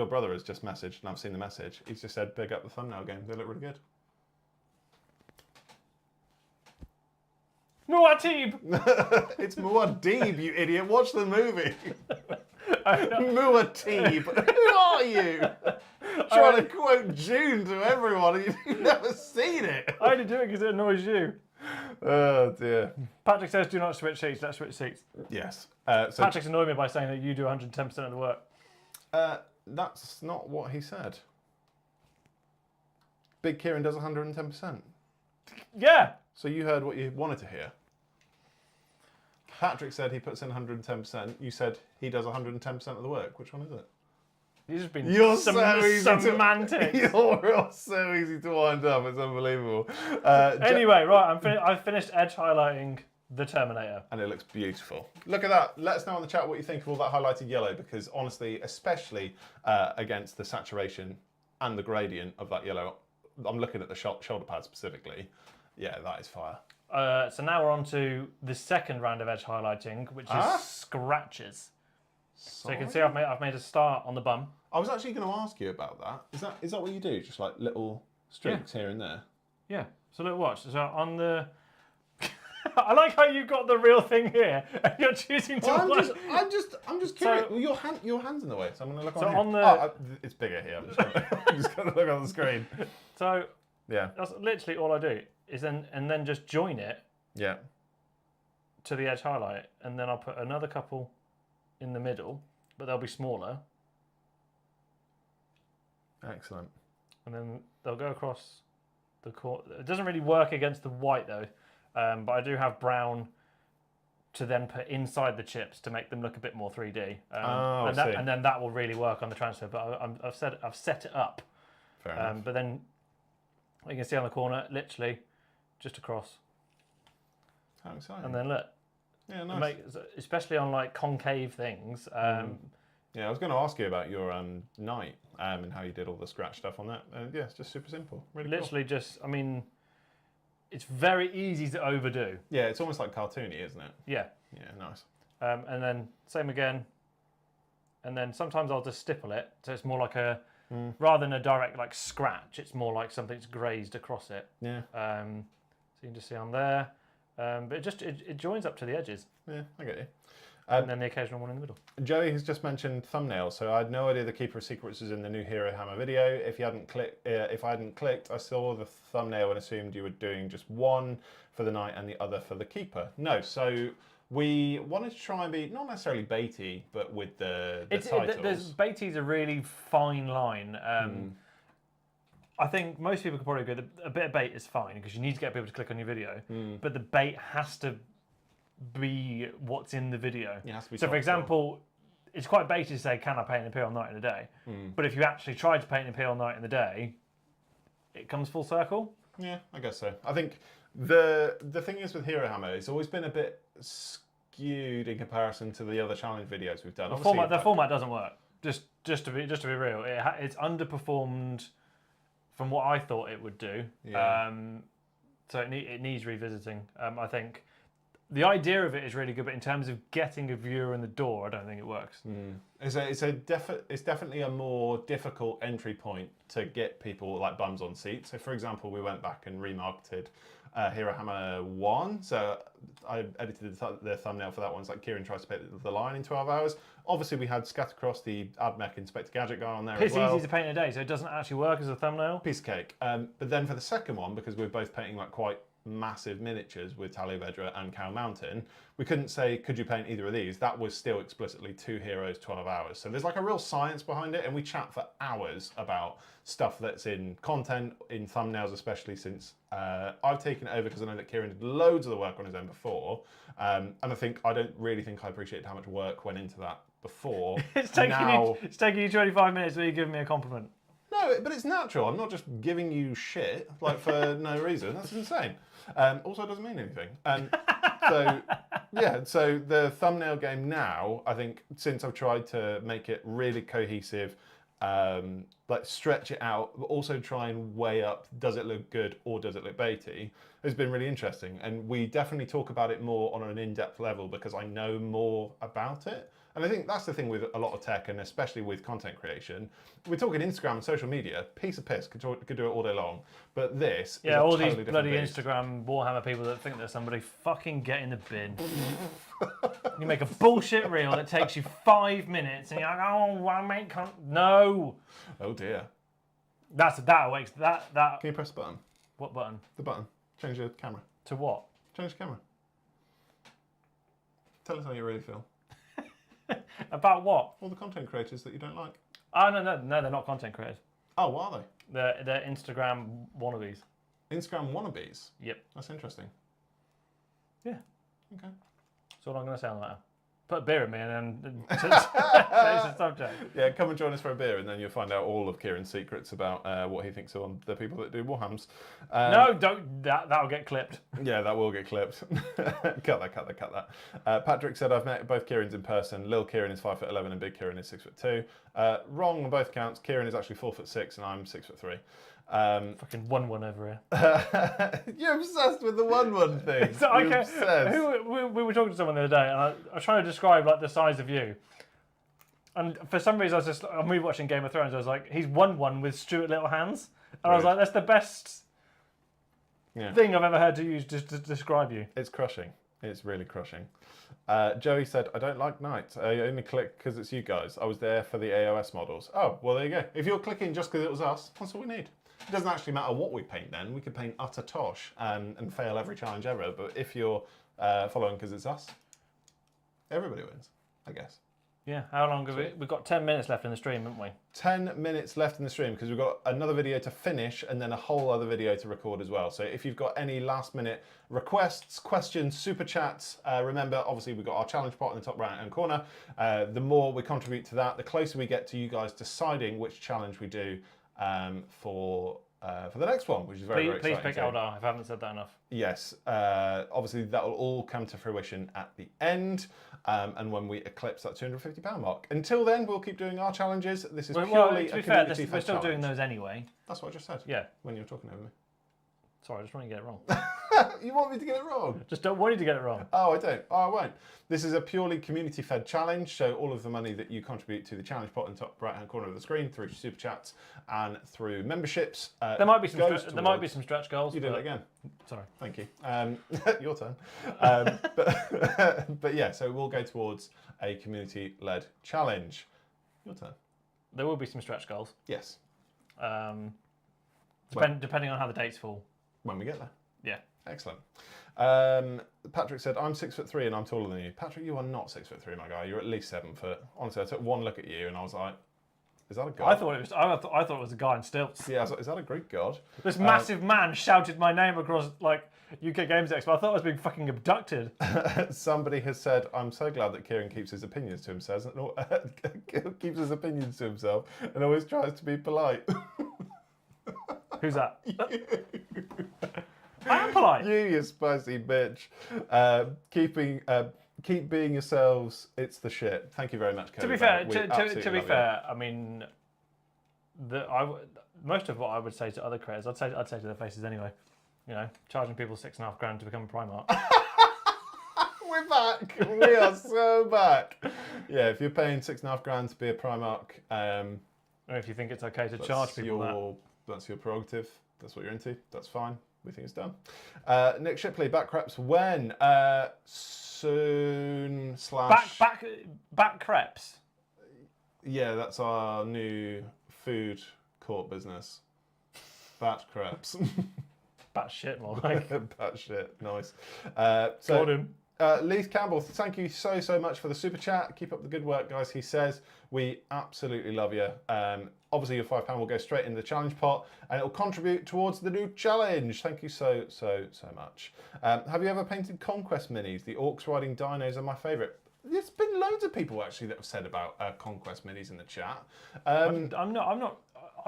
Speaker 2: brother has just messaged, and I've seen the message. He's just said, big up the thumbnail game. They look really good.
Speaker 1: Muad'Dib!
Speaker 2: It's Muad'Dib, you idiot. Watch the movie. Muad'Dib. Who are you? trying to quote June to everyone. You've never seen it.
Speaker 1: I only do it because it annoys you.
Speaker 2: Oh dear.
Speaker 1: Patrick says, "Do not switch seats. Let's switch seats."
Speaker 2: Yes. So
Speaker 1: Patrick's annoyed me by saying that you do 110% of the work.
Speaker 2: that's not what he said. Big Kieran does 110%.
Speaker 1: Yeah.
Speaker 2: So you heard what you wanted to hear. Patrick said he puts in 110%. You said he does 110% of the work. Which one is it?
Speaker 1: You've just been
Speaker 2: You're so easy
Speaker 1: semantics.
Speaker 2: You're so easy to wind up. It's unbelievable.
Speaker 1: Anyway, right, I've finished edge highlighting the Terminator.
Speaker 2: And it looks beautiful. Look at that. Let us know in the chat what you think of all that highlighted yellow, because honestly, especially against the saturation and the gradient of that yellow, I'm looking at the shoulder pad specifically. Yeah, that is fire.
Speaker 1: So now we're on to the second round of edge highlighting, which is scratches. So you can see I've made a start on the bum.
Speaker 2: I was actually going to ask you about that. Is that what you do? Just like little streaks here and there?
Speaker 1: Yeah. So look, watch. So on the, I like how you've got the real thing here, and you're choosing to.
Speaker 2: Well, I'm just curious. Well, your hand's in the way, so I'm going to look on here.
Speaker 1: On the.
Speaker 2: It's bigger here. I'm just going to look on the screen.
Speaker 1: So
Speaker 2: yeah,
Speaker 1: that's literally all I do. Is then just join it.
Speaker 2: Yeah.
Speaker 1: To the edge highlight, and then I'll put another couple in the middle, but they'll be smaller.
Speaker 2: Excellent.
Speaker 1: And then they'll go across the core. It doesn't really work against the white though, but I do have brown to then put inside the chips to make them look a bit more 3D. And then that will really work on the transfer. But I've set it up.
Speaker 2: Fair enough.
Speaker 1: But then you can see on the corner, literally, just across.
Speaker 2: How exciting!
Speaker 1: And then look.
Speaker 2: Yeah, nice.
Speaker 1: Especially on like concave things.
Speaker 2: Yeah, I was going to ask you about your night and how you did all the scratch stuff on that. Yeah, it's just super simple. Really
Speaker 1: literally cool. I mean, it's very easy to overdo.
Speaker 2: Yeah, it's almost like cartoony, isn't it?
Speaker 1: Yeah.
Speaker 2: Yeah, nice.
Speaker 1: And then same again. And then sometimes I'll just stipple it, so it's more like a, rather than a direct like scratch, it's more like something's grazed across it.
Speaker 2: Yeah.
Speaker 1: So you can just see on there. But it joins up to the edges.
Speaker 2: Yeah, I get you.
Speaker 1: And then the occasional one in the middle.
Speaker 2: Joey has just mentioned thumbnails, so I had no idea the Keeper of Secrets was in the new Hero Hammer video. If I hadn't clicked, I saw the thumbnail and assumed you were doing just one for the Knight and the other for the Keeper. No, so we wanted to try and be not necessarily baity, but with the titles.
Speaker 1: Baity's a really fine line. I think most people could probably agree that a bit of bait is fine because you need to get people to click on your video, but the bait has to be what's in the video.
Speaker 2: It has to be
Speaker 1: so, for example, it's quite baity to say, "Can I paint and peel night in a day?" But if you actually tried to paint and peel night in the day, it comes full circle.
Speaker 2: Yeah, I guess so. I think the thing is with Hero Hammer, it's always been a bit skewed in comparison to the other challenge videos we've done.
Speaker 1: The format doesn't work. Just to be real, it's underperformed from what I thought it would do.
Speaker 2: Yeah.
Speaker 1: So it needs revisiting. I think the idea of it is really good, but in terms of getting a viewer in the door, I don't think it works.
Speaker 2: It's definitely a more difficult entry point to get people like bums on seats. So, for example, we went back and remarketed Hero Hammer 1. So I edited the thumbnail for that one. It's like Kieran tries to paint the line in 12 hours. Obviously, we had Scattercross, the AdMech Inspector Gadget guy on there as well.
Speaker 1: It's easy to paint in a day, so it doesn't actually work as a thumbnail.
Speaker 2: Piece of cake. But then for the second one, because we're both painting like quite massive miniatures with Talivedra and Cow Mountain, we couldn't say, could you paint either of these? That was still explicitly 2 heroes, 12 hours. So there's like a real science behind it, and we chat for hours about stuff that's in content, in thumbnails especially, since I've taken it over because I know that Kieran did loads of the work on his own before. And I don't really think I appreciated how much work went into that before.
Speaker 1: It's taking you 25 minutes, but you're giving me a compliment.
Speaker 2: No, but it's natural. I'm not just giving you shit like for no reason. That's insane. Also, it doesn't mean anything. So the thumbnail game now, I think, since I've tried to make it really cohesive, like stretch it out, but also try and weigh up, does it look good or does it look baity, has been really interesting. And we definitely talk about it more on an in-depth level because I know more about it. And I think that's the thing with a lot of tech, and especially with content creation. We're talking Instagram and social media, piece of piss, could do it all day long. But this is
Speaker 1: all
Speaker 2: totally
Speaker 1: these bloody
Speaker 2: beast.
Speaker 1: Instagram Warhammer people that think they're somebody, fucking get in the bin. You make a bullshit reel that takes you 5 minutes and you're like, oh, I'll make no.
Speaker 2: Oh dear.
Speaker 1: That works. That.
Speaker 2: Can you press the button?
Speaker 1: What button?
Speaker 2: The button. Change your camera.
Speaker 1: To what?
Speaker 2: Change the camera. Tell us how you really feel.
Speaker 1: About what?
Speaker 2: All the content creators that you don't like.
Speaker 1: Oh no, they're not content creators.
Speaker 2: Oh, what are they?
Speaker 1: They're Instagram wannabes.
Speaker 2: Instagram wannabes?
Speaker 1: Yep.
Speaker 2: That's interesting.
Speaker 1: Yeah.
Speaker 2: Okay.
Speaker 1: That's all I'm going to say on that. Put a beer in me and then change the subject.
Speaker 2: Yeah, come and join us for a beer, and then you'll find out all of Kieran's secrets about what he thinks of the people that do Warhammers.
Speaker 1: No, don't. That'll get clipped.
Speaker 2: Yeah, that will get clipped. cut that. Patrick said, I've met both Kierans in person. Lil Kieran is 5'11" and Big Kieran is 6'2". Wrong on both accounts. Kieran is actually 4'6" and I'm 6'3".
Speaker 1: Fucking 1-1 over here.
Speaker 2: You're obsessed with the 1-1 thing.
Speaker 1: So,
Speaker 2: You're
Speaker 1: okay,
Speaker 2: obsessed.
Speaker 1: we were talking to someone the other day, and I was trying to describe like the size of you. And for some reason, I'm rewatching Game of Thrones. I was like, he's 1-1 with Stuart Little hands, and I was like, that's the best thing I've ever heard to use to describe you.
Speaker 2: It's crushing. It's really crushing. Joey said, I don't like Knights. I only click because it's you guys. I was there for the AOS models. Oh, well, there you go. If you're clicking just because it was us, that's all we need. It doesn't actually matter what we paint then. We could paint utter tosh and fail every challenge ever. But if you're following because it's us, everybody wins, I guess.
Speaker 1: Yeah, how long have we've got 10 minutes left in the stream, haven't we?
Speaker 2: 10 minutes left in the stream because we've got another video to finish and then a whole other video to record as well. So if you've got any last minute requests, questions, super chats, remember, obviously we've got our challenge pot in the top right hand corner. The more we contribute to that, the closer we get to you guys deciding which challenge we do for the next one, which is very exciting.
Speaker 1: Please pick Eldar, if I haven't said that enough.
Speaker 2: Yes, obviously that will all come to fruition at the end, and when we eclipse that £250 mark. Until then, we'll keep doing our challenges. This is purely a community
Speaker 1: we're still doing those anyway.
Speaker 2: That's what I just said.
Speaker 1: Yeah.
Speaker 2: When you were talking over me.
Speaker 1: Sorry, I just want you to get it wrong.
Speaker 2: You want me to get it wrong?
Speaker 1: Just don't want you to get it wrong.
Speaker 2: Oh, I don't. Oh, I won't. This is a purely community-fed challenge, so all of the money that you contribute to the challenge pot in the top right-hand corner of the screen through super chats and through memberships.
Speaker 1: There might be some stretch goals.
Speaker 2: You do that again.
Speaker 1: Sorry.
Speaker 2: Thank you. Your turn. But yeah, so we'll go towards a community-led challenge. Your turn.
Speaker 1: There will be some stretch goals.
Speaker 2: Yes.
Speaker 1: Depending on how the dates fall.
Speaker 2: When we get there.
Speaker 1: Yeah.
Speaker 2: Excellent. Patrick said, I'm 6'3" and I'm taller than you. Patrick, you are not 6'3", my guy. You're at least 7 foot. Honestly, I took one look at you and I was like, is that a god?
Speaker 1: I thought it was a guy in stilts.
Speaker 2: Yeah, I was like, is that a Greek god?
Speaker 1: This massive man shouted my name across like UK Games Expo. I thought I was being fucking abducted.
Speaker 2: Somebody has said, I'm so glad that Kieran keeps his opinions to himself and always tries to be polite.
Speaker 1: Who's that? I am polite.
Speaker 2: You spicy bitch. Keep being yourselves. It's the shit. Thank you very much, Cody.
Speaker 1: To be fair, I mean, most of what I would say to other creators, I'd say to their faces anyway. You know, charging people $6,500 to become a Primarch.
Speaker 2: We're back. We are so back. Yeah, if you're paying $6,500 to be a Primarch,
Speaker 1: or if you think it's okay to charge people
Speaker 2: that's your prerogative. That's what you're into. That's fine. We think it's done. Nick Shipley, back creps when? Soon slash...
Speaker 1: Back crepes?
Speaker 2: Yeah, that's our new food court business. Bat crepes.
Speaker 1: Bat shit, more like.
Speaker 2: Bat shit, nice.
Speaker 1: Gordon.
Speaker 2: Leith Campbell, thank you so much for the super chat. Keep up the good work, guys. He says, we absolutely love you. Obviously, your £5 will go straight in the challenge pot and it will contribute towards the new challenge. Thank you so much. Have you ever painted Conquest minis? The orcs riding dinos are my favourite. There's been loads of people actually that have said about Conquest minis in the chat.
Speaker 1: I'm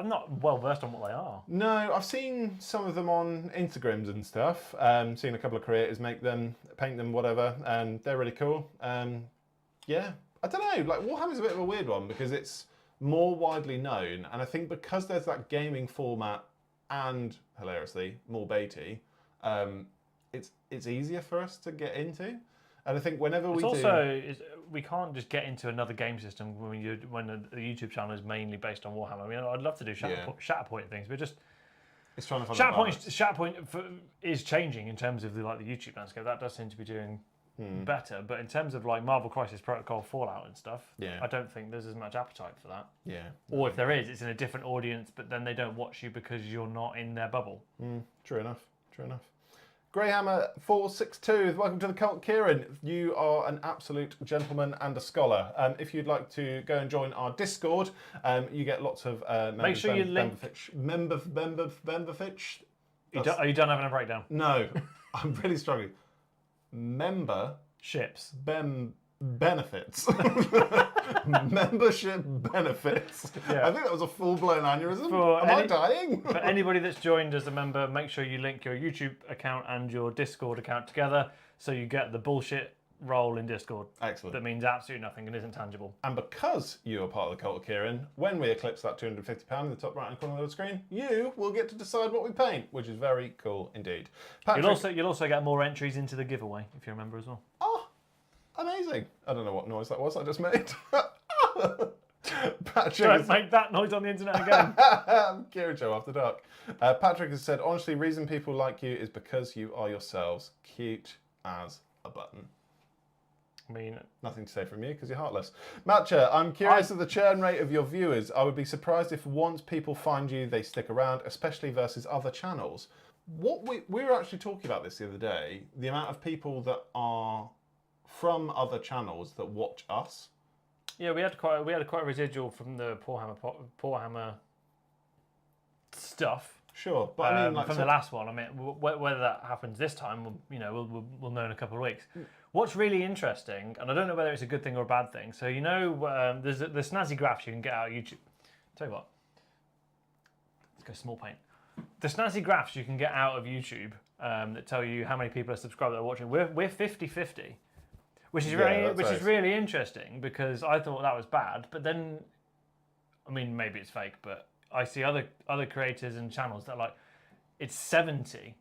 Speaker 1: not well versed on what they are.
Speaker 2: No, I've seen some of them on Instagrams and stuff. Seen a couple of creators paint them, whatever, and they're really cool. Yeah, I don't know. Like Warhammer's a bit of a weird one because it's more widely known, and I think because there's that gaming format and hilariously more baity, it's easier for us to get into. And I think whenever
Speaker 1: we can't just get into another game system when the YouTube channel is mainly based on Warhammer. I mean, I'd love to do Shatterpoint things, but
Speaker 2: it's trying to find
Speaker 1: Shatterpoint is changing in terms of the YouTube landscape. That does seem to be doing better. But in terms of like Marvel Crisis Protocol, Fallout and stuff,
Speaker 2: Yeah.
Speaker 1: I don't think there's as much appetite for that.
Speaker 2: Yeah.
Speaker 1: Or if there is, it's in a different audience, but then they don't watch you because you're not in their bubble.
Speaker 2: True enough. True enough. Greyhammer 462, welcome to the cult, Kieran. You are an absolute gentleman and a scholar. If you'd like to go and join our Discord, you get lots of
Speaker 1: Make sure you link.
Speaker 2: memberfitch.
Speaker 1: Are you done having a breakdown?
Speaker 2: No, I'm really struggling.
Speaker 1: Ships.
Speaker 2: Benefits. Membership benefits.
Speaker 1: Yeah.
Speaker 2: I think that was a full-blown aneurysm. Am I dying?
Speaker 1: For anybody that's joined as a member, make sure you link your YouTube account and your Discord account together so you get the bullshit role in Discord.
Speaker 2: Excellent.
Speaker 1: That means absolutely nothing and isn't tangible.
Speaker 2: And because you are part of the cult of Kieran, when we eclipse that £250 in the top right-hand corner of the screen, you will get to decide what we paint, which is very cool indeed. Patrick,
Speaker 1: You'll also get more entries into the giveaway if you're a member as well.
Speaker 2: oh, amazing. I don't know what noise that was I just made. Patrick
Speaker 1: Don't make that noise on the internet again.
Speaker 2: Kieran Show After Dark. Patrick has said, honestly, reason people like you is because you are yourselves. Cute as a button.
Speaker 1: I mean,
Speaker 2: nothing to say from you because you're heartless. Matcha, I'm curious of the churn rate of your viewers. I would be surprised if once people find you, they stick around, especially versus other channels. We were actually talking about this the other day, the amount of people that are from other channels that watch us.
Speaker 1: Yeah, we had quite a residual from the Poor Hammer stuff.
Speaker 2: Sure, but I mean, like,
Speaker 1: from the last one. I mean, whether that happens this time, we'll know in a couple of weeks. What's really interesting, and I don't know whether it's a good thing or a bad thing. So there's the snazzy graphs you can get out of YouTube. Tell you what, let's go small paint. The snazzy graphs you can get out of YouTube that tell you how many people are subscribed that are watching. We're 50-50. Which is really interesting because I thought that was bad, but then, I mean, maybe it's fake, but I see other creators and channels that are like, it's 70-30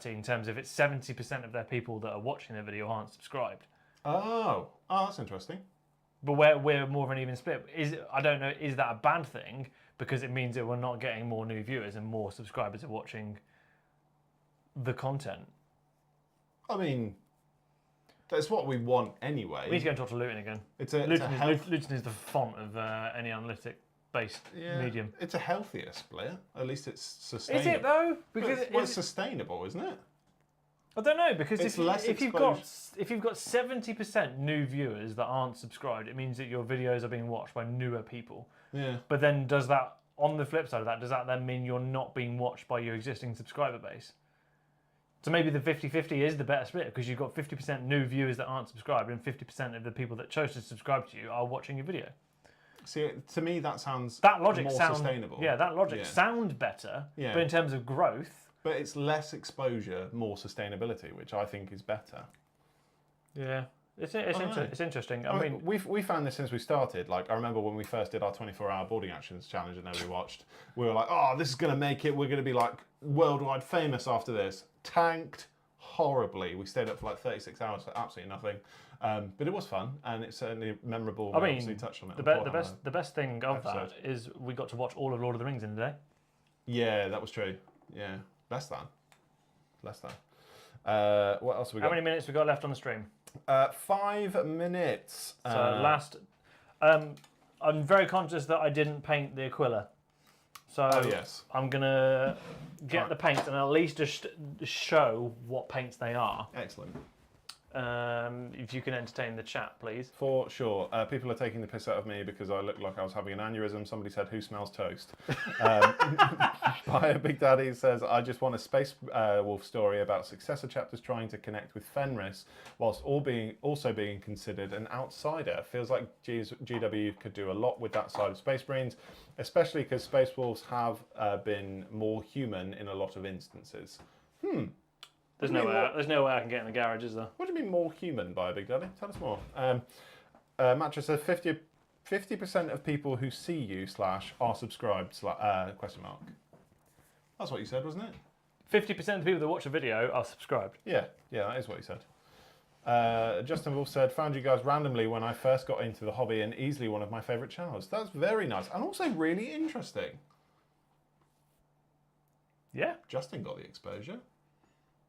Speaker 1: in terms of it's 70% of their people that are watching their video aren't subscribed.
Speaker 2: Oh, that's interesting.
Speaker 1: But we're more of an even split. I don't know, is that a bad thing? Because it means that we're not getting more new viewers and more subscribers are watching the content.
Speaker 2: I mean, that's what we want anyway.
Speaker 1: We need to go and talk to Luton again. Luton is the font of any analytic-based medium.
Speaker 2: It's a healthier split. At least it's sustainable.
Speaker 1: Is it though? Because
Speaker 2: it's sustainable, isn't it?
Speaker 1: I don't know, because
Speaker 2: it's
Speaker 1: if you've got 70% new viewers that aren't subscribed, it means that your videos are being watched by newer people.
Speaker 2: Yeah.
Speaker 1: But then does that, on the flip side of that, does that then mean you're not being watched by your existing subscriber base? So maybe the 50-50 is the better split because you've got 50% new viewers that aren't subscribed and 50% of the people that chose to subscribe to you are watching your video.
Speaker 2: See, to me that sounds
Speaker 1: more
Speaker 2: sustainable.
Speaker 1: Yeah, that logic sounds better, but in terms of growth...
Speaker 2: But it's less exposure, more sustainability, which I think is better.
Speaker 1: Yeah, it's interesting.
Speaker 2: I mean, we found this since we started. Like, I remember when we first did our 24-hour boarding actions challenge and nobody watched. We were like, oh, this is going to make it. We're going to be like worldwide famous after this. Tanked horribly. We stayed up for like 36 hours for absolutely nothing. But it was fun and it's certainly memorable.
Speaker 1: I mean,
Speaker 2: obviously touched on it.
Speaker 1: The best thing of that is we got to watch all of Lord of the Rings in a day.
Speaker 2: Yeah, that was true. Yeah. Less than. What else have we got?
Speaker 1: How many minutes we got left on the stream?
Speaker 2: 5 minutes.
Speaker 1: So I'm very conscious that I didn't paint the Aquila. So I'm going to get the paints and at least just show what paints they are.
Speaker 2: Excellent.
Speaker 1: If you can entertain the chat, please.
Speaker 2: For sure. People are taking the piss out of me because I look like I was having an aneurysm. Somebody said, who smells toast? Fire Big Daddy says, I just want a Space Wolf story about successor chapters trying to connect with Fenris whilst also being considered an outsider. Feels like GW could do a lot with that side of Space Marines, especially because Space Wolves have been more human in a lot of instances.
Speaker 1: There's no way I can get in the garage, is there?
Speaker 2: What do you mean more human by Big Daddy? Tell us more. Matcha says 50% of people who see you / are subscribed question mark. That's what you said, wasn't it?
Speaker 1: 50% of the people that watch a video are subscribed.
Speaker 2: Yeah, that is what you said. Justin Wolf said, found you guys randomly when I first got into the hobby and easily one of my favourite channels. That's very nice and also really interesting.
Speaker 1: Yeah.
Speaker 2: Justin got the exposure.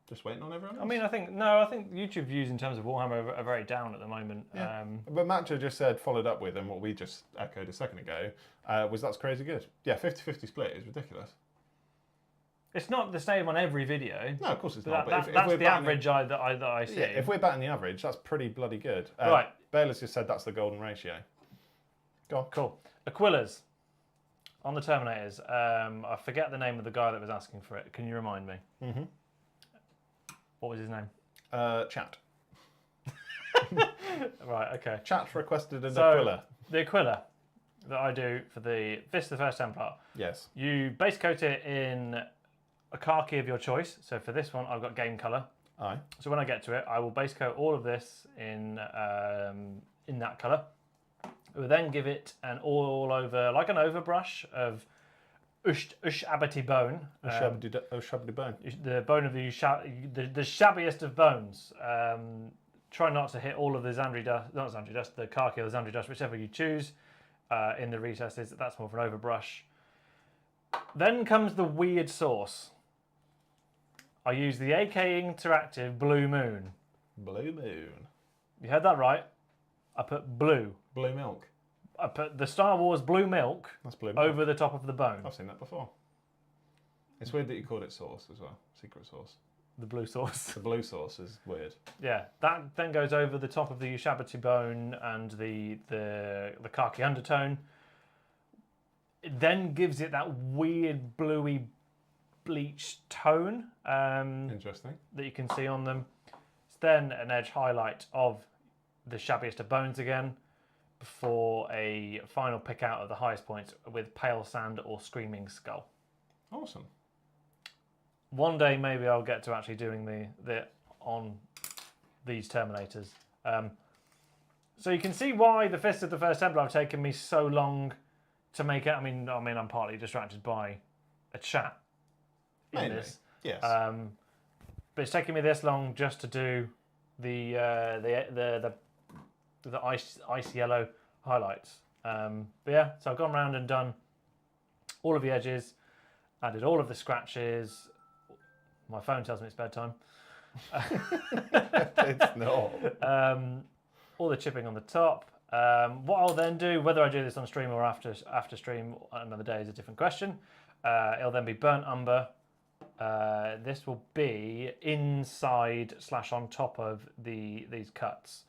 Speaker 2: Just waiting on everyone else.
Speaker 1: I mean, I think YouTube views in terms of Warhammer are very down at the moment.
Speaker 2: Yeah. But Matcha just said, followed up with, and what we just echoed a second ago, was that's crazy good. Yeah, 50-50 split is ridiculous.
Speaker 1: It's not the same on every video.
Speaker 2: No, of course it's
Speaker 1: But
Speaker 2: not. But
Speaker 1: that's the average that I see.
Speaker 2: Yeah, if we're batting the average, that's pretty bloody good.
Speaker 1: Right.
Speaker 2: Baylor's just said that's the golden ratio. Go on.
Speaker 1: Cool. Aquilas on the Terminators. I forget the name of the guy that was asking for it. Can you remind me?
Speaker 2: Mm-hmm.
Speaker 1: What was his name?
Speaker 2: Chat.
Speaker 1: Right, okay.
Speaker 2: Chat requested an Aquila.
Speaker 1: The Aquila that I do for the Fist of the First Templar.
Speaker 2: Yes.
Speaker 1: You base coat it in a khaki of your choice. So for this one, I've got game colour.
Speaker 2: Aye.
Speaker 1: So when I get to it, I will base coat all of this in that colour. We will then give it an all over, like an overbrush of Ushabati bone.
Speaker 2: Ushabati bone.
Speaker 1: The bone of the shabbiest of bones. Try not to hit all of the Xandri dust, not Xandri dust, the khaki or the Xandri dust, whichever you choose in the recesses. That's more for an overbrush. Then comes the weird sauce. I use the AK Interactive Blue Moon.
Speaker 2: Blue Moon.
Speaker 1: You heard that right. I put blue.
Speaker 2: Blue milk.
Speaker 1: I put the Star Wars blue milk
Speaker 2: That's blue milk.
Speaker 1: over the top of the bone.
Speaker 2: I've seen that before. It's weird that you called it sauce as well. Secret sauce.
Speaker 1: The blue sauce.
Speaker 2: The blue sauce is weird.
Speaker 1: Yeah, that then goes over the top of the Ushabati bone and the khaki undertone. It then gives it that weird bluey bleached tone
Speaker 2: Interesting.
Speaker 1: that you can see on them. It's then an edge highlight of the shabbiest of bones again before a final pick out of the highest points with pale sand or screaming skull.
Speaker 2: Awesome.
Speaker 1: One day maybe I'll get to actually doing the on these Terminators. So you can see why the Fist of the First Templar have taken me so long to make it. I mean, I'm partly distracted by a chat in
Speaker 2: Mainly,
Speaker 1: this.
Speaker 2: yes.
Speaker 1: But it's taken me this long just to do the ice yellow highlights. But yeah, so I've gone around and done all of the edges, added all of the scratches. My phone tells me it's bedtime.
Speaker 2: It's not.
Speaker 1: All the chipping on the top. What I'll then do, whether I do this on stream or after stream another day is a different question. It'll then be burnt umber. This will be inside / on top of these cuts.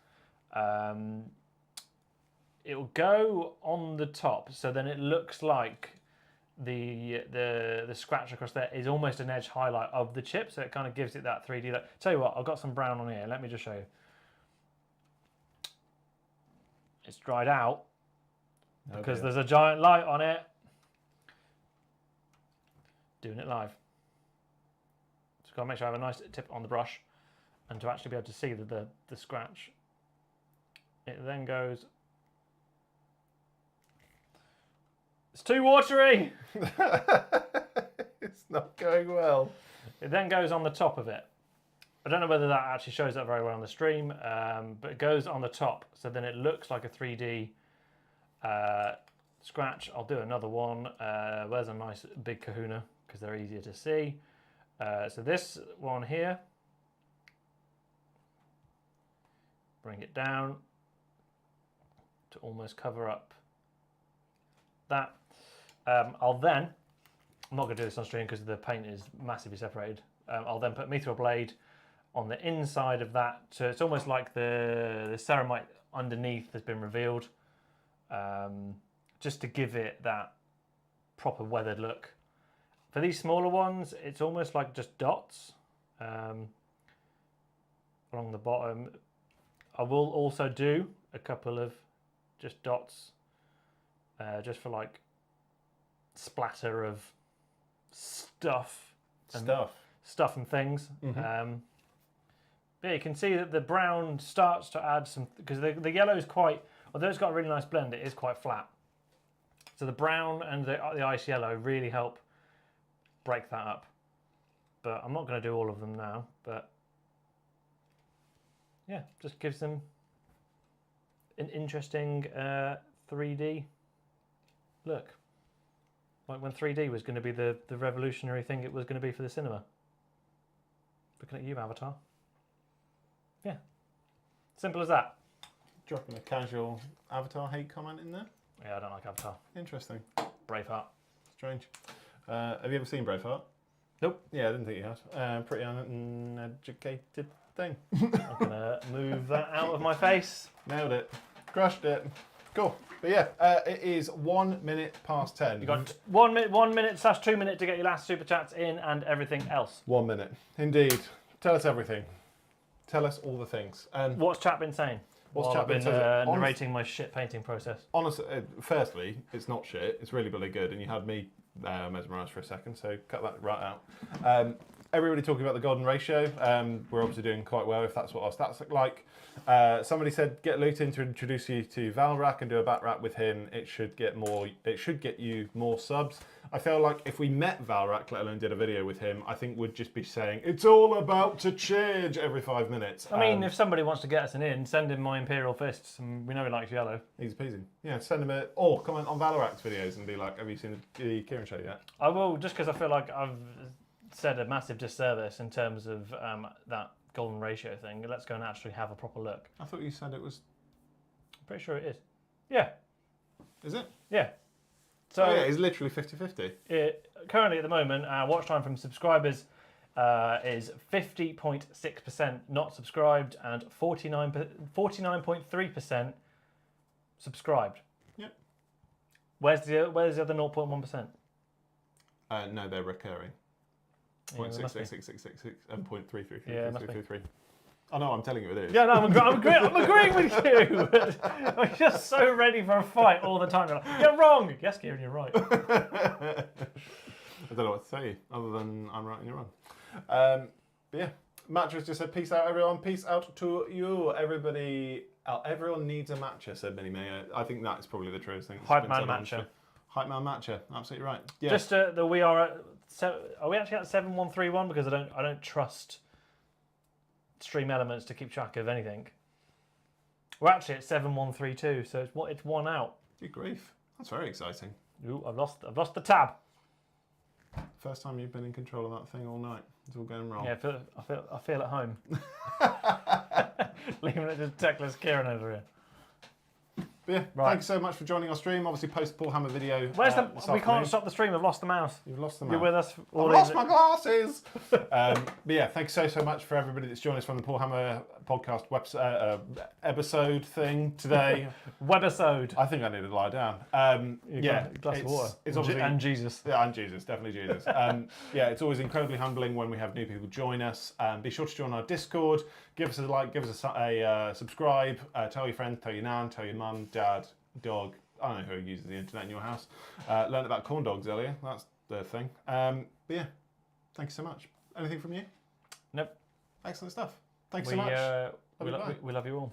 Speaker 1: It will go on the top, so then it looks like the scratch across there is almost an edge highlight of the chip, so it kind of gives it that 3D look. Tell you what, I've got some brown on here. Let me just show you. It's dried out because there's a giant light on it. Doing it live. Just gotta make sure I have a nice tip on the brush, and to actually be able to see the scratch. It then goes. It's too watery.
Speaker 2: It's not going well.
Speaker 1: It then goes on the top of it. I don't know whether that actually shows up very well on the stream, but it goes on the top, so then it looks like a 3D scratch. I'll do another one. Where's a nice big kahuna, because they're easier to see. So this one here, bring it down to almost cover up that. I'll then, I'm not going to do this on stream because the paint is massively separated. I'll then put mithril blade on the inside of that, so it's almost like the ceramite underneath has been revealed, just to give it that proper weathered look. For these smaller ones, it's almost like just dots along the bottom. I will also do a couple of just dots, just for like splatter of stuff and things.
Speaker 2: Mm-hmm.
Speaker 1: But you can see that the brown starts to add some, because the yellow is quite, although it's got a really nice blend, it is quite flat. So the brown and the ice yellow really help break that up. But I'm not going to do all of them now, but yeah, just gives them an interesting 3D look. Like when 3D was going to be the revolutionary thing it was going to be for the cinema. Looking at you, Avatar. Yeah. Simple as that.
Speaker 2: Dropping a casual Avatar hate comment in there.
Speaker 1: Yeah, I don't like Avatar.
Speaker 2: Interesting.
Speaker 1: Braveheart.
Speaker 2: Strange. Have you ever seen Braveheart?
Speaker 1: Nope.
Speaker 2: Yeah, I didn't think you had. Pretty uneducated thing.
Speaker 1: I'm going to move that out of my face.
Speaker 2: Nailed it. Crushed it. Cool. But yeah, it is 1 minute past 10.
Speaker 1: You got 1 minute / 2 minute to get your last super chats in and everything else.
Speaker 2: 1 minute. Indeed. Tell us everything. Tell us all the things.
Speaker 1: What's chat been saying?
Speaker 2: What's
Speaker 1: While
Speaker 2: chat
Speaker 1: I've
Speaker 2: been
Speaker 1: been
Speaker 2: saying?
Speaker 1: narrating my shit painting process.
Speaker 2: Honestly, firstly, it's not shit. It's really, really good. And you had me mesmerised for a second, so cut that right out. Everybody talking about the golden ratio. We're obviously doing quite well if that's what our stats look like. Somebody said get Luton to introduce you to Valrak and do a bat rap with him. It should get more. It should get you more subs. I feel like if we met Valrak, let alone did a video with him, I think we'd just be saying it's all about to change every 5 minutes.
Speaker 1: I mean, if somebody wants to get us an in, send him my Imperial Fists. And we know he likes yellow.
Speaker 2: Easy peasy. Yeah, send him a or comment on Valrak's videos and be like, have you seen the Kieran show yet?
Speaker 1: I will, just because I feel like I've said a massive disservice in terms of that golden ratio thing. Let's go and actually have a proper look.
Speaker 2: I thought you said it was.
Speaker 1: I'm pretty sure it is. Yeah.
Speaker 2: Is it?
Speaker 1: Yeah. So
Speaker 2: yeah, it's literally 50-50.
Speaker 1: Currently, at the moment, our watch time from subscribers is 50.6% not subscribed and 49.3% subscribed.
Speaker 2: Yep.
Speaker 1: Where's the other 0.1%?
Speaker 2: No, they're recurring.
Speaker 1: Yeah, there must be.
Speaker 2: 0.66666 and 0.333.
Speaker 1: Yeah, it must be.
Speaker 2: Oh no, I'm telling you it is.
Speaker 1: Yeah, no, I'm agreeing with you. I'm just so ready for a fight all the time. You're like, you're wrong. Yes, Kieran, you're right.
Speaker 2: I don't know what to say other than I'm right and you're wrong. But yeah, Mattress just said peace out, everyone. Peace out to you, everybody. Everyone needs a matcher, said Minnie May. I think that is probably the truest thing.
Speaker 1: Hype man matcher.
Speaker 2: Hype man matcher. Absolutely right. Yeah.
Speaker 1: Just that we are at. Are we actually at 7131? Because I don't trust Stream Elements to keep track of anything. We're actually at 7132, so it's one out.
Speaker 2: Good grief. That's very exciting.
Speaker 1: Ooh, I've lost the tab.
Speaker 2: First time you've been in control of that thing all night. It's all going wrong.
Speaker 1: Yeah, I feel at home. Leaving it to Techless Kieran over here.
Speaker 2: But yeah,
Speaker 1: Right.
Speaker 2: thanks so much for joining our stream. Obviously, post Paul Hammer video.
Speaker 1: Where's
Speaker 2: this
Speaker 1: we
Speaker 2: afternoon.
Speaker 1: can't stop the stream. I've lost the mouse.
Speaker 2: You've lost the
Speaker 1: You're
Speaker 2: mouse.
Speaker 1: with us.
Speaker 2: I've lost my glasses. But yeah, thanks so much for everybody that's joined us from the Paul Hammer podcast episode thing today.
Speaker 1: Webisode.
Speaker 2: I think I need to lie down. Yeah,
Speaker 1: A glass of water.
Speaker 2: It's obviously
Speaker 1: And Jesus.
Speaker 2: Yeah, and Jesus, definitely Jesus. Yeah, it's always incredibly humbling when we have new people join us. Be sure to join our Discord. Give us a like, give us a subscribe. Tell your friends, tell your nan, tell your mum, dad, dog. I don't know who uses the internet in your house. Learned about corn dogs earlier. That's the thing. But yeah, thank you so much. Anything from you?
Speaker 1: Nope.
Speaker 2: Excellent stuff. Thanks so much.
Speaker 1: We love you all.